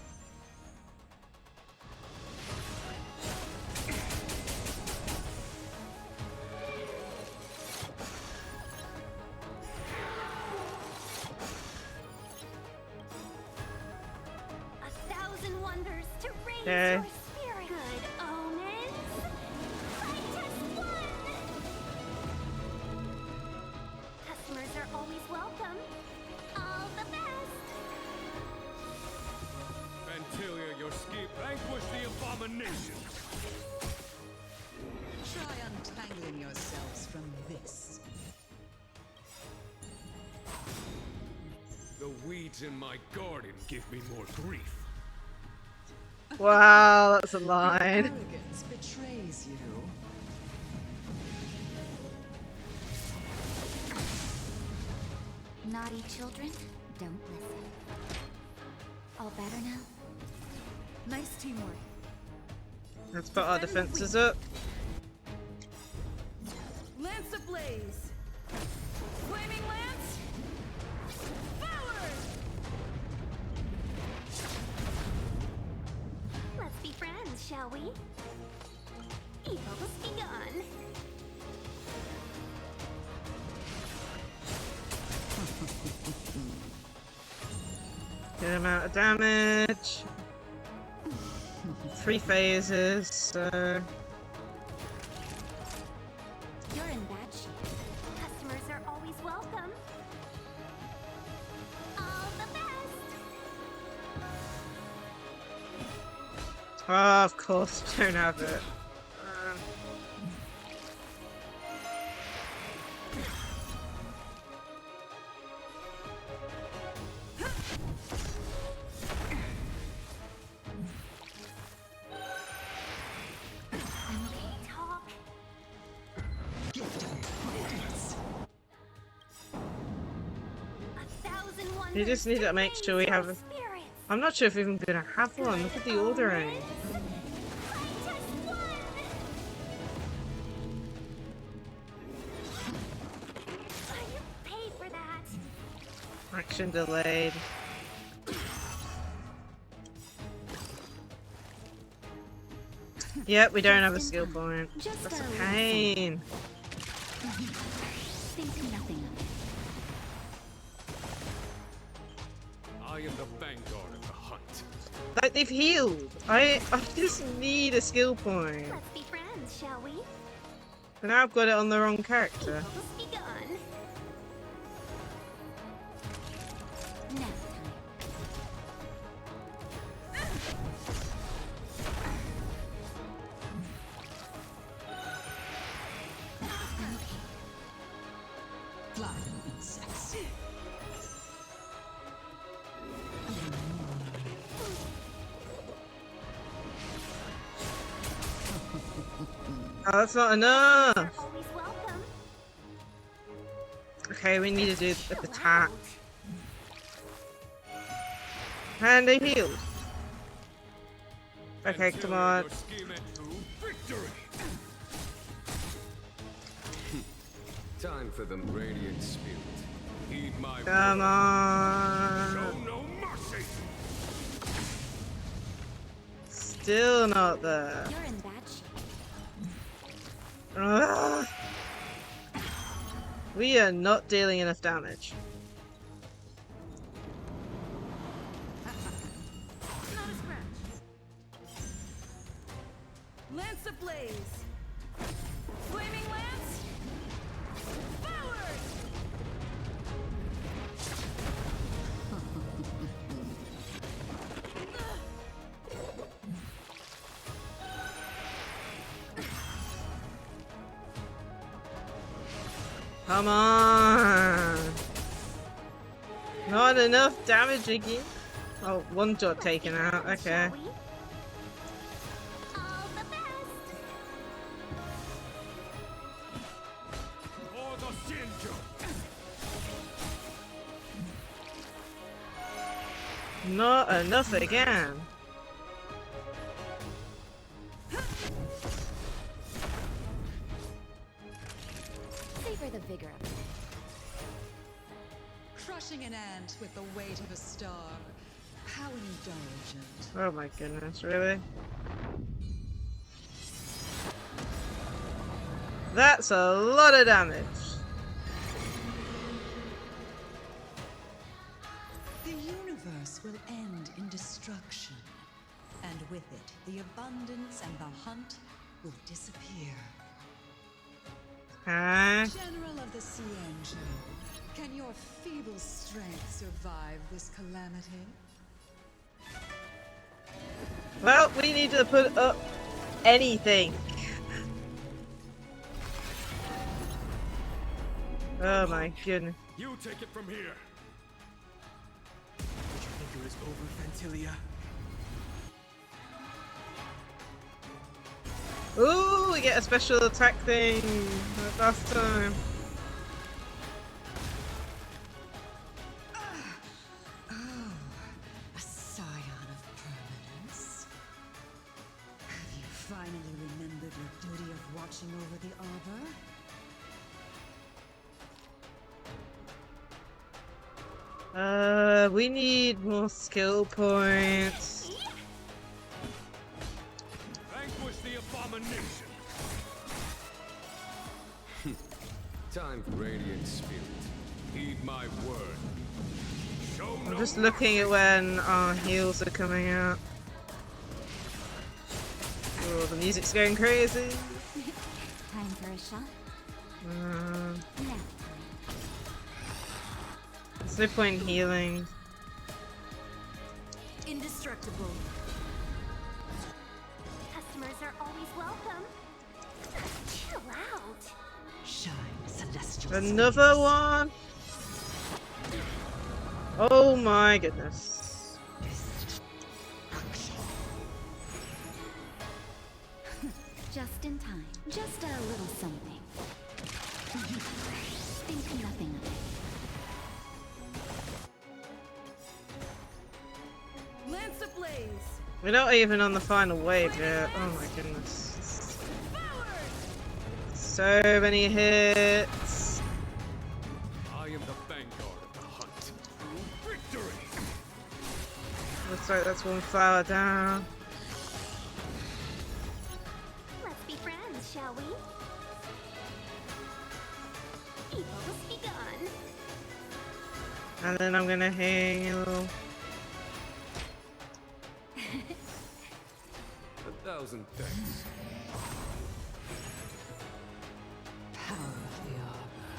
Wonders to raise Okay. your spirit. Good omens. Fight us one. Customers are always welcome. All the best. Fantilia, your scheme vanquish the abomination. Try untangling yourselves from this. The weeds in my garden give me more grief. Wow, that's a line. Arrogance betrays you. Naughty children, don't listen. All better now? Nice teamwork. Let's put our defenses up. Lance ablaze! Flaming lance! Forward! Let's be friends, shall we? Evil's begun. Good amount of damage. 3 phases, so... You're in bad shape. Customers are always welcome. All the best. Oh, of course, don't have it. You just need to make sure we have. I'm not sure if we're even gonna have one. Look at the ordering. Action delayed. Yep, we don't have a skill point. That's a pain. Think nothing of it. I am the vanguard of the hunt. Like, they've healed. I just need a skill point. Let's be friends, shall we? And now I've got it on the wrong character. Let's be gone. Now. Flying insects. Oh, that's not enough. Always welcome. Okay, we need to do the attack. And they healed. Okay, come on. Time for the radiant spirit. Heed my Come on. Show no mercy. Still not there. You're in bad shape. Ugh. We are not dealing enough damage. Not a scratch. Lance ablaze. Flaming lance. Forward. Come on! Not enough damage again. Oh, one job taken out. Okay. All the best. For the Xianzhou. Not enough again. Savor the vigor of it. Crushing an ant with the weight of a star. How indulgent. Oh my goodness, really? That's a lot of damage. The universe will end in destruction. And with it, the abundance and the hunt will disappear. Huh? General of the Xianzhou, can your feeble strength survive this calamity? Well, we need to put up anything. Oh my goodness. You take it from here. Did you think it was over, Fantilia? Ooh, we get a special attack thing like last time. Oh, a scion of permanence. Have you finally remembered your duty of watching over the arbor? We need more skill points. Vanquish the abomination. Time for radiant spirit. Heed my word. Show I'm no just looking at when our heals are coming out. Oh, the music's going crazy. Time for a shot. Now. Now. There's no point in healing. Indestructible. Customers are always welcome. Chill out. Shine, celestial. Another one? Oh my goodness. Just in time. Just a little something. Think nothing of it. We're not even on the final wave yet. Oh my goodness. So many hits. I am the vanguard of the hunt. Victory! Looks like that's one flower down. Let's be friends, shall we? Evils begun. And then I'm gonna heal. 1,000 thanks. Power of the arbor.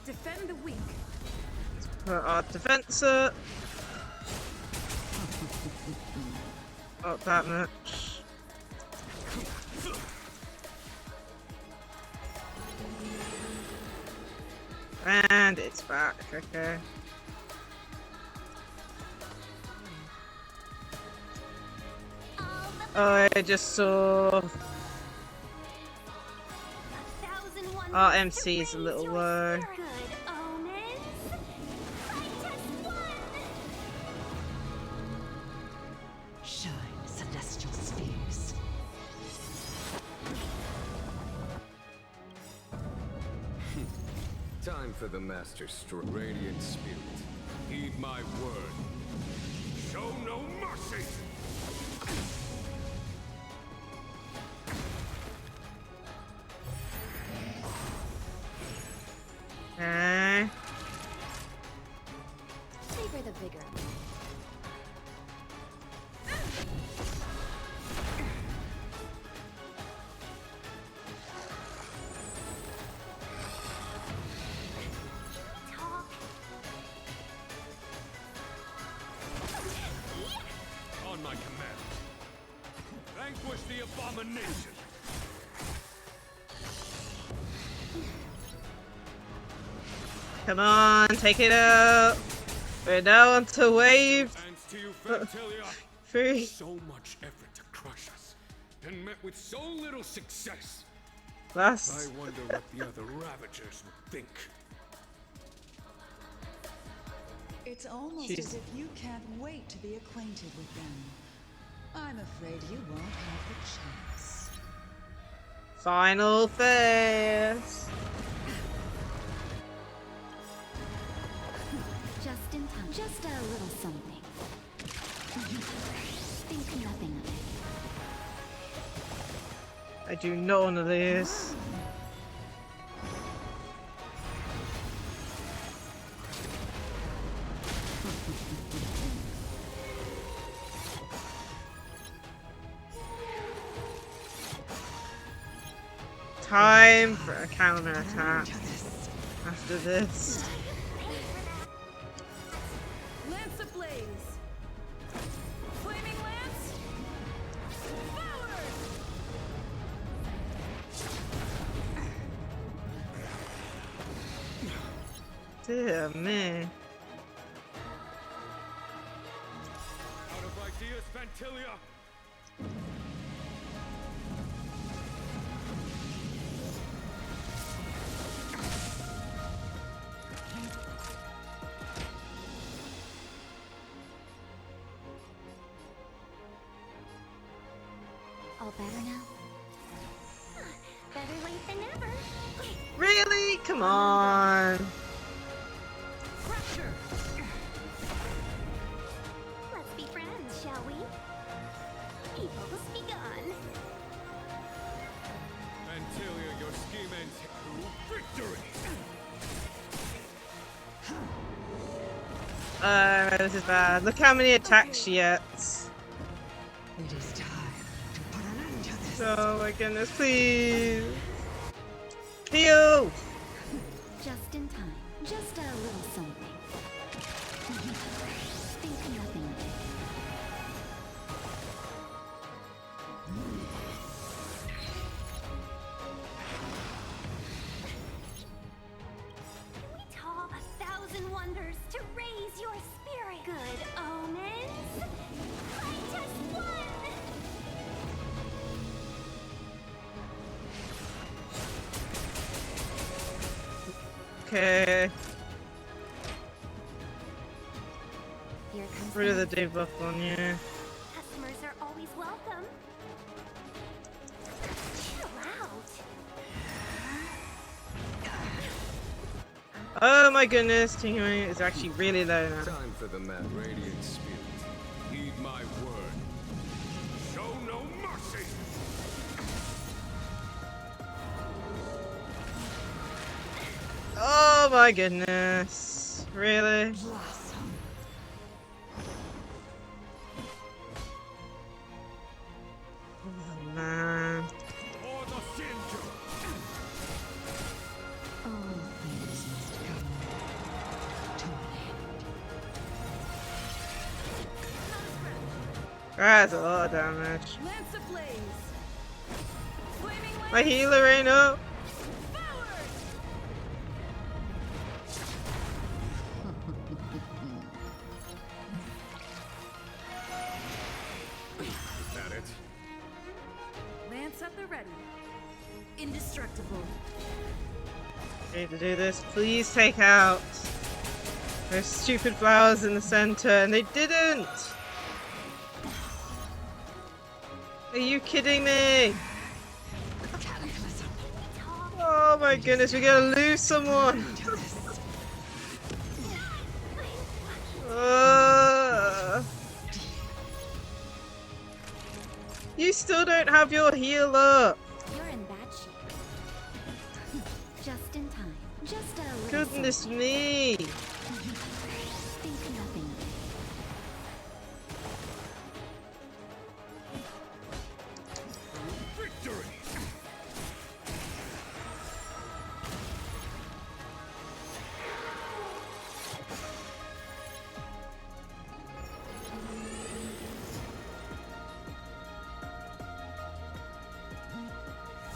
Defend the weak. Put our defense up. Not that much. And it's back, okay. Oh, I just saw our MC is a little low. Shine, celestial spheres. Time for the Master Stroke. Radiant Spirit, heed my word. Show no mercy! Okay. Savor the vigor. On my command. Vanquish the abomination! Come on, take it out. We're now on to wave Thanks to you, Fantilia. 3. So much effort to crush us, and met with so little success. Last. I wonder what the other Ravagers would think. It's almost Jeez. as if you can't wait to be acquainted with them. I'm afraid you won't have the chance. Final phase. Just in time. Just a little something. Think nothing of it. I do none of this. Time for a counterattack after this. Lance ablaze. Flaming lance. Forward. Dear me. Out of ideas, Fantilia! All better now? Better late than never. Really? Come on. Crusher. Let's be friends, shall we? Evils begun. Fantilia, your scheme ends here. Victory! This is bad. Look how many attacks she gets. It is time to put an end to this. Oh my goodness, please. Heal! Just in time. Just a little something. Think nothing of it. We taught 1,000 wonders to raise your spirit. Good omens. I just won. Okay. rid of the debuff one, yeah. Customers are always welcome. Chill out. Oh my goodness, Tinkerman is actually really low now. Time for the mad radiant spirit. Heed my word. Show no mercy. Oh my goodness. Really? Oh man. That's a lot of damage. Lance ablaze. My healer ain't up. Is that it? Lance at the ready. Indestructible. Need to do this. Please take out those stupid flowers in the center, and they didn't. Are you kidding me? Oh my goodness, we're gonna lose someone. You still don't have your heal up. You're in bad shape. Just in time. Just a little. Goodness me. Think nothing of it.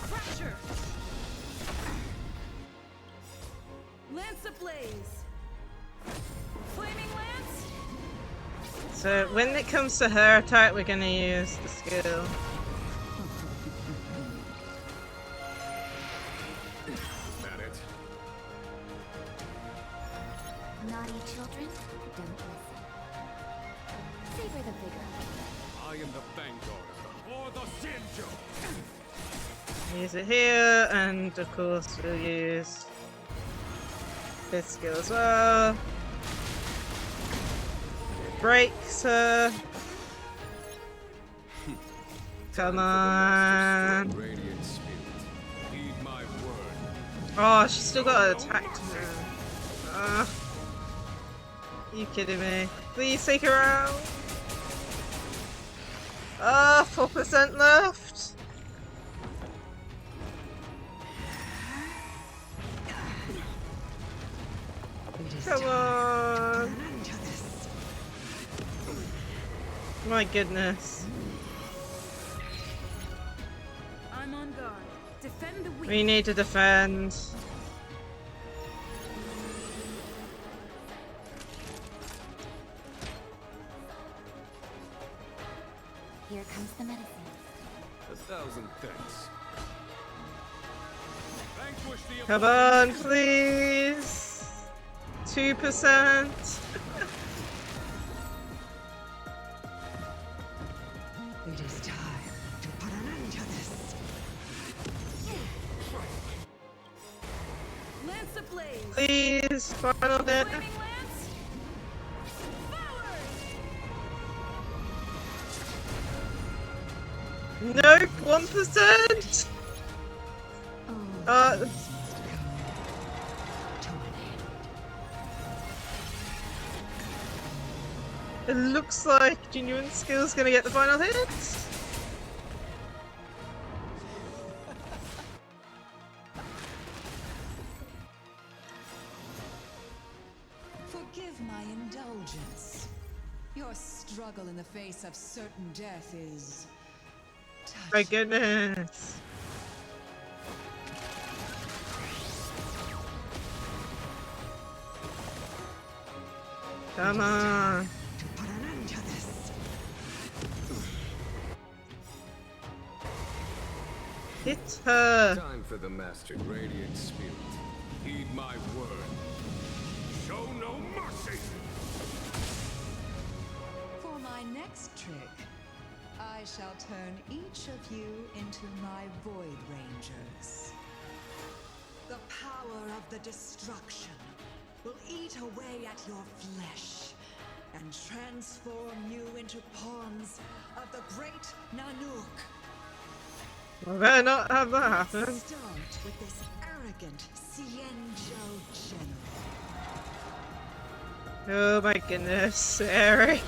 Crusher. Lance ablaze. Flaming lance. So when it comes to her attack, we're gonna use the skill. Is that it? Naughty children, don't listen. Savor the vigor. I am the vanguard of the Xianzhou. Use it here, and of course we'll use this skill as well. Breaks her. Come on. Radiant spirit. Heed my word. Oh, she's still got an attack to her. You kidding me? Please take her out. 4% left. Come on. My goodness. I'm on guard. Defend the weak. We need to defend. Here comes the medicine. 1,000 thanks. Vanquish the Come on, please. 2%. It is time to put an end to this. Lance ablaze. Please, final hit. Flaming lance. Nope, 1%. It looks like Genuine Skill's gonna get the final hit. Forgive my indulgence. Your struggle in the face of certain death is My goodness. Come on. to put an end to this. Hit her. Time for the mastered radiant spirit. Heed my word. Show no mercy. my next trick, I shall turn each of you into my Void Rangers. The power of the destruction will eat away at your flesh and transform you into pawns of the great Nanook. I better not have that happen. Let's start with this arrogant Xianzhou general. Oh my goodness, Eric.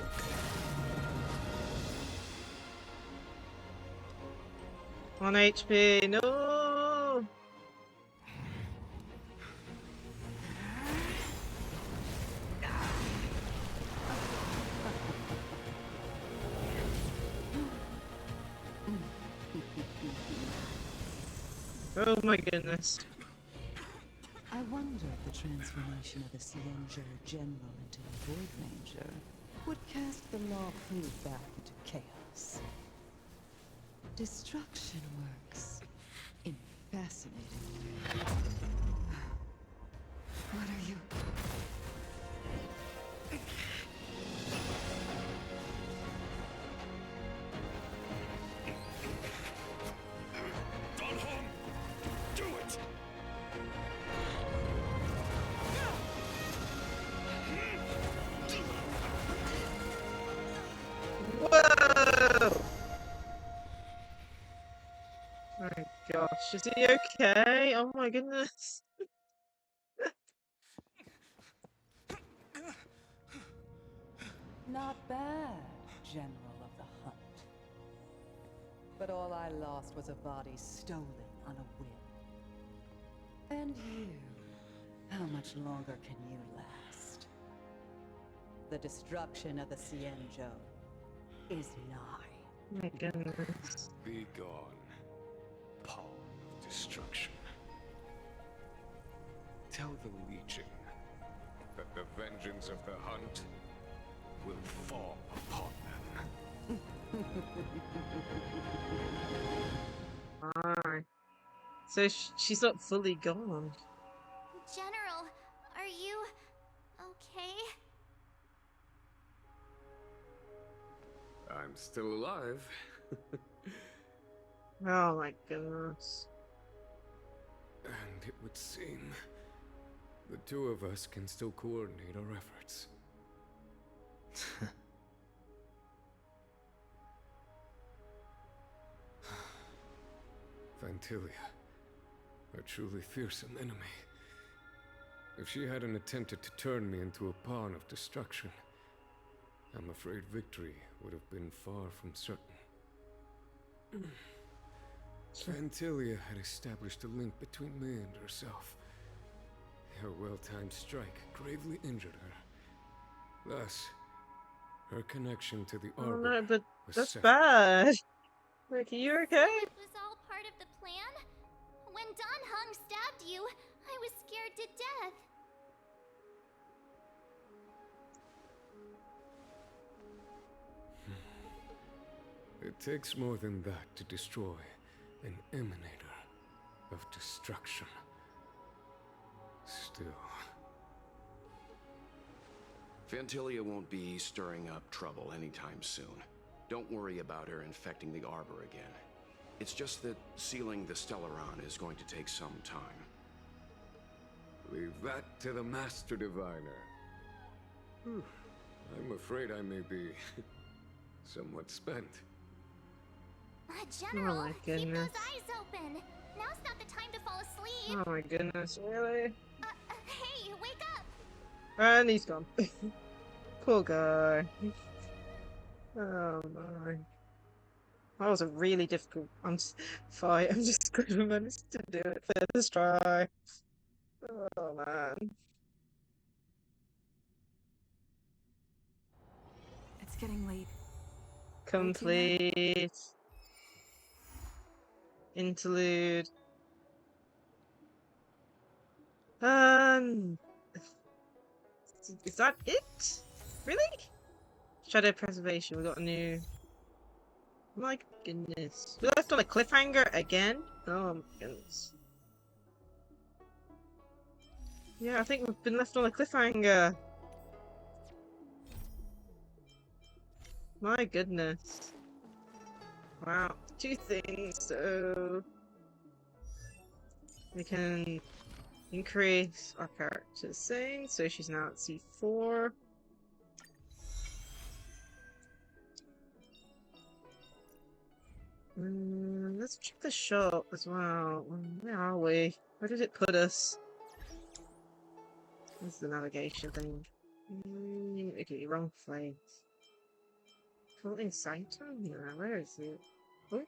One HP, no. Oh my goodness. I wonder if the transformation of a Xianzhou general into a Void Ranger would cast the Luofu back into chaos. Destruction works in fascinating ways. What are you? Do it! Whoa! Oh my gosh, is he okay? Oh my goodness. Not bad, General of the Hunt. But all I lost was a body stolen on a whim. And you, how much longer can you last? The destruction of the Xianzhou is nigh. My goodness. Be gone, pawn of destruction. Tell the Legion that the vengeance of the Hunt will fall upon them. Alright. So she's not fully gone. General, are you okay? I'm still alive. Oh my goodness. And it would seem the two of us can still coordinate our efforts. Phantilia, a truly fearsome enemy. If she hadn't attempted to turn me into a pawn of destruction, I'm afraid victory would have been far from certain. Phantilia had established a link between me and herself. Her well-timed strike gravely injured her. Thus, her connection to the Oh Arbor no, but was that's severed. bad. Like, are you okay? It was all part of the plan? When Don Hung stabbed you, I was scared to death. It takes more than that to destroy an emanator of destruction. Still. Phantilia won't be stirring up trouble anytime soon. Don't worry about her infecting the Arbor again. It's just that sealing the Stellaron is going to take some time. Leave that to the Master Diviner. I'm afraid I may be somewhat spent. General, Oh my keep those goodness. eyes open. Now's not the time to fall asleep. Oh my goodness, really? Hey, wake up! And he's gone. Poor guy. Oh my. That was a really difficult fight. I'm just gonna manage to do it first try. Oh man. It's getting late. Complete. Interlude. Is that it? Really? Shadow preservation. We got a new. My goodness. We left on a cliffhanger again? Oh my goodness. Yeah, I think we've been left on a cliffhanger. My goodness. Wow. 2 things, so we can increase our character's thing, so she's now at C4. Let's check the shop as well. Where are we? Where did it put us? This is the navigation thing. Okay, wrong place. Floating Sanctum? Yeah, where is it? Oh.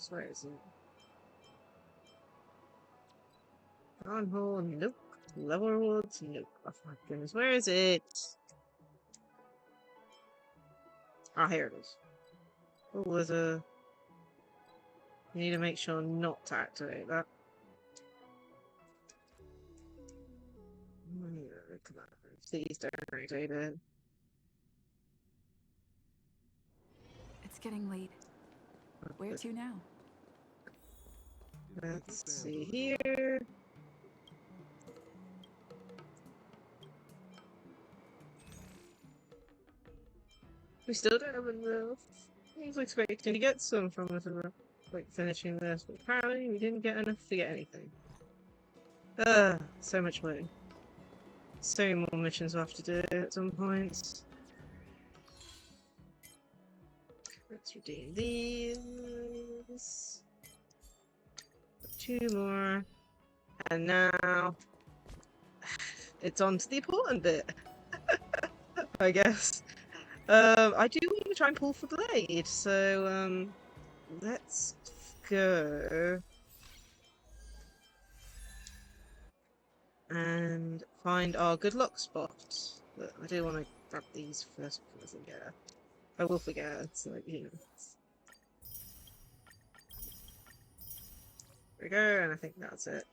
Where is it? Downhole, nope. Levelwoods, nope. Oh my goodness, where is it? Ah, here it is. Oh, there's a... You need to make sure not to activate that. Come on, please don't activate it. It's getting late. Where to now? Let's see here. We still don't have enough. I was expecting to get some from us, like finishing this, but apparently we didn't get enough to get anything. So much money. So many more missions we'll have to do at some points. Let's redeem these. 2 more. And now it's on to the important bit. I guess. I do want to try and pull for Blade, so let's go and find our good luck spot. But I do want to grab these first because I will forget. So you know. There we go, and I think that's it.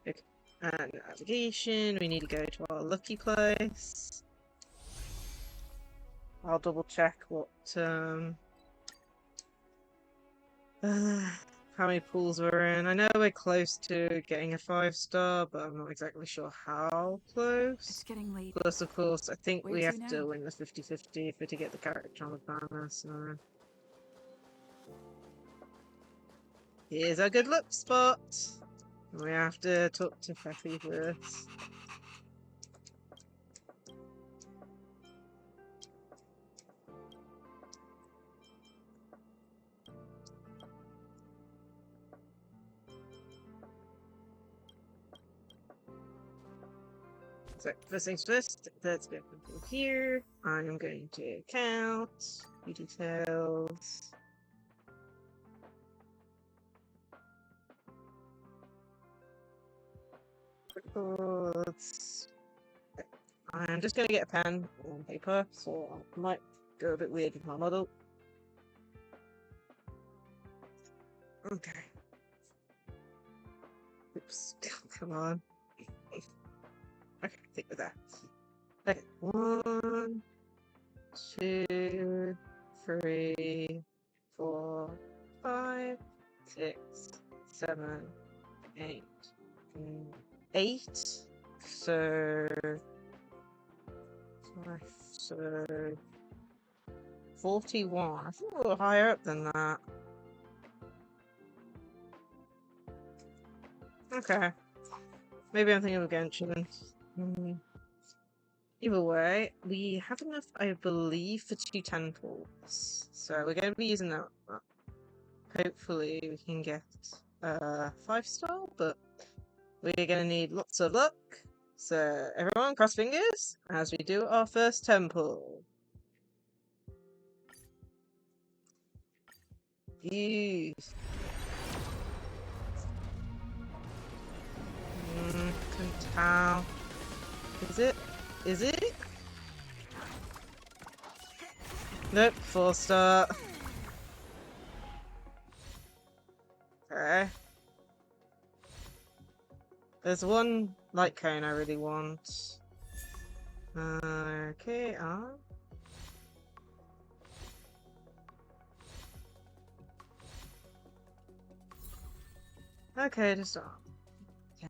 Okay. And navigation, we need to go to our lucky place. I'll double check what how many pools we're in. I know we're close to getting a 5-star, but I'm not exactly sure how close. It's getting late. Plus, of course, I think we Where have to to now? win the 50-50 if we're to get the character on the banner, so... Here's our good luck spot! We have to talk to Feffy first. So, first things first, let's go here. I'm going to account, view details. Reports. I'm just going to get a pen and paper, so I might go a bit weird with my model. Okay. Oops. Come on. Okay, stick with that. Okay. 1, 2, 3, 4, 5, 6, 7, 8. 8. So 41. I think we're a little higher up than that. Okay. Maybe I'm thinking of Genshin. Either way, we have enough, I believe, for 2 temples. So we're going to be using that. Hopefully we can get a 5-star, but we're going to need lots of luck. So everyone cross fingers as we do our first temple. Use. Couldn't tell. Is it? Is it? Nope, 4-star. Okay. There's one light cone I really want. Okay, Okay, just on. Yeah.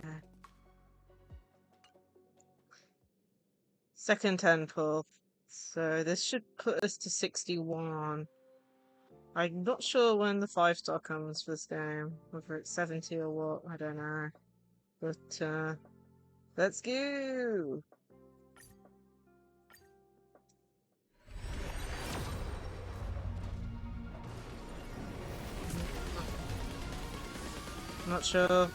Second 10 pull. So this should put us to 61. I'm not sure when the 5-star comes for this game. Whether it's 70 or what, I don't know. But, let's go! Not sure.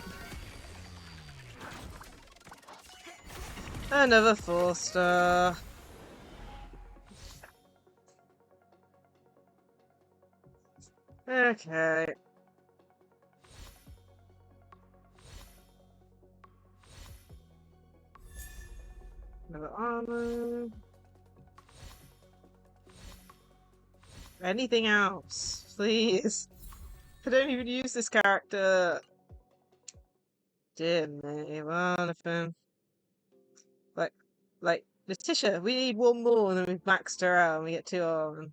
Another 4-star. Okay. Another armor. Anything else, please? I don't even use this character. Dear me, one of them. Like, Letitia, we need one more, and then we've maxed her out, and we get 2 armor.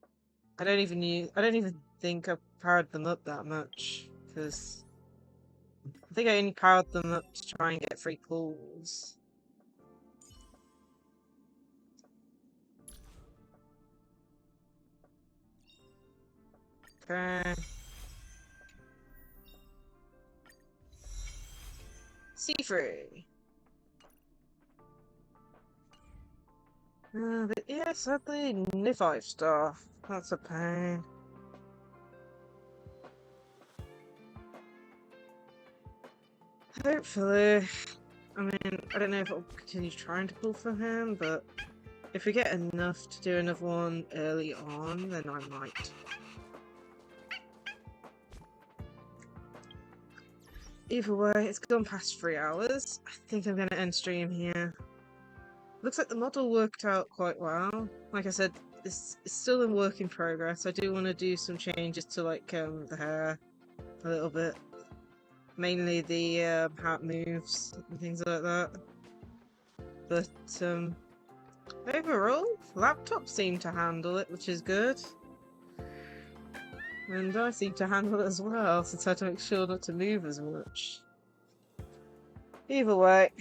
I don't even think I powered them up that much, because I think I only powered them up to try and get 3 pulls. Okay. C3. But yeah, sadly, no 5-star. That's a pain. Hopefully. I mean, I don't know if I'll continue trying to pull for him, but if we get enough to do another one early on, then I might. Either way, it's gone past 3 hours. I think I'm going to end stream here. Looks like the model worked out quite well. Like I said, it's still in work in progress. I do want to do some changes to like the hair a little bit. Mainly the how it moves and things like that. But overall, laptops seem to handle it, which is good. And I seem to handle it as well, since I have to make sure not to move as much. Either way,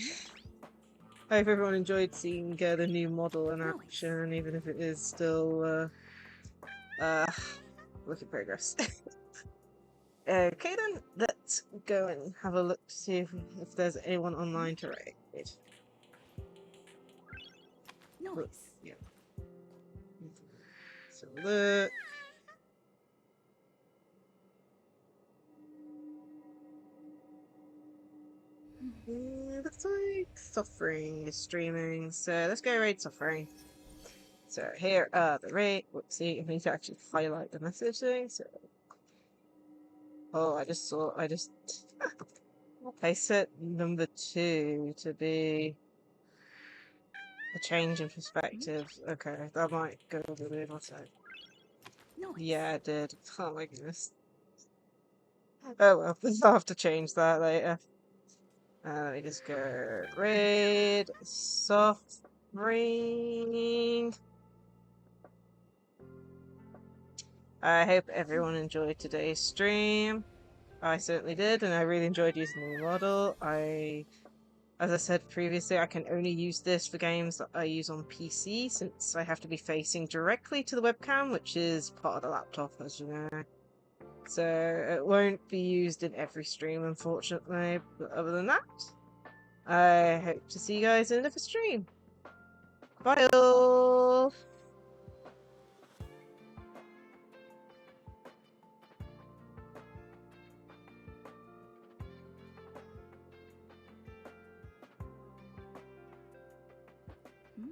I hope everyone enjoyed seeing the new model in action, even if it is still work in progress. Okay then, let's go and have a look to see if there's anyone online to raid. Nice. Yeah. So look. Yeah, looks like Suffering is streaming, so let's go raid Suffering. So here are the raid. Whoopsie, I need to actually highlight the messaging. So, oh, I set number 2 to be a change in perspective. Okay, that might go over weird. What's that? Yeah, it did. Oh my goodness. Oh well, I'll have to change that later. Let me just go raid Suffering. I hope everyone enjoyed today's stream. I certainly did, and I really enjoyed using the new model. As I said previously, I can only use this for games that I use on PC, since I have to be facing directly to the webcam, which is part of the laptop, as you know. So it won't be used in every stream, unfortunately. But other than that, I hope to see you guys in another stream. Bye all! Hmm?